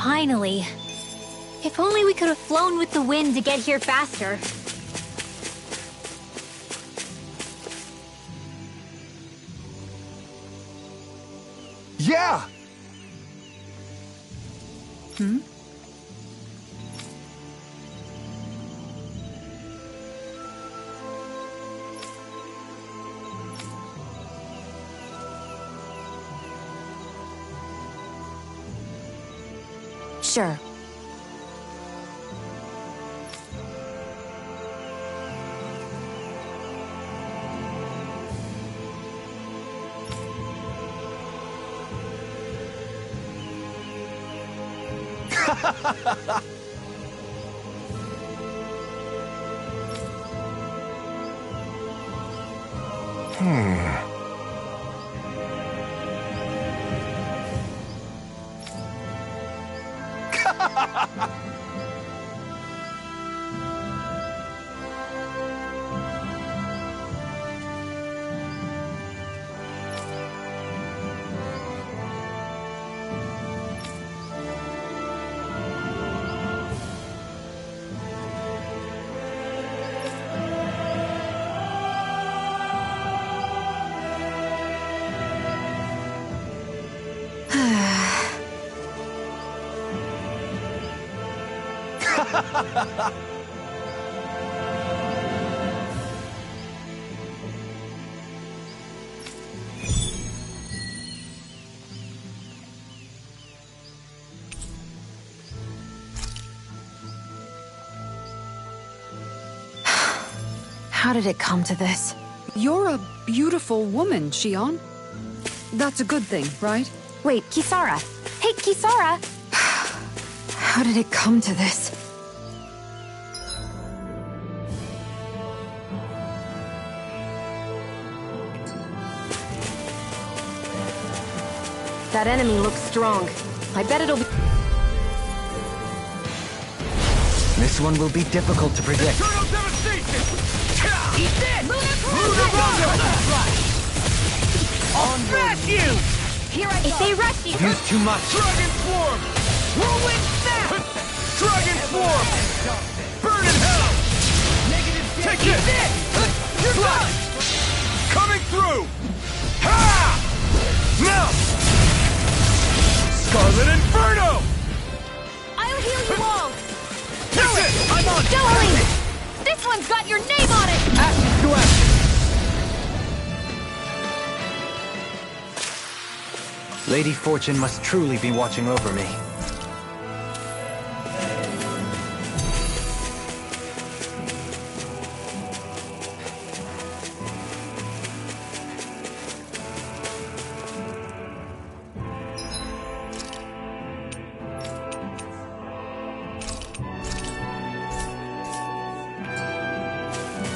G: Finally. If only we could have flown with the wind to get here faster.
K: Yeah!
B: Sure. How did it come to this?
I: You're a beautiful woman, Shionne. That's a good thing, right?
B: Wait, Kisara. Hey, Kisara!
I: How did it come to this?
B: That enemy looks strong. I bet it'll be...
D: This one will be difficult to predict.
K: Eternal devastation!
A: Eat this!
K: Lunar I'll smash you!
A: Here I go!
G: If they rush you...
D: Use too much.
K: Dragon Swarm!
A: Whirlwind snap!
K: Dragon Swarm! Burn in hell!
A: Negative
K: Take
A: Eat
K: this!
A: You're
K: Flash!
A: done!
K: Coming through! Ha! Now! Scarlet Inferno!
A: I'll heal you all!
K: That's it! I'm on!
A: Jolene! This one's got your name on it!
K: Action to action!
D: Lady Fortune must truly be watching over me.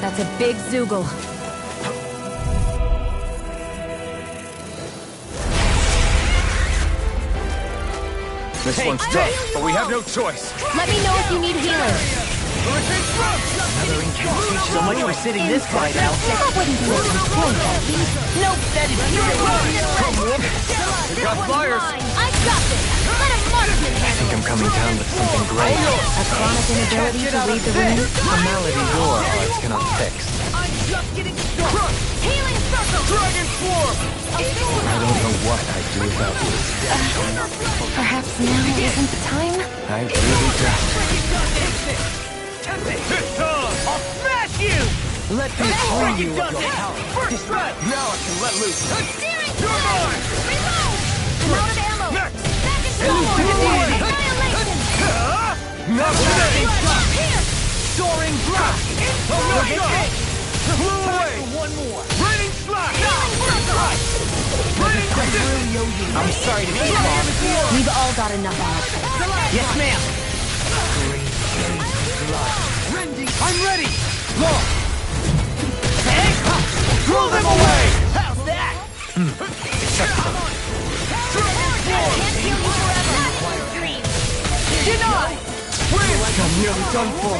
B: That's a big Zoogle.
K: This one's tough, but we have no choice.
B: Let me know if you need healing.
H: Another incantation. So much for sitting this fight out.
B: That wouldn't be able to explain that.
H: Nope, that is
K: We got flyers.
A: I got this! Let him march in
D: I think I'm coming down with something great.
B: A chronic inability to read the room.
D: A malady your arts cannot fix.
A: I'm just getting started! Healing circle!
K: Dragon Swarm!
C: I don't know what I'd do without you.
B: Perhaps now isn't the time?
C: I really don't.
K: This time!
H: I'll smash you! Let me free you of your power.
K: First strike! Now I can let loose.
A: Steering
K: You're mine!
A: Reload! I'm out of ammo!
K: Next!
A: Back in forward! Annihilation!
K: Not today!
A: Here!
H: Soaring blast!
K: I'm not done! Blew away!
H: One more.
K: Raining slash! Raining
H: I really owe you. I'm sorry to be long.
B: We've all got enough on our plates.
H: Yes, ma'am.
K: I'm ready! Long! Throw them away!
H: How's that?
K: Deny! Win!
H: I'm nearly done for.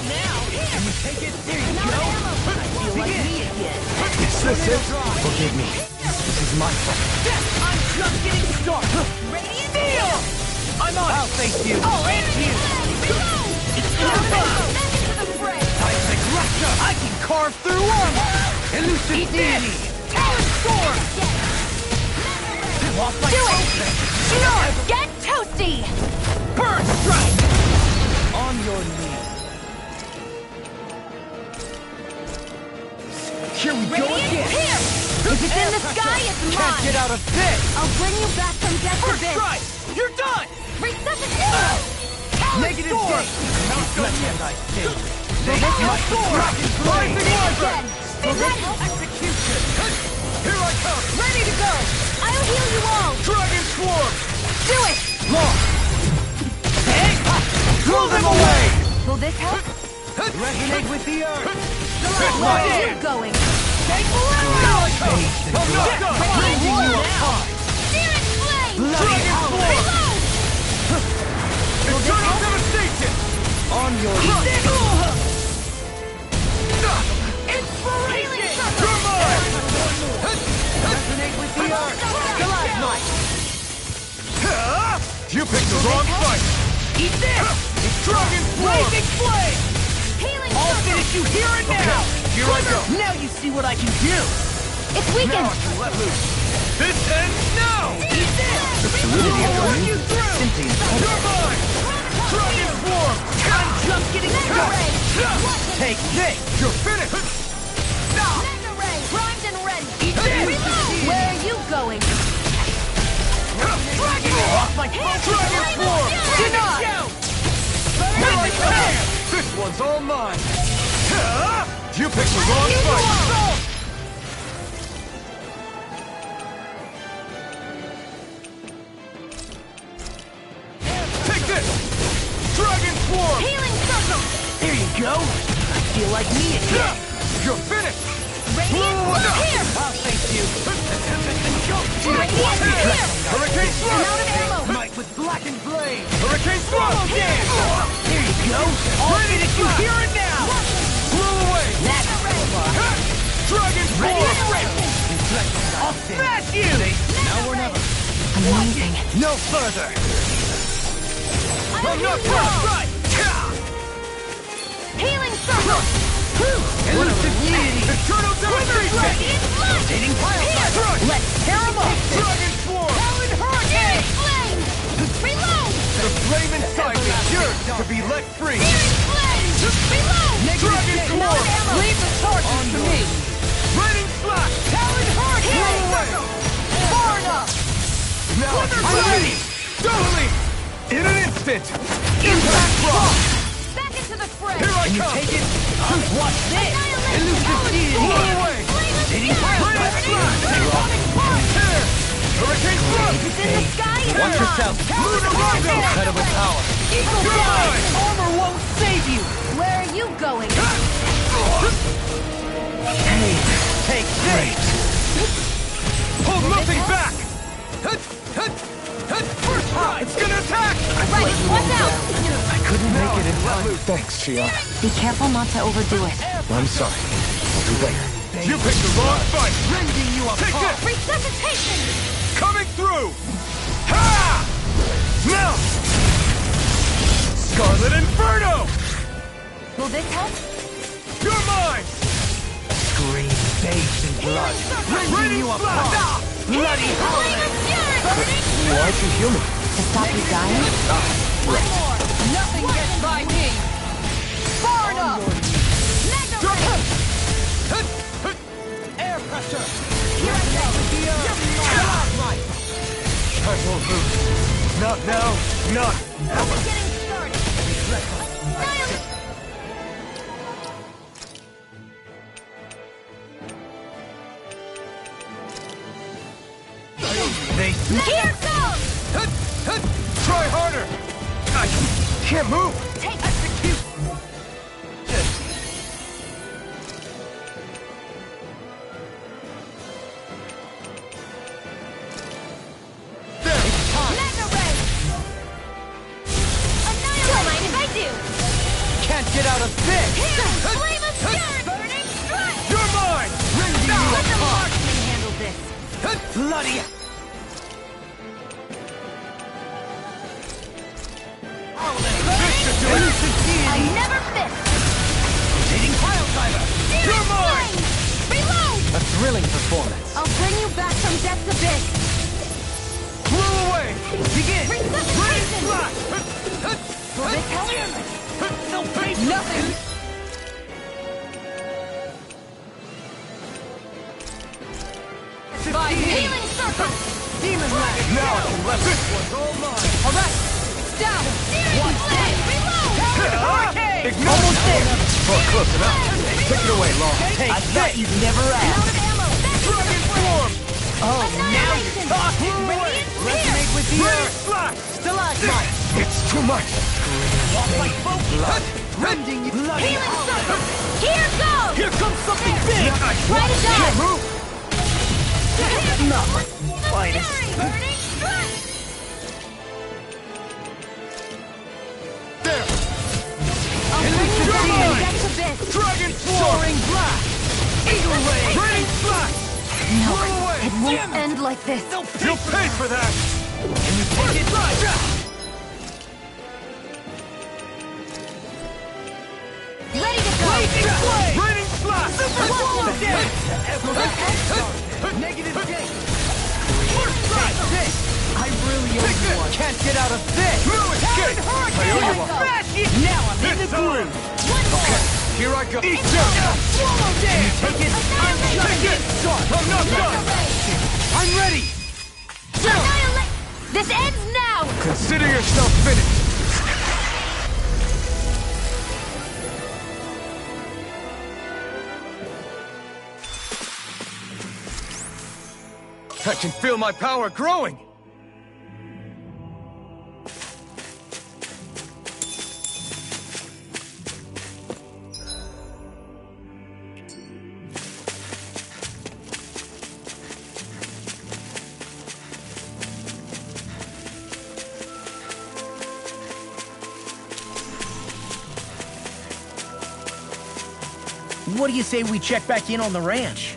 K: Is this it?
D: Forgive me. This is my fault.
H: I'm just getting started.
A: Radiant Steel!
H: I'm on. I'll face you. Oh, and you. It's I can carve through armor. Elusive deity. Talent storm. Off my open.
B: Shionne, get toasty!
H: Burn strike. On your knees. Here we go again.
B: Here! If it's in the sky, it's mine!
H: Can't get out of this!
B: I'll bring you back from death for this!
H: Strike! You're done!
B: Resuscitate!
H: Negative gate! Let me say.
B: Negative sword!
H: Rising
B: Again! Stay ready!
H: Execution! Here I come!
B: Ready to go! I'll heal you all!
H: Dragon swarm!
B: Do it!
H: Long! Hey! Throw them away!
B: Will this help?
H: Resonate with the earth!
B: Where are you going?
H: Take I'm not done! Rending you apart!
B: Spirit flame!
H: Bloody hell! Eternal devastation! On your
B: Inspiration!
H: You're mine! Resonate with the earth! Stalagmite! You picked the wrong fight!
K: Eat this!
H: Dragon
K: Blazing flame!
B: Healing
K: I'll
B: circle!
K: finish you here and now!
H: Here I go!
K: Now you see what I can do!
B: It's weakened!
H: Now I can let loose! This ends now!
K: Eat this!
H: The fluidity of
K: I'll
H: your
K: work you
H: moves
K: through!
H: simply incredible.
K: You're mine! Dragon swarm! I'm just getting started!
H: Take this! You're finished!
B: Mega ray! Primed and ready!
K: Eat this!
B: Where are you going?
K: Dragon! Off my Dragon swarm!
B: Deny!
K: Here I come!
H: This one's all mine! You picked the wrong fight! Take this! Dragon swarm!
B: Healing circle!
K: There you go! I feel like me again!
H: You're finished!
B: Radiant here!
K: I'll face you!
B: Radiant here!
H: Hurricane
B: I'm out of ammo!
K: Might with blackened blade!
H: Hurricane Swallow
K: Dance! There you go! I'll finish you here and now!
H: Blew away!
K: That's
H: Dragon
K: ready
H: swarm!
K: and ready! I'll smash you! Now or never!
B: Amazing.
H: No further! I'm not
K: Right!
B: Healing circle!
K: Elusive deity!
H: Eternal devastation!
K: Rotating pile driver! Let's tear him up!
H: Dragon swarm!
K: Talon hurricane!
B: Flame! Reload!
H: The flame inside me yearns to be let free!
B: Flame! Reload!
H: Dragon swarm!
K: Leave the charges to me!
H: Raining slash!
K: Talon hurricane! Far enough!
H: Now I'm ready! Totally! In an instant!
K: Impact block!
B: Back into the fray!
H: Here I
K: You
H: come!
K: take it? Watch this!
B: Annihilate!
K: Elusive deity!
H: Blow away!
K: Hitting pile
H: Raining
K: driver!
H: slash! Here! Hurricane thrust!
B: It's in the sky and
H: Watch yourself! Lunar Rondo!
K: Incredible power! Eagle
H: You're
K: fly!
H: mine!
K: Armor won't save you!
B: Where are you going?
H: Pain! Take this! Hold nothing back! First try! It's gonna attack!
B: Right, watch out!
H: I couldn't make it in time.
C: Thanks, Shionne.
B: Be careful not to overdo it.
C: I'm sorry. I'll do better.
H: You picked the wrong fight!
K: Rending you
H: Take
K: apart!
H: this!
B: Resuscitation!
H: Coming through! Ha! Now! Scarlet Inferno!
B: Will this help?
H: You're mine!
K: Scream, bathed in blood! Rending
H: Raining
K: you
H: slash!
K: apart! Bloody howling!
C: Why'd you heal me?
B: To stop you dying?
K: One more! Nothing gets by me! Far enough! Air pressure!
H: I won't lose. Not now, not ever.
B: Getting started. Annihilate!
H: They
B: Here goes!
H: try harder! I can't move!
B: Take
H: Execute!
B: Mega ray! Annihilate! Don't mind if I do!
K: Can't get out of this!
B: Here! Flame of Fury! Burning strike!
H: You're mine!
K: Rending you
B: Let the
K: apart!
B: marksman handle this!
K: Bloody!
H: thrilling performance.
B: I'll bring you back from death's abyss!
K: Blow away!
H: Begin!
B: Resuscitation!
H: For this help? No paper!
I: Nothing!
B: Healing circle!
H: Demon Land!
K: Now I can let this one's all mine!
I: Alright! Down!
B: Searing blade! Reload!
H: Hurricane!
K: Almost there! Oh, close enough. Take it away, Law.
H: I thought you'd never ask.
B: Out of ammo!
K: Dragon form!
H: Oh, now you're talking! Resonate with the earth!
K: Flash!
H: Stalagmite!
K: It's too much!
H: Lost my focus! Rending you bloody
B: Healing circle! Here goes!
H: Here comes something big!
B: Try to dodge!
K: Move!
H: Not my finest.
B: Burning strike!
K: There!
B: I'll bring you back from death's abyss!
K: Dragon form!
H: Soaring blast! Eagle ray!
K: Raining flash!
B: No,
K: Blow away!
B: it won't end like this.
K: You'll pay for that!
H: Can you take it?
B: Ready to go!
K: Raining flash!
H: Super swallow damage! Negative date! I really owe you one. Can't get out of this!
K: No escape! I owe you one.
H: Now I'm in the groove!
K: Okay, here I go. Eat them!
H: Swallow damage! Take it! I'm
K: Take it! I'm not done!
H: I'm ready!
B: Annihilate! This ends now!
K: Consider yourself finished! I can feel my power growing!
J: What do you say we check back in on the ranch?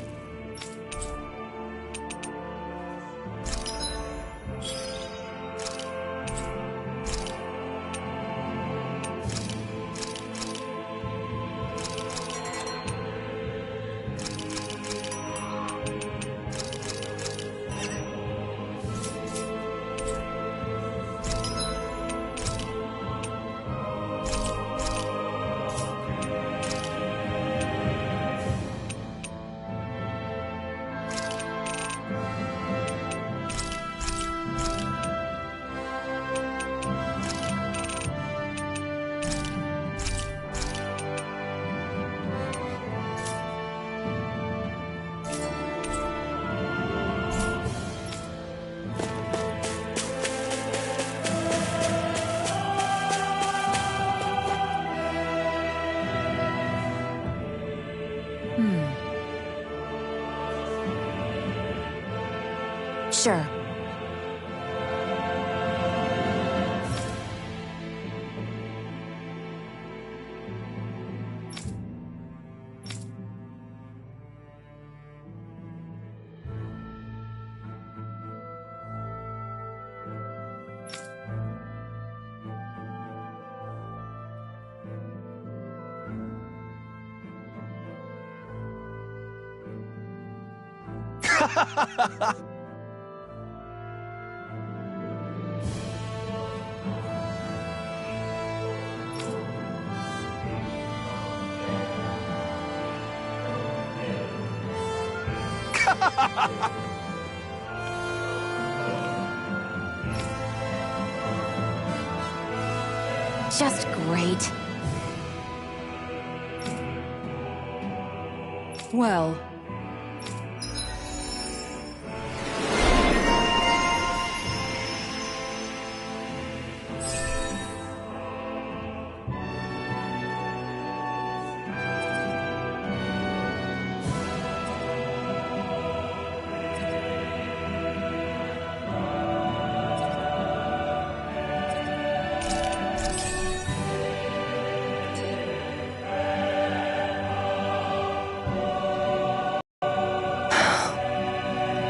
B: Sure. Just great.
I: Well...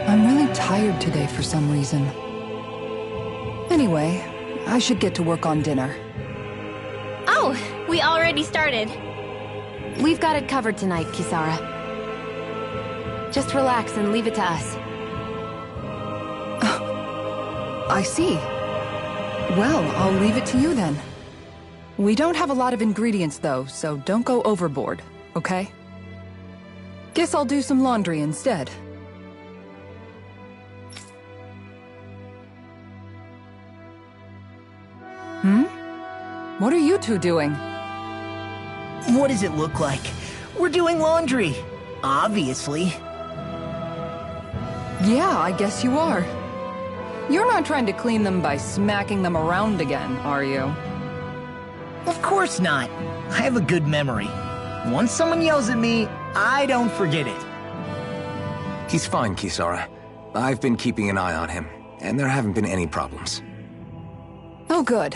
I: I'm really tired today for some reason. Anyway, I should get to work on dinner.
G: Oh, we already started.
B: We've got it covered tonight, Kisara. Just relax and leave it to us.
I: I see. Well, I'll leave it to you then. We don't have a lot of ingredients though, so don't go overboard, okay? Guess I'll do some laundry instead. What are you two doing?
J: What does it look like? We're doing laundry. Obviously.
I: Yeah, I guess you are. You're not trying to clean them by smacking them around again, are you?
J: Of course not. I have a good memory. Once someone yells at me, I don't forget it.
C: He's fine, Kisara. I've been keeping an eye on him, and there haven't been any problems.
I: Oh, good.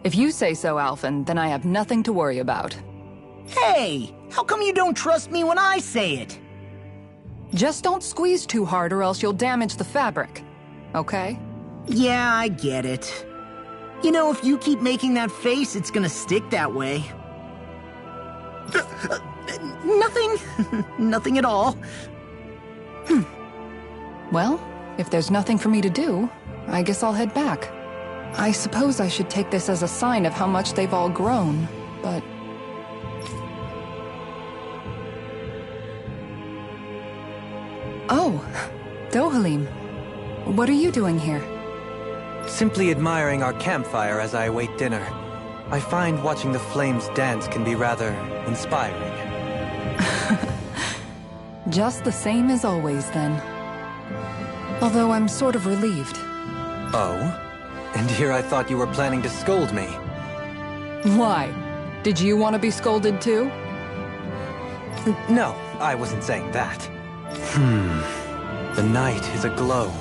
I: If you say so, Alphen, then I have nothing to worry about.
J: Hey! How come you don't trust me when I say it?
I: Just don't squeeze too hard or else you'll damage the fabric. Okay?
J: Yeah, I get it. You know, if you keep making that face, it's gonna stick that way. Nothing. Nothing at all.
I: Well, if there's nothing for me to do, I guess I'll head back. I suppose I should take this as a sign of how much they've all grown, but... Oh, Dohalim. What are you doing here?
D: Simply admiring our campfire as I await dinner. I find watching the flames dance can be rather inspiring.
I: Just the same as always, then. Although I'm sort of relieved.
D: Oh? And here I thought you were planning to scold me.
I: Why? Did you want to be scolded too?
D: No, I wasn't saying that. The night is aglow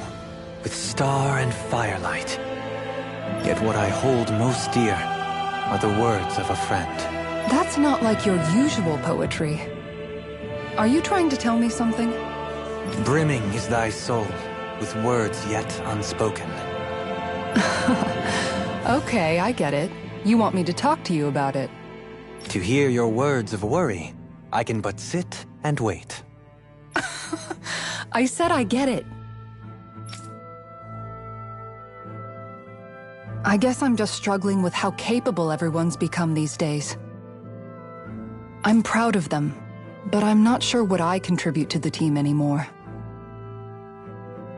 D: with star and firelight. Yet what I hold most dear are the words of a friend.
I: That's not like your usual poetry. Are you trying to tell me something?
D: Brimming is thy soul with words yet unspoken.
I: Okay, I get it. You want me to talk to you about it.
D: To hear your words of worry, I can but sit and wait.
I: I said I get it. I guess I'm just struggling with how capable everyone's become these days. I'm proud of them, but I'm not sure what I contribute to the team anymore.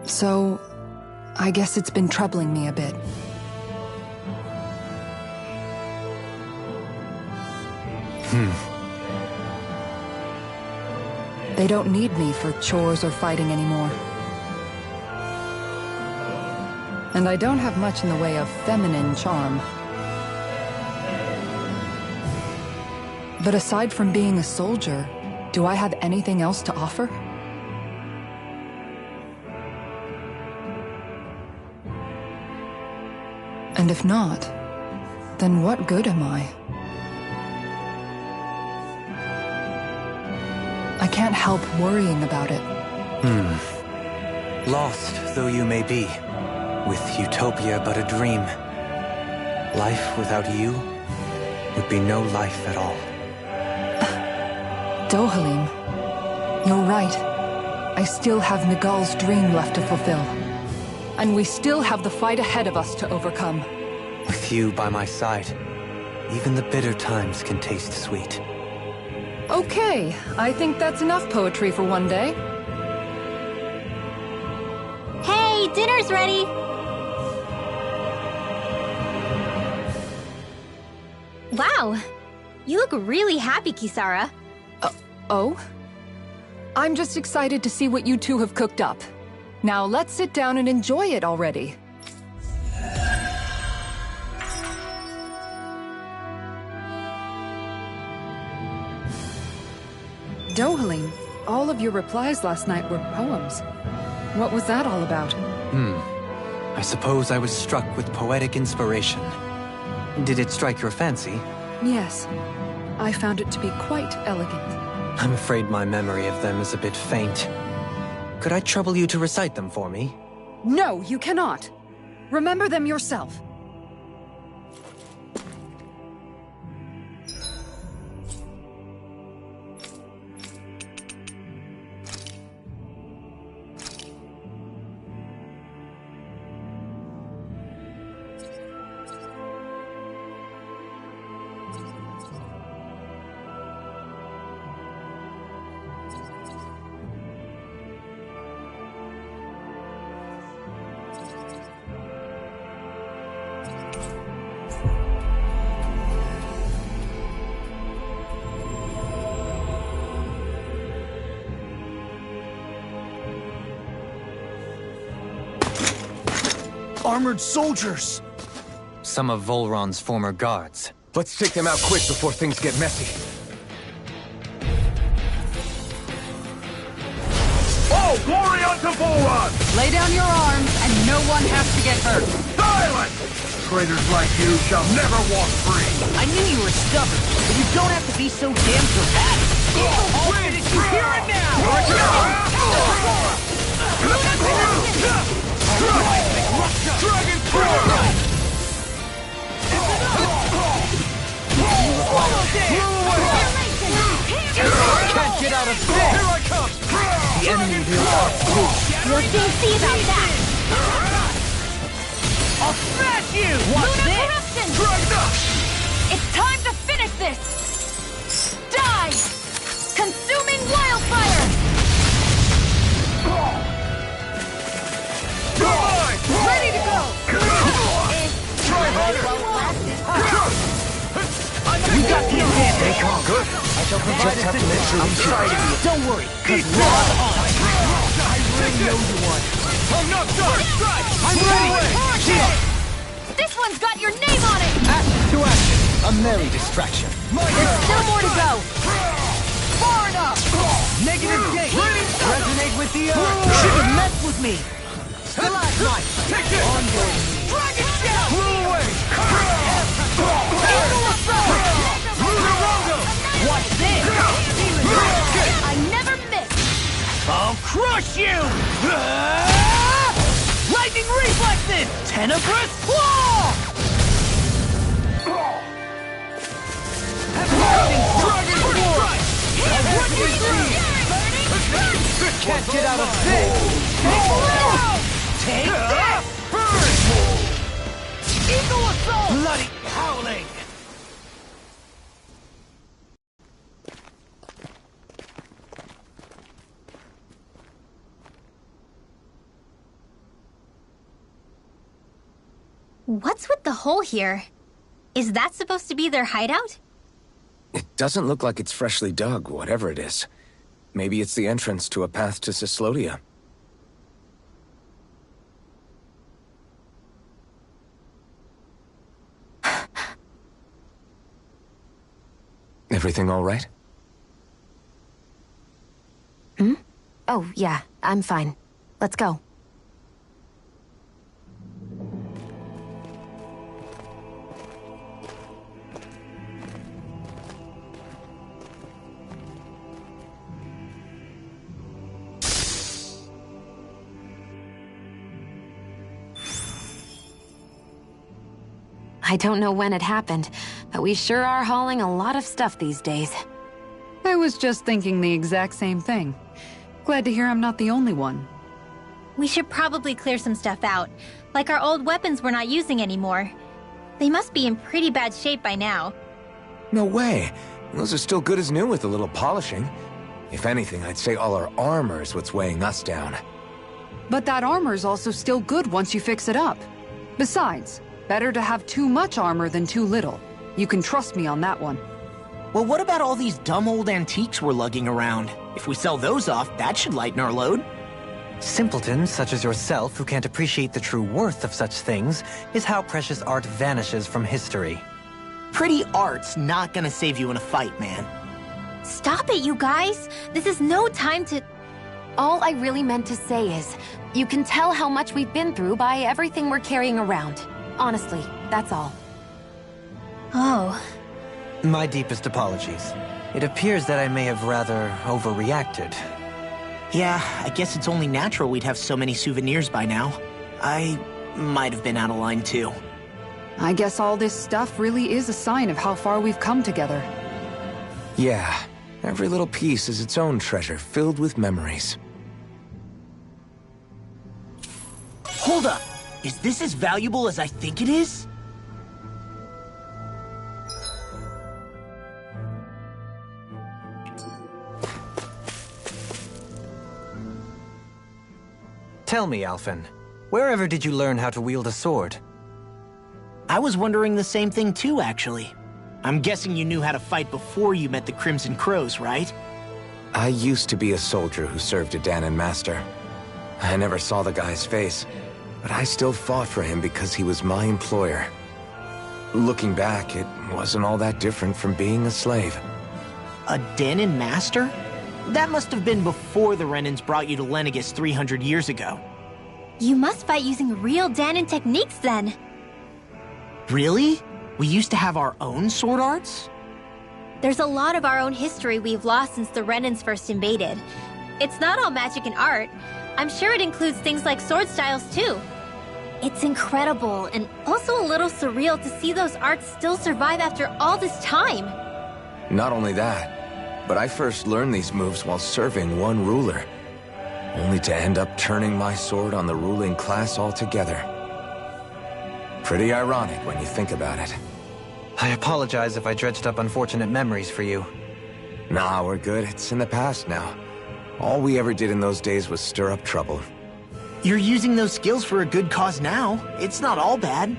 I: So, I guess it's been troubling me a bit. They don't need me for chores or fighting anymore. And I don't have much in the way of feminine charm. But aside from being a soldier, do I have anything else to offer? And if not, then what good am I? I can't help worrying about it.
D: Lost though you may be, with utopia but a dream, life without you would be no life at all.
I: Dohalim, you're right. I still have Miguel's dream left to fulfill. And we still have the fight ahead of us to overcome.
D: With you by my side, even the bitter times can taste sweet.
I: Okay, I think that's enough poetry for one day.
G: Hey, dinner's ready! Wow, you look really happy, Kisara.
I: Oh? I'm just excited to see what you two have cooked up. Now let's sit down and enjoy it already. Dohalim, all of your replies last night were poems. What was that all about?
D: I suppose I was struck with poetic inspiration. Did it strike your fancy?
I: Yes. I found it to be quite elegant.
D: I'm afraid my memory of them is a bit faint. Could I trouble you to recite them for me?
I: No, you cannot. Remember them yourself.
K: Armored soldiers!
D: Some of Volron's former guards.
C: Let's take them out quick before things get messy.
K: All glory unto Volron!
I: Lay down your arms, and no one has to get hurt.
K: Silence! Traitors like you shall never walk free!
J: I knew you were stubborn, but you don't have to be so damn dramatic. I'll finish you here and now!
K: Dragon Force!
J: Can't get out of this!
K: Here I come!
J: The enemy will outspeed.
G: We'll soon see about that!
J: I'll smash you! What's
A: Lunar
J: this?
A: corruption!
K: Dragna!
A: It's time to finish this! Die! Consuming wildfire! Ready to go!
K: Try harder!
J: We got the advantage.
C: Stay calm. Good. I shall just have to make sure we try.
J: Don't worry, cause we're on. I really know you want.
K: I'm not done! Strike!
J: I'm ready!
A: This one's got your name on it!
J: Action to action. A merry distraction.
A: There's still more to go!
J: Far enough! Negative gate! Resonate with the earth! Should've messed with me! Stalagmite!
K: Take it!
J: On your knees!
K: Dragon Shell! Blew away!
J: Watch this!
A: I never miss!
J: I'll crush you! Lightning reflexes! Tenebrous claw! Dragon force! Can't get out of this! Take this! Eagle assault! Bloody howling!
G: What's with the hole here? Is that supposed to be their hideout?
C: It doesn't look like it's freshly dug, whatever it is. Maybe it's the entrance to a path to Cyslodia. Everything all right?
B: Hmm? Oh, yeah, I'm fine. Let's go. I don't know when it happened, but we sure are hauling a lot of stuff these days.
I: I was just thinking the exact same thing. Glad to hear I'm not the only one.
G: We should probably clear some stuff out. Like our old weapons we're not using anymore. They must be in pretty bad shape by now.
C: No way. Those are still good as new with a little polishing. If anything, I'd say all our armor is what's weighing us down.
I: But that armor's also still good once you fix it up. Besides, better to have too much armor than too little. You can trust me on that one.
J: Well, what about all these dumb old antiques we're lugging around? If we sell those off, that should lighten our load.
D: Simpletons such as yourself who can't appreciate the true worth of such things is how precious art vanishes from history.
J: Pretty art's not gonna save you in a fight, man.
G: Stop it, you guys! This is no time to...
B: All I really meant to say is, you can tell how much we've been through by everything we're carrying around. Honestly, that's all.
G: Oh.
D: My deepest apologies. It appears that I may have rather overreacted.
J: Yeah, I guess it's only natural we'd have so many souvenirs by now. I might have been out of line too.
I: I guess all this stuff really is a sign of how far we've come together.
C: Yeah, every little piece is its own treasure filled with memories.
J: Hold up! Is this as valuable as I think it is?
D: Tell me, Alphen, wherever did you learn how to wield a sword?
J: I was wondering the same thing too, actually. I'm guessing you knew how to fight before you met the Crimson Crows, right?
C: I used to be a soldier who served a Dahna master. I never saw the guy's face, but I still fought for him because he was my employer. Looking back, it wasn't all that different from being a slave.
H: A Dahnan master? That must have been before the Renans brought you to Lenegis 300 years ago.
G: You must fight using real Dahnan techniques then.
H: Really? We used to have our own sword arts?
G: There's a lot of our own history we've lost since the Renans first invaded. It's not all magic and art. I'm sure it includes things like sword styles too. It's incredible and also a little surreal to see those arts still survive after all this time.
C: Not only that, but I first learned these moves while serving one ruler, only to end up turning my sword on the ruling class altogether. Pretty ironic when you think about it.
D: I apologize if I dredged up unfortunate memories for you.
C: Nah, we're good. It's in the past now. All we ever did in those days was stir up trouble.
H: You're using those skills for a good cause now. It's not all bad.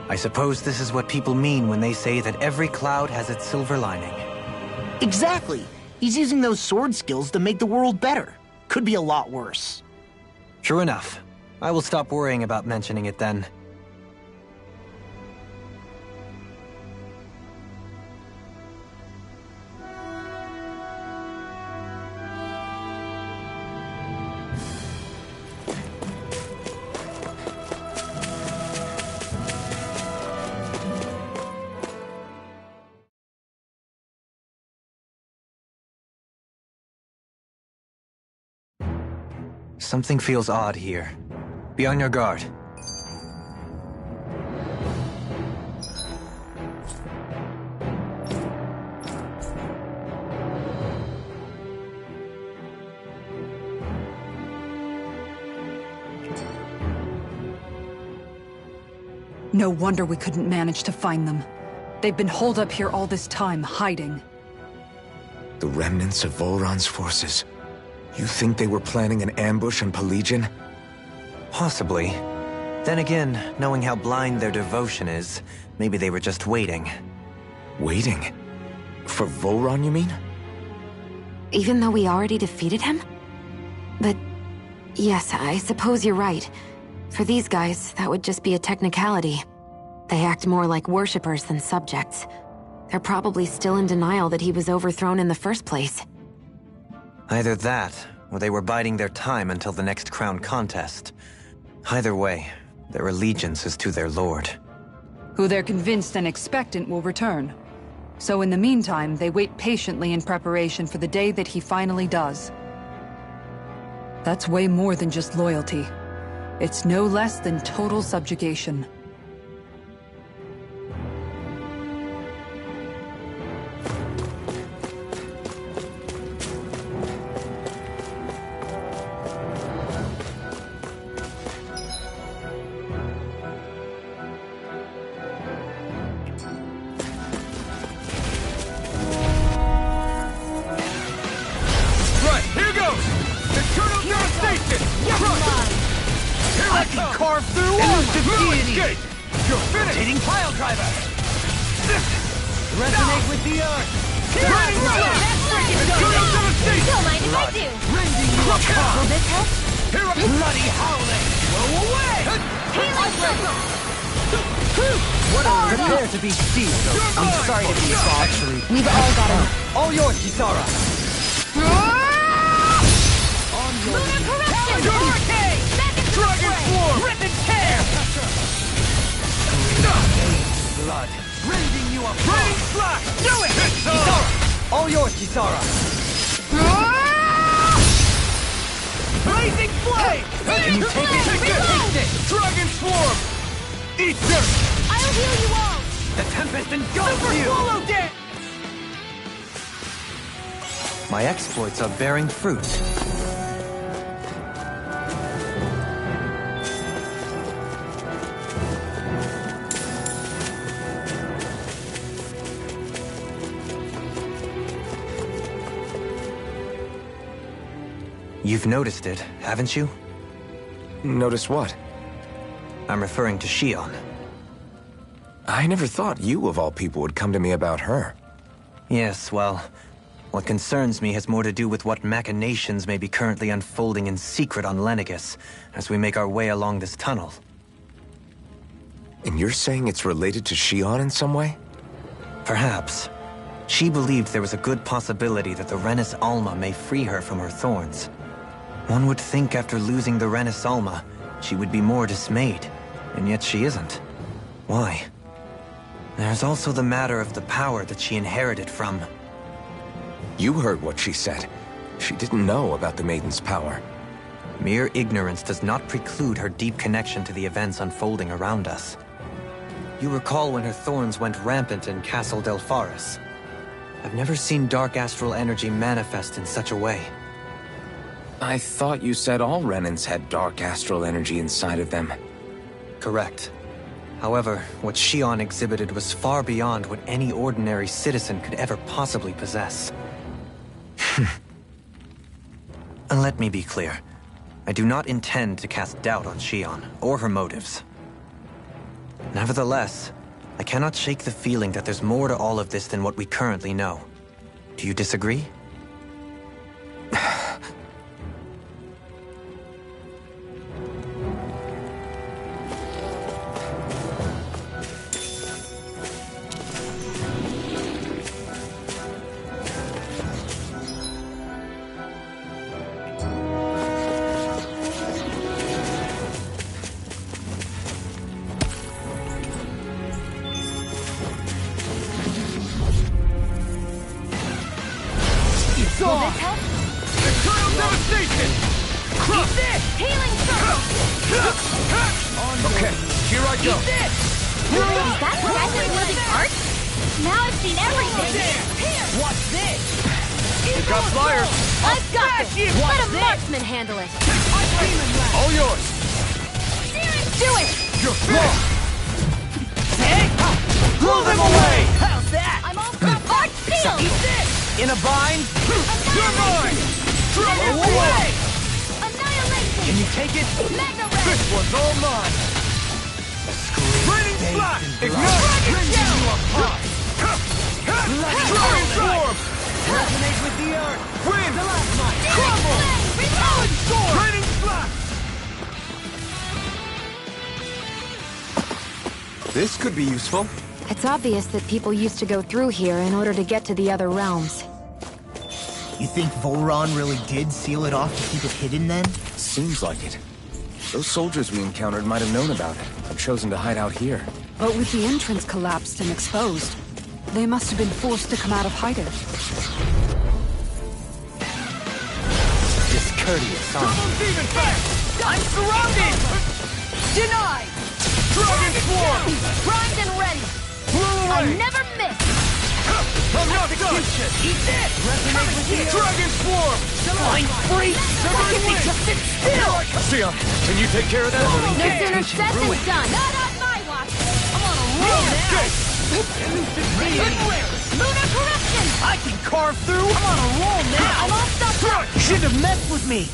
D: I suppose this is what people mean when they say that every cloud has its silver lining.
H: Exactly. He's using those sword skills to make the world better. Could be a lot worse.
D: True enough. I will stop worrying about mentioning it then. Something feels odd here. Be on your guard.
I: No wonder we couldn't manage to find them. They've been holed up here all this time, hiding.
C: The remnants of Volron's forces. You think they were planning an ambush on Pillaging?
D: Possibly. Then again, knowing how blind their devotion is, maybe they were just waiting.
C: Waiting? For Volron, you mean?
B: Even though we already defeated him? But yes, I suppose you're right. For these guys, that would just be a technicality. They act more like worshippers than subjects. They're probably still in denial that he was overthrown in the first place.
D: Either that, or they were biding their time until the next crown contest. Either way, their allegiance is to their lord.
I: Who they're convinced and expectant will return. So in the meantime, they wait patiently in preparation for the day that he finally does. That's way more than just loyalty. It's no less than total subjugation.
J: Resonate with the earth!
G: Don't mind if I do! Will this help?
J: Bloody howling! Blow away!
G: Healing circle!
H: Prepare to be sealed. I'm sorry to be involved.
B: Actually, we've all got him.
H: All yours, Kisara.
G: Lunar corruption!
J: Hurricane!
G: Back into the
J: Dragon
G: fray!
J: Swarm! Rip and tear!
H: Blood. Rending you up.
J: Raining slash! Do it!
H: Kisara! All yours, Kisara.
J: Blazing flame!
H: Can you take it?
J: Taste it! Dragon Swarm! Eat dirt!
G: I'll heal you all!
H: The Tempest engulfs you!
J: Swallow dead!
D: My exploits are bearing fruit. You've noticed it, haven't you?
C: Notice what?
D: I'm referring to Shionne.
C: I never thought you, of all people, would come to me about her.
D: Yes, well, What concerns me has more to do with what machinations may be currently unfolding in secret on Lenegis as we make our way along this tunnel.
C: And you're saying it's related to Shionne in some way?
D: Perhaps. She believed there was a good possibility that the Renis Alma may free her from her thorns. One would think after losing the Renis Alma, she would be more dismayed, and yet she isn't. Why? There's also the matter of the power that she inherited from...
C: You heard what she said. She didn't know about the Maiden's power.
D: Mere ignorance does not preclude her deep connection to the events unfolding around us. You recall when her thorns went rampant in Castle Delpharis. I've never seen dark astral energy manifest in such a way.
C: I thought you said all Renans had dark astral energy inside of them.
D: Correct. However, what Shionne exhibited was far beyond what any ordinary citizen could ever possibly possess. And let me be clear. I do not intend to cast doubt on Shionne or her motives. Nevertheless, I cannot shake the feeling that there's more to all of this than what we currently know. Do you disagree?
B: Handle it.
K: All yours.
B: Do it.
K: You're full. Blow them away.
J: How's that?
B: I'm all from Art Shield.
J: Eat this. In a bind.
K: You're mine. Throw away.
B: Annihilation.
J: Can you take it?
B: Mega Red.
K: This one's all mine. Raining Flash. Ignite. Bring you up high. Transform.
J: Resonate with the earth.
K: Wind. Crumble. Raining Flash.
C: This could be useful.
B: It's obvious that people used to go through here in order to get to the other realms.
H: You think Volron really did seal it off to keep it hidden then?
C: Seems like it. Those soldiers we encountered might have known about it, and chosen to hide out here.
I: But with the entrance collapsed and exposed, they must have been forced to come out of hiding.
D: Discourteous, huh?
K: Demon Fang.
J: I'm surrounded! Denied!
K: Dragon Swarm.
B: Primed and ready.
K: Blow
B: I
K: away.
B: never miss.
K: I'm not done.
J: Eat this! Resonate with the earth!
K: Dragon Swarm.
J: Flying free!
K: Severing Wing.
J: Just sit still!
C: Shionne, can you take care of that?
B: No sooner said than done. Not on my watch. I'm on a roll now. Lunar corruption.
J: I can carve through! I'm on a roll now!
B: I'm all stuffed up.
J: Shouldn't have messed with me!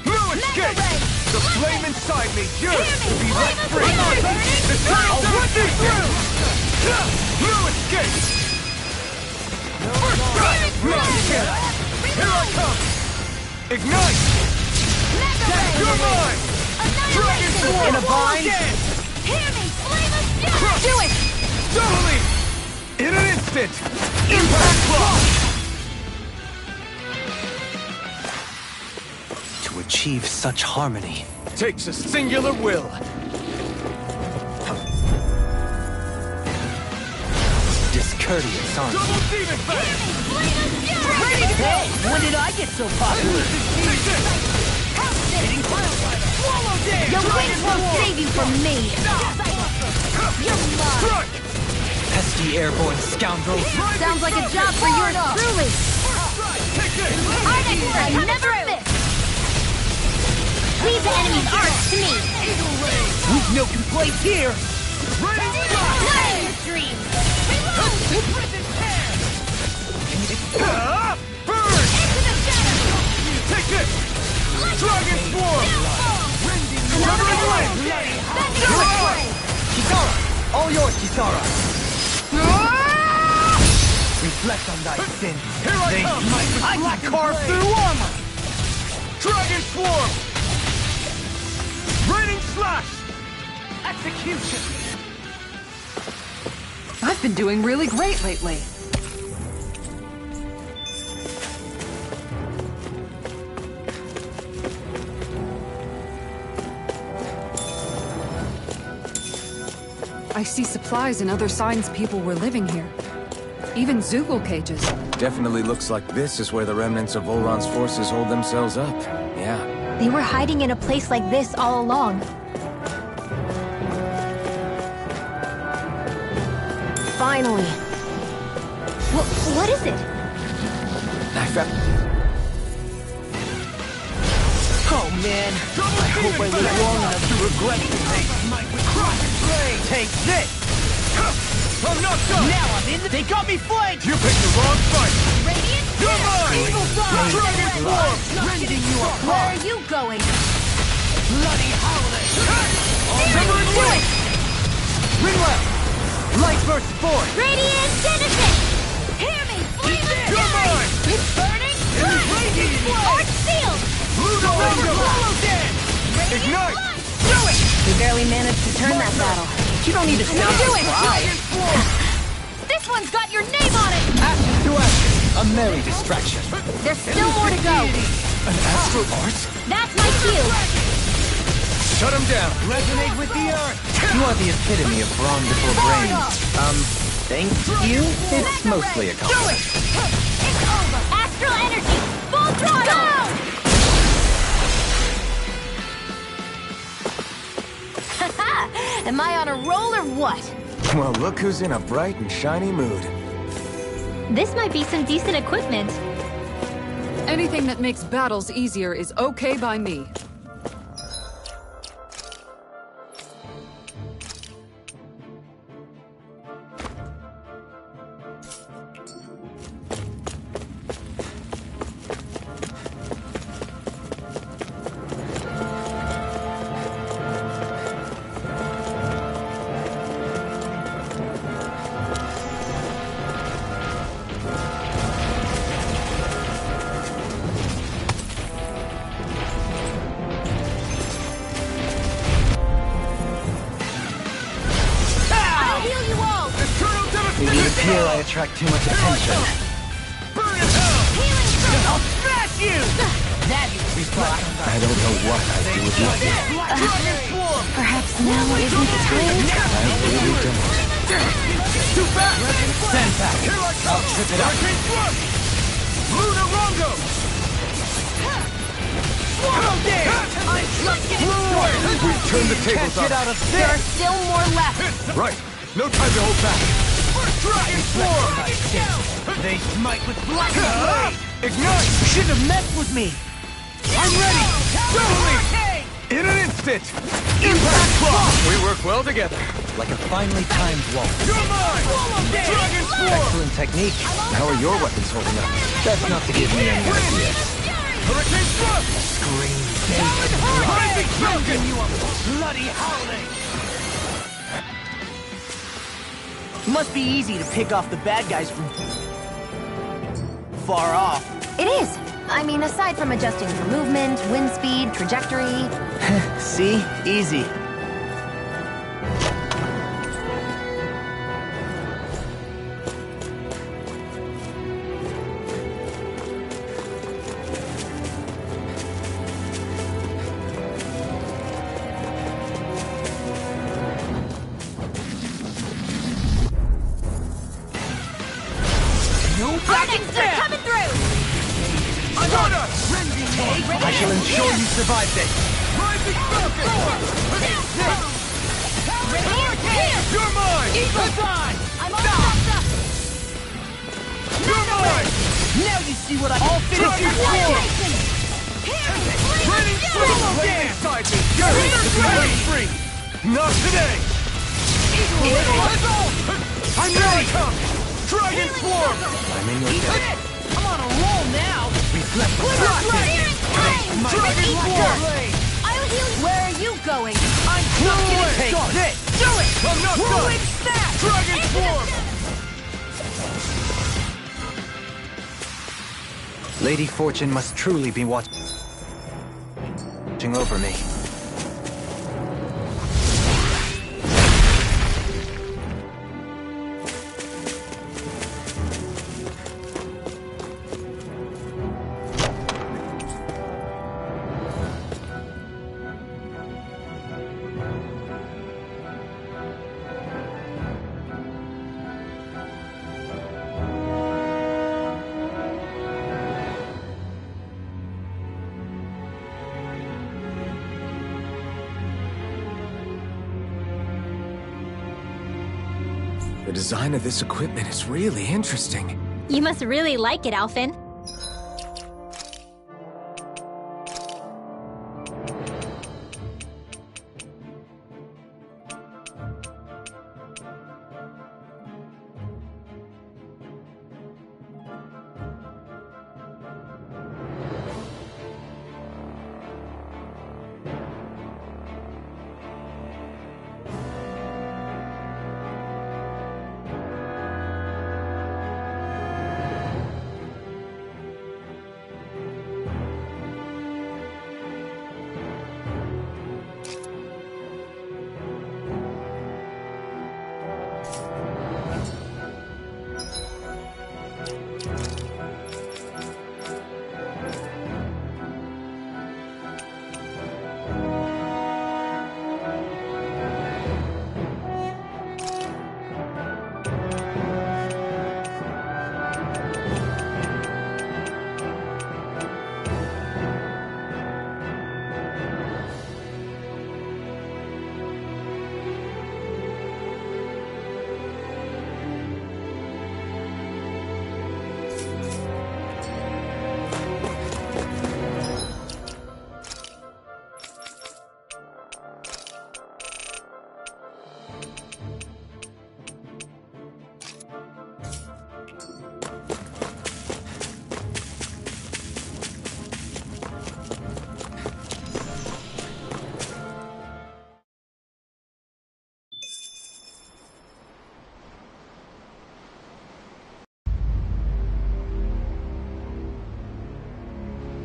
K: Blue escape.
B: Ray.
K: The flame inside me yearns to be
B: Flame
K: let
B: is
K: free.
B: burning.
K: It's time
J: I'll
K: to
J: run you
K: through. Blue escape. Blue escape. Here I come. Ignite. You're mine. Dragon Swarm.
J: In a bind?
B: Hear me. Flame of fury. Do it.
K: Totally. In an instant. Impact block.
D: To achieve such harmony.
C: Takes a singular will.
D: Discourteous, huh?
K: Double Demon Fang.
J: Ready to go! When did I get so popular?
K: Take this.
J: Swallow dare!
B: Your wings won't save you from me. You're mine.
K: Strike.
D: Pesky airborne scoundrels.
B: Sounds like a job for yours truly.
K: Take this.
B: I never miss. Leave the enemy's arts to me.
J: We've no complaints here!
B: Nine dreams.
K: Burn. Take this. Dragon Swarm. Severing Wing.
D: Kisara! All yours, Kisara!
H: reflect on thy sin.
K: Here I come!
H: I can carve through armor!
K: Dragon Swarm! Raining Slash!
H: Execution!
I: I've been doing really great lately. I see supplies and other signs people were living here. Even Zoogle cages.
C: Definitely looks like this is where the remnants of Volron's forces hold themselves up. Yeah.
G: They were hiding in a place like this all along.
B: Finally.
G: What is it?
C: I found...
H: Oh man, I hope I live long enough to regret it. Take this!
K: I'm not done!
H: Now I'm in the... They got me flanked!
K: You picked the wrong fight!
G: Radiant?
K: You're mine!
H: Evil thoughts!
K: Dragon Swarm!
H: Rending you
G: Where
H: apart!
G: are you going?
H: Bloody howling!
K: Never quit!
H: Ringwell! Light burst forth!
G: Radiant Genesis! Hear me! Flame of
K: You're
G: fury!
K: mine!
G: It's burning!
H: Radiant
G: Arch sealed!
K: Lunar Rondo!
H: Follow dance!
K: Ignite!
G: Do it!
B: We barely managed to turn that battle.
H: You don't need to sound
G: Do it!
H: surprised!
G: This one's got your name on it!
C: Ashes to ashes! A merry distraction.
G: There's still more to go.
C: An astral art?
G: That's my cue.
C: Shut him down!
H: Resonate with the earth! You are the epitome of brawn before brain. Thank you? It's mostly a compliment.
G: It's over. Astral energy. Full throttle.
B: Haha! Am I on a roll or what?
C: Well, look who's in a bright and shiny mood.
G: This might be some decent equipment.
I: Anything that makes battles easier is okay by me.
H: Here I attract too much attention.
K: Burn in hell!
H: I'll smash you! That is
C: I don't know what I'd do with you.
B: Perhaps now isn't the time?
C: I really don't.
K: Too fast!
H: Stand back.
K: Here I come!
H: I'll trip it up.
K: Arcane Thrust! Lunar Rondo!
H: Swallow dare! I'm
K: We've turned the tables
H: Can't get
K: up.
H: out of
B: There are
H: this!
B: still more left.
K: Right. No time to hold back. Dragon Swarm!
H: They smite with black blade!
K: Ignite!
H: You shouldn't have messed with me!
K: I'm ready! Totally! In an instant! Impact Clock!
C: We work well together.
D: Like a finely timed waltz.
K: You're mine! Dragon Swarm!
D: Excellent technique.
C: How are your weapons holding up?
D: That's not to give me any ideas.
K: Hurricane Thrust!
H: Scream
K: Rising Falcon!
H: you a bloody howling! Must be easy to pick off the bad guys from far off.
B: It is. I mean, aside from adjusting for movement, wind speed, trajectory...
H: See? Easy.
G: They're coming through!
H: I shall ensure you survive this.
K: Rising Falcon! You're mine!
H: Eagle's eye!
G: I'm all wrapped up!
K: You're mine!
H: Now you see what I'll finish you
K: Dragon
H: for!
K: Raining Swarm! Get inside me! You're here to be free! Not today! I'm ready! Dragon Swarm!
C: I'm in your debt.
H: I'm on a roll now! Reflect the
K: Dragon Swarm!
G: I'll heal you!
B: Where are you going?
H: I'm not gonna take this!
K: Do it! I'm not done!
H: Ruin that!
K: Dragon Swarm!
D: Lady Fortune must truly be watching over me.
C: The design of this equipment is really interesting.
G: You must really like it, Alphen.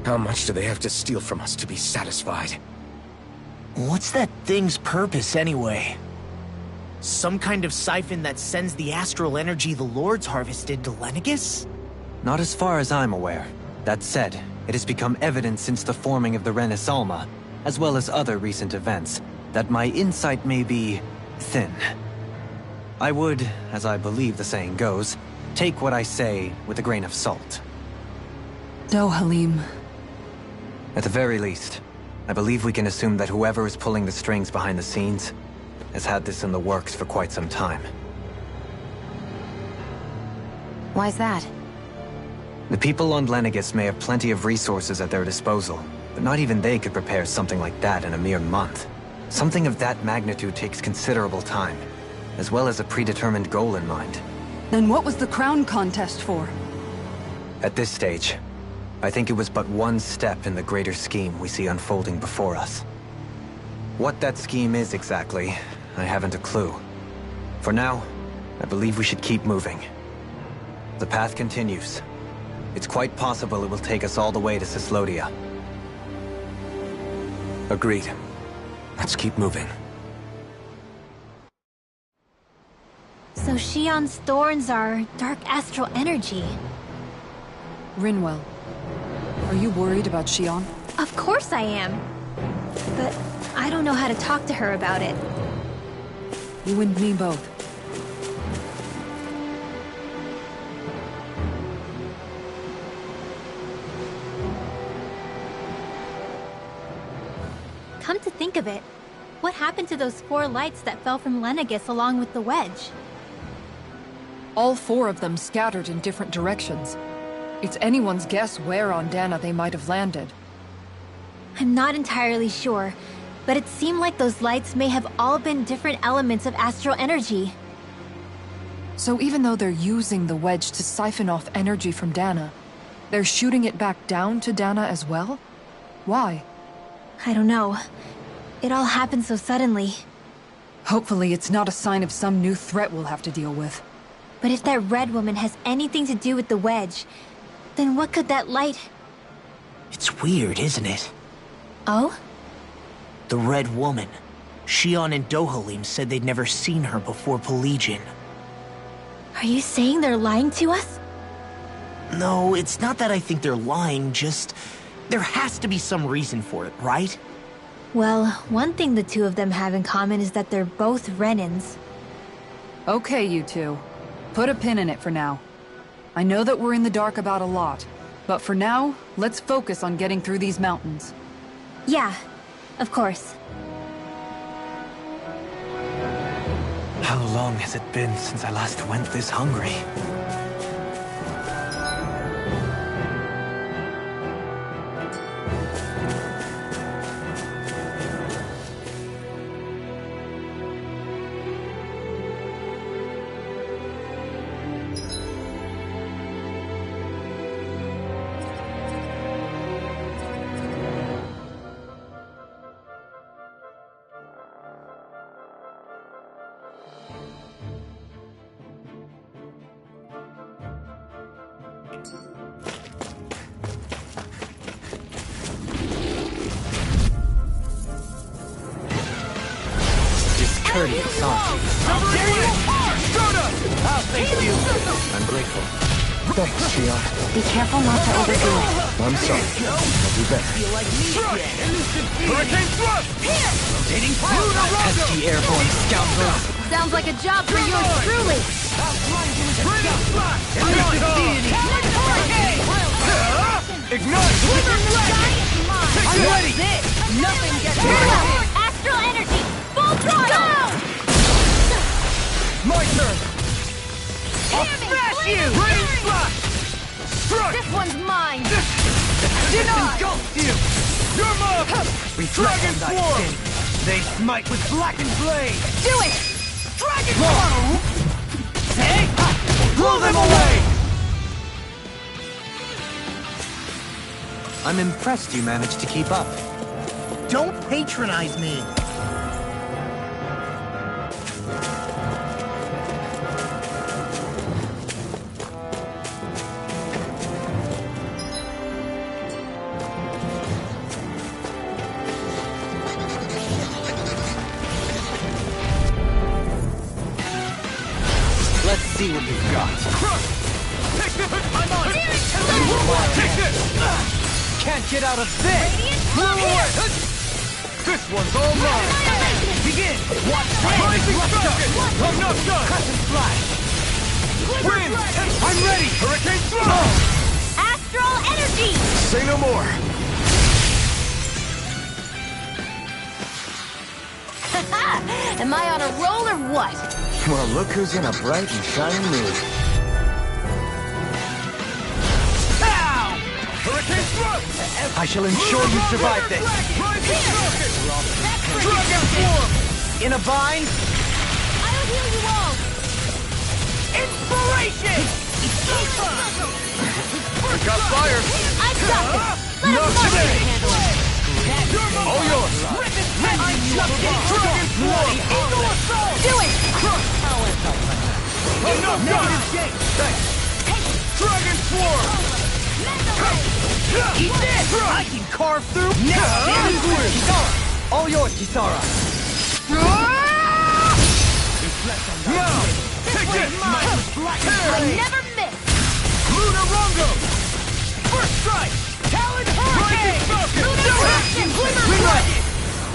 C: How much do they have to steal from us to be satisfied?
H: What's that thing's purpose, anyway? Some kind of siphon that sends the astral energy the Lords harvested to Lenegis?
D: Not as far as I'm aware. That said, it has become evident since the forming of the Renaissance, as well as other recent events, that my insight may be thin. I would, as I believe the saying goes, take what I say with a grain of salt.
I: No, Halim.
D: At the very least, I believe we can assume that whoever is pulling the strings behind the scenes has had this in the works for quite some time.
B: Why's that?
D: The people on Lenegis may have plenty of resources at their disposal, but not even they could prepare something like that in a mere month. Something of that magnitude takes considerable time, as well as a predetermined goal in mind.
I: Then what was the crown contest for?
D: At this stage, I think it was but one step in the greater scheme we see unfolding before us. What that scheme is exactly, I haven't a clue. For now, I believe we should keep moving. The path continues. It's quite possible it will take us all the way to Cyslodia.
C: Agreed. Let's keep moving.
G: So Shionne's thorns are dark astral energy.
I: Rinwell, are you worried about Shionne?
G: Of course I am. But I don't know how to talk to her about it.
I: You and me both.
G: Come to think of it, what happened to those 4 lights that fell from Lenegis along with the wedge?
I: All 4 of them scattered in different directions. It's anyone's guess where on Dahna they might have landed.
G: I'm not entirely sure, but it seemed like those lights may have all been different elements of astral energy.
I: So even though they're using the wedge to siphon off energy from Dahna, they're shooting it back down to Dahna as well? Why?
G: I don't know. It all happened so suddenly.
I: Hopefully it's not a sign of some new threat we'll have to deal with.
G: But if that red woman has anything to do with the wedge, Then what could that light...
H: It's weird, isn't it?
G: Oh?
H: The Red Woman. Shionne and Dohalim said they'd never seen her before pillaging.
G: Are you saying they're lying to us?
H: No, it's not that I think they're lying, just... There has to be some reason for it, right?
G: Well, one thing the two of them have in common is that they're both Renans.
I: Okay, you two. Put a pin in it for now. I know that we're in the dark about a lot, but for now, let's focus on getting through these mountains.
G: Yeah, of course.
D: How long has it been since I last went this hungry? Discourteous, aren't you?
K: How dare you!
H: Oh, thank you.
D: I'm grateful.
C: Thanks, Shionne.
B: Be careful not to overdo it.
C: I'm sorry. I'll do better.
H: Feel like me again.
K: Hurricane thrust!
H: Rotating fire. Pesky airborne scoundrels.
B: Sounds like a job for yours truly.
K: Ignite!
J: I'm ready! Nothing gets through!
G: Astral energy! Full throttle!
K: My turn!
J: I'll smash you!
K: Rain slash! Struck!
B: This one's mine.
K: Engulfed you! You're mine! Dragon Swarm!
H: They smite with blackened blade.
B: Do it!
J: Dragon Throttle!
H: Hey!
K: Blow them away!
D: I'm impressed you managed to keep up.
H: Don't patronize me.
D: Let's see what you've got.
K: Take this! I'm on! Take this!
H: Can't get out of this!
K: This one's all mine!
H: Begin! Watch
K: Rising
H: Thrust up!
K: Falcon! I'm not done!
H: Crescent flash!
K: Wind! I'm ready! Hurricane thrust!
G: Astral energy!
C: Say no more.
B: Am I on a roll or what?
C: Well, look who's in a bright and shiny mood.
H: Ow!
K: Hurricane thrust!
D: I shall ensure you survive this.
K: Rising Falcon! Dragon Swarm!
H: In a bind?
B: I'll heal you all.
H: Inspiration!
K: I got fire!
B: I've got this. Let
K: Not
B: us Marcy
K: today.
B: handle it.
K: All yours! Dragon Swarm!
H: Eagle assault!
B: Do it.
K: I'm not done! Thanks! Dragon Swarm!
H: Eat this! I can carve through Kisara! All yours, Kisara!
K: Now! Take this!
B: I never miss.
K: Lunar Rongo! First strike!
H: Talon
K: Rising
H: Hurricane!
K: Falcon!
B: Action, glimmer.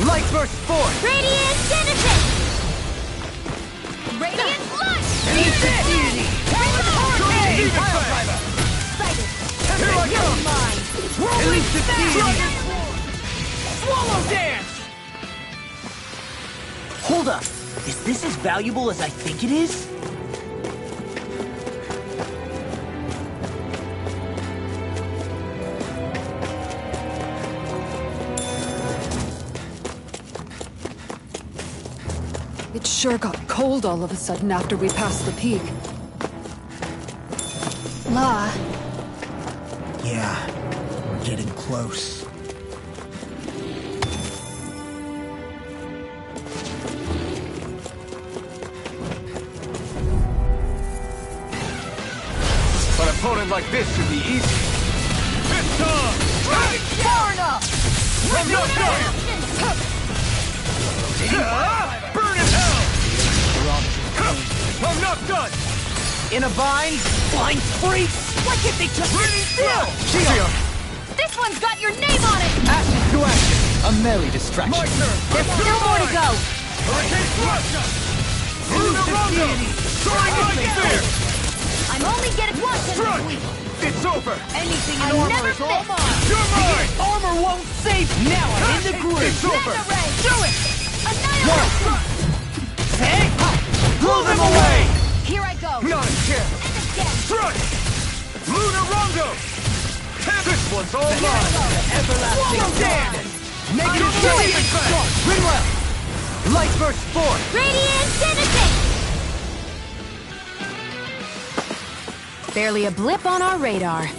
H: Light burst force!
G: Radiant genesis!
B: Radiant light.
H: Eat this! Talon Hurricane!
K: Demon
H: Pile
K: Fang!
H: driver!
K: Here I come!
H: Whirling
K: Dragon
H: Swallow dance! Hold up. Is this as valuable as I think it is?
I: It sure got cold all of a sudden after we passed the peak.
G: Law.
H: Yeah, we're getting close.
K: An opponent like this should be easy.
J: Far enough!
K: I'm not done! Burn in hell! I'm not done!
H: In a bind? Blind freaks! Why can't they just sit still?
K: Shionne!
B: This one's got your name on it!
F: Action to action. A merry distraction.
K: My turn!
B: There's still more to go!
K: Hurricane Thrust! Luna Rondo! Soaring like fear!
B: I'm only getting one!
K: Strike! It's over!
H: Anything in
B: I
H: armor
B: never
H: is all
B: miss.
H: mine!
K: You're mine!
H: Armor won't save me! Now I'm in the groove!
K: It's over!
H: Do it!
B: Annihilation!
H: Hey! Blow them away!
B: Here I go!
K: Not a chance!
B: And again!
K: Strike! Luna Rondo! This one's all mine!
H: Everlasting
K: Damn!
H: Negative
K: I'm
H: damage!
K: taking back.
H: Rinwell! Light burst forth!
B: Radiant Citizen! Barely a blip on our radar.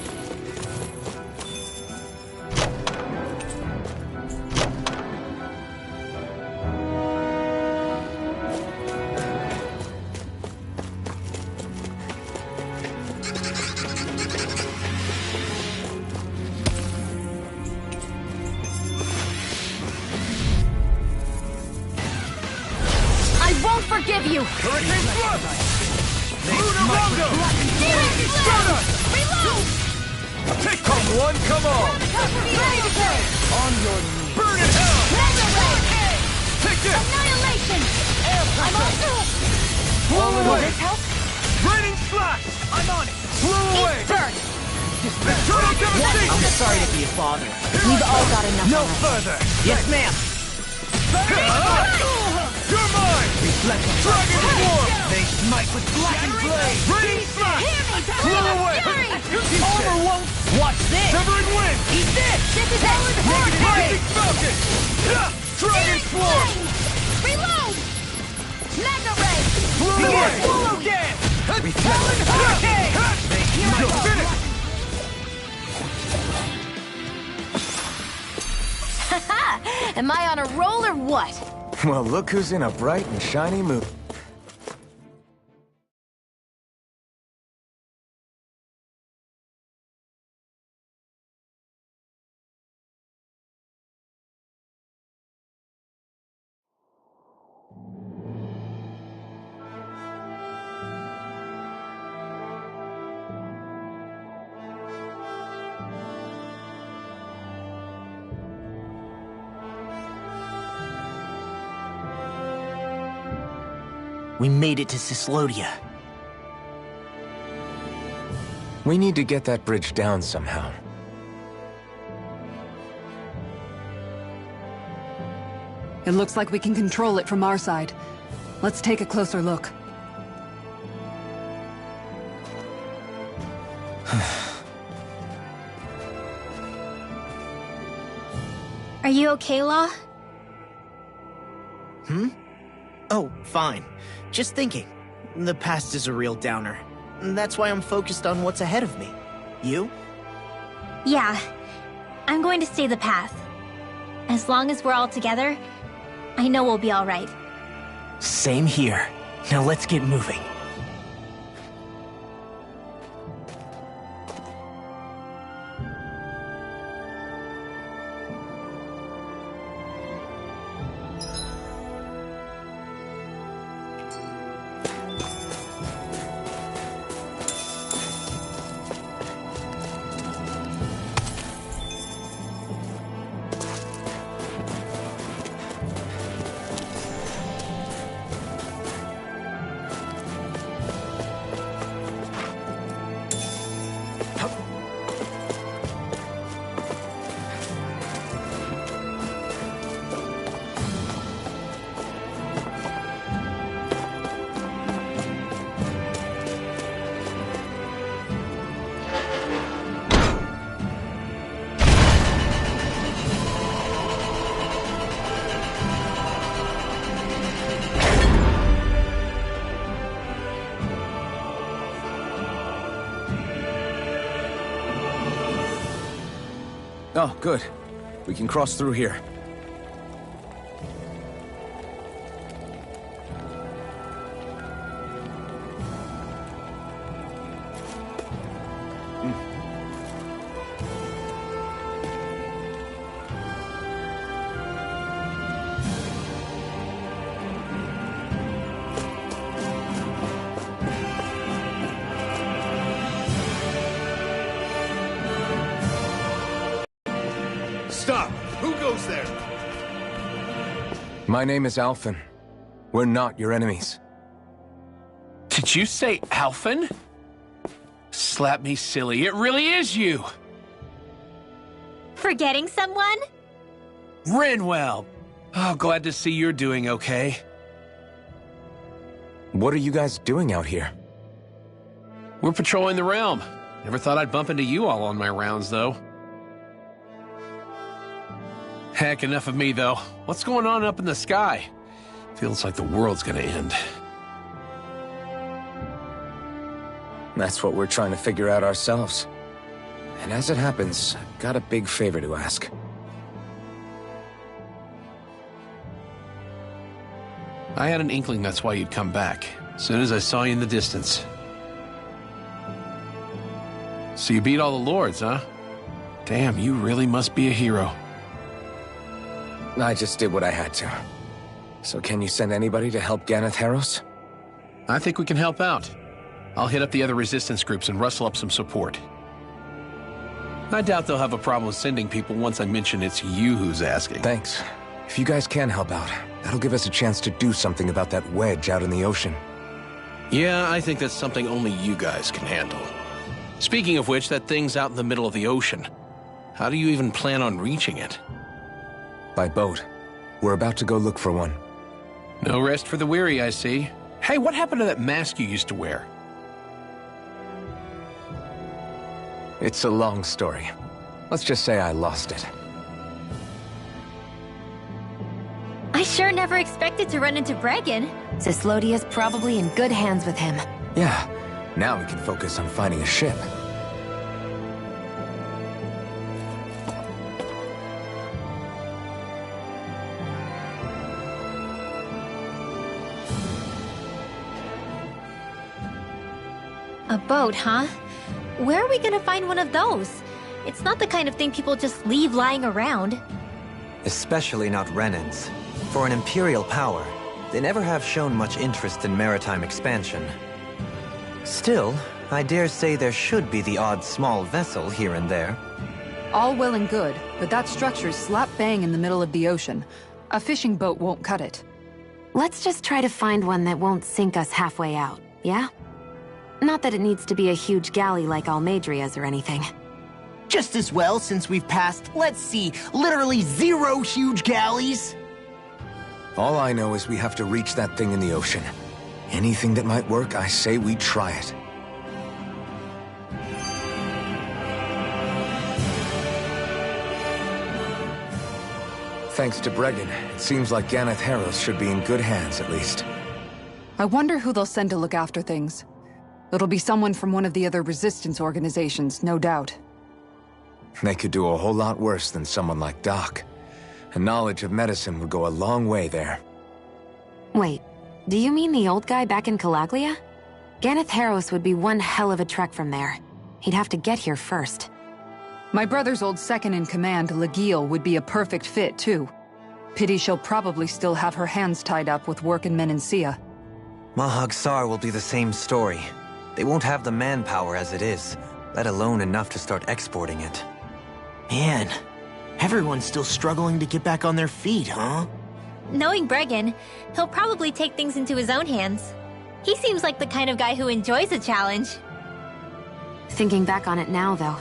B: I won't forgive you!
K: Hurricane Thrust! Luna Rondo!
B: Reload! Reload!
K: Come one, come all!
B: Ready to go!
H: On your knees!
K: Burn in hell!
B: Mega Ray!
K: Take this!
B: Annihilation! I'm on
H: Will this help?
K: Raining slash!
H: I'm on it!
K: Blow away!
B: Burn!
K: Eternal devastation!
H: I'm sorry to be a father.
B: We've all got enough
K: No
B: on us.
K: further!
H: Yes, ma'am!
K: You're mine! Dragon Swarm!
H: They smite with blackened blade!
K: Raining slash! Blow away!
H: Armor won't! Watch this!
K: Severing wind!
H: Eat this!
B: This is it!
K: Rising Falcon! Dragon Swarm!
B: Reload! Mega Ray!
K: Blow away!
H: Swallow dance!
K: Repellent
H: Hurricane!
K: You're finished!
B: Am I on a roll or what?
C: Well, look who's in a bright and shiny mood.
H: We made it to Cislodia.
C: We need to get that bridge down somehow.
I: It looks like we can control it from our side. Let's take a closer look.
G: Are you okay, Law?
L: Oh, fine. Just thinking. The past is a real downer. That's why I'm focused on what's ahead of me. You?
G: Yeah. I'm going to stay the path. As long as we're all together, I know we'll be all right.
H: Same here. Now let's get moving.
C: Oh, good. We can cross through here.
K: Stop! Who goes there?
C: My name is Alphen. We're not your enemies.
M: Did you say Alphen? Slap me silly, it really is you!
G: Forgetting someone?
M: Renwell! Oh, glad to see you're doing okay.
C: What are you guys doing out here?
M: We're patrolling the realm. Never thought I'd bump into you all on my rounds, though. Heck, enough of me, though. What's going on up in the sky? Feels like the world's gonna end.
C: That's what we're trying to figure out ourselves. And as it happens, I've got a big favor to ask.
M: I had an inkling that's why you'd come back, as soon as I saw you in the distance. So you beat all the lords, huh? Damn, you really must be a hero.
C: I just did what I had to. So can you send anybody to help Ganeth Harros?
M: I think we can help out. I'll hit up the other resistance groups and rustle up some support. I doubt they'll have a problem with sending people once I mention it's you who's asking.
C: Thanks. If you guys can help out, that'll give us a chance to do something about that wedge out in the ocean.
M: Yeah, I think that's something only you guys can handle. Speaking of which, that thing's out in the middle of the ocean. How do you even plan on reaching it?
C: By boat. We're about to go look for one.
M: No rest for the weary, I see. Hey, what happened to that mask you used to wear?
C: It's a long story. Let's just say I lost it.
G: I sure never expected to run into Bregan.
B: Cislodia's probably in good hands with him.
C: Yeah, now we can focus on finding a ship.
G: A boat, huh? Where are we gonna find one of those? It's not the kind of thing people just leave lying around.
D: Especially not Renans. For an Imperial power, they never have shown much interest in maritime expansion. Still, I dare say there should be the odd small vessel here and there.
I: All well and good, but that structure's slap bang in the middle of the ocean. A fishing boat won't cut it.
B: Let's just try to find one that won't sink us halfway out, yeah? Not that it needs to be a huge galley like Almadria's or anything.
H: Just as well, since we've passed, let's see, literally 0 huge galleys.
C: All I know is we have to reach that thing in the ocean. Anything that might work, I say we try it. Thanks to Bregan, it seems like Ganeth Harros should be in good hands, at least.
I: I wonder who they'll send to look after things. It'll be someone from one of the other resistance organizations, no doubt.
C: They could do a whole lot worse than someone like Doc. A knowledge of medicine would go a long way there.
B: Wait, do you mean the old guy back in Calaglia? Ganeth Harros would be one hell of a trek from there. He'd have to get here first.
I: My brother's old second-in-command, Legil, would be a perfect fit, too. Pity she'll probably still have her hands tied up with work in Menancia.
D: Mahag Sar will be the same story. They won't have the manpower as it is, let alone enough to start exporting it.
L: Man, everyone's still struggling to get back on their feet, huh?
G: Knowing Bregan, he'll probably take things into his own hands. He seems like the kind of guy who enjoys a challenge.
B: Thinking back on it now, though,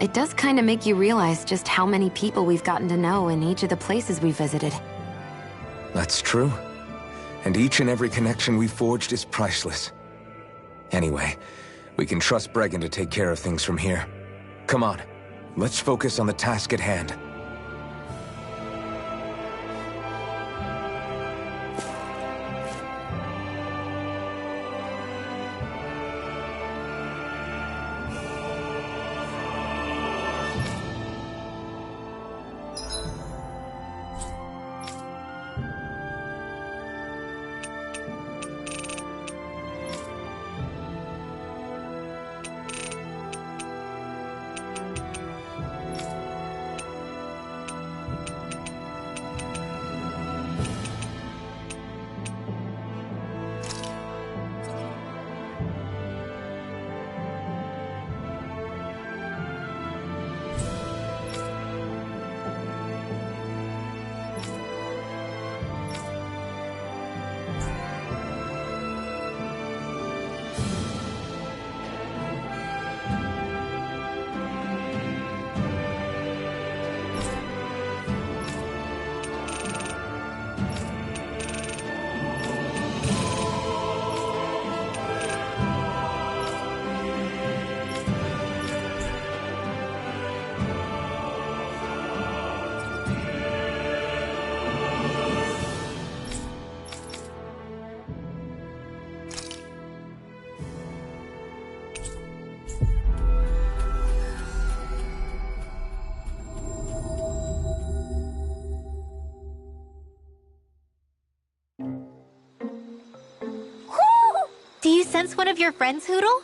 B: it does kind of make you realize just how many people we've gotten to know in each of the places we visited.
C: That's true. And each and every connection we forged is priceless. Anyway, we can trust Bregan to take care of things from here. Come on, let's focus on the task at hand.
G: sense one of your friends, Hootle?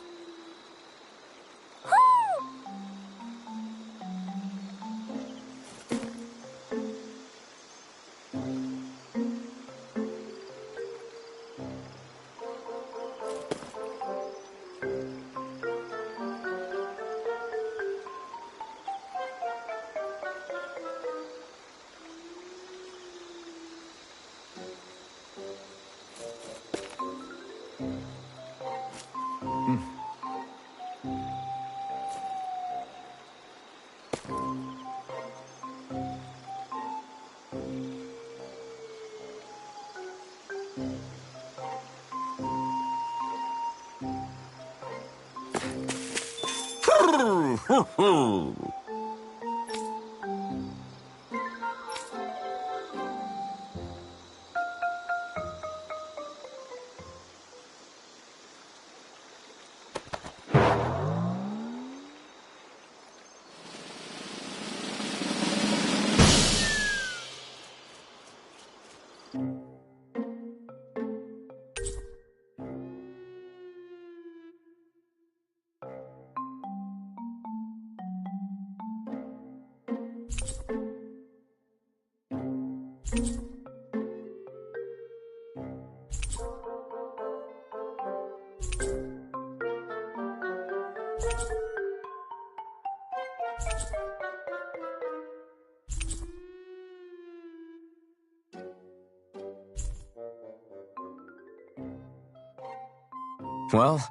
C: Well,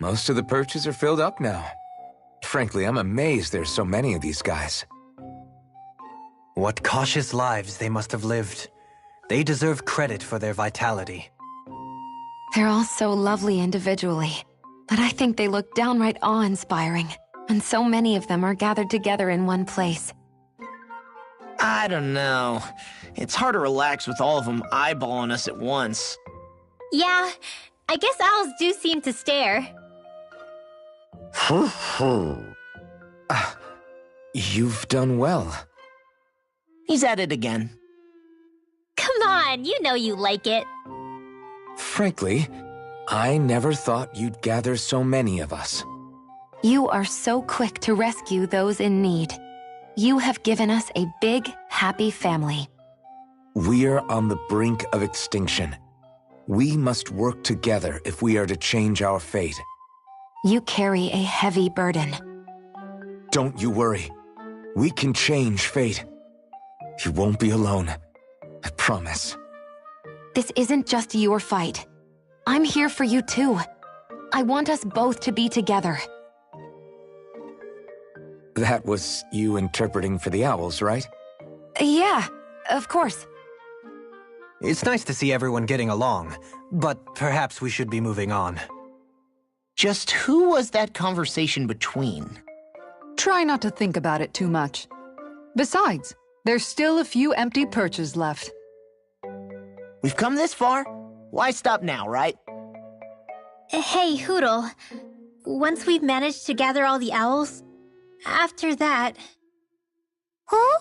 C: most of the perches are filled up now. Frankly, I'm amazed there's so many of these guys.
D: What cautious lives they must have lived. They deserve credit for their vitality.
B: They're all so lovely individually, but I think they look downright awe-inspiring, and so many of them are gathered together in one place.
L: I don't know. It's hard to relax with all of them eyeballing us at once.
G: Yeah, I guess owls do seem to stare.
C: You've done well.
L: He's at it again.
G: Come on, you know you like it.
C: Frankly, I never thought you'd gather so many of us.
B: You are so quick to rescue those in need. You have given us a big, happy family.
C: We're on the brink of extinction. We must work together if we are to change our fate.
B: You carry a heavy burden.
C: Don't you worry. We can change fate. You won't be alone. I promise.
B: This isn't just your fight. I'm here for you too. I want us both to be together.
C: That was you interpreting for the owls, right?
B: Yeah, of course.
D: It's nice to see everyone getting along, but perhaps we should be moving on.
L: Just who was that conversation between?
I: Try not to think about it too much. Besides, there's still a few empty perches left.
L: We've come this far. Why stop now, right?
G: Hey, Hootle. Once we've managed to gather all the owls, after that... Huh?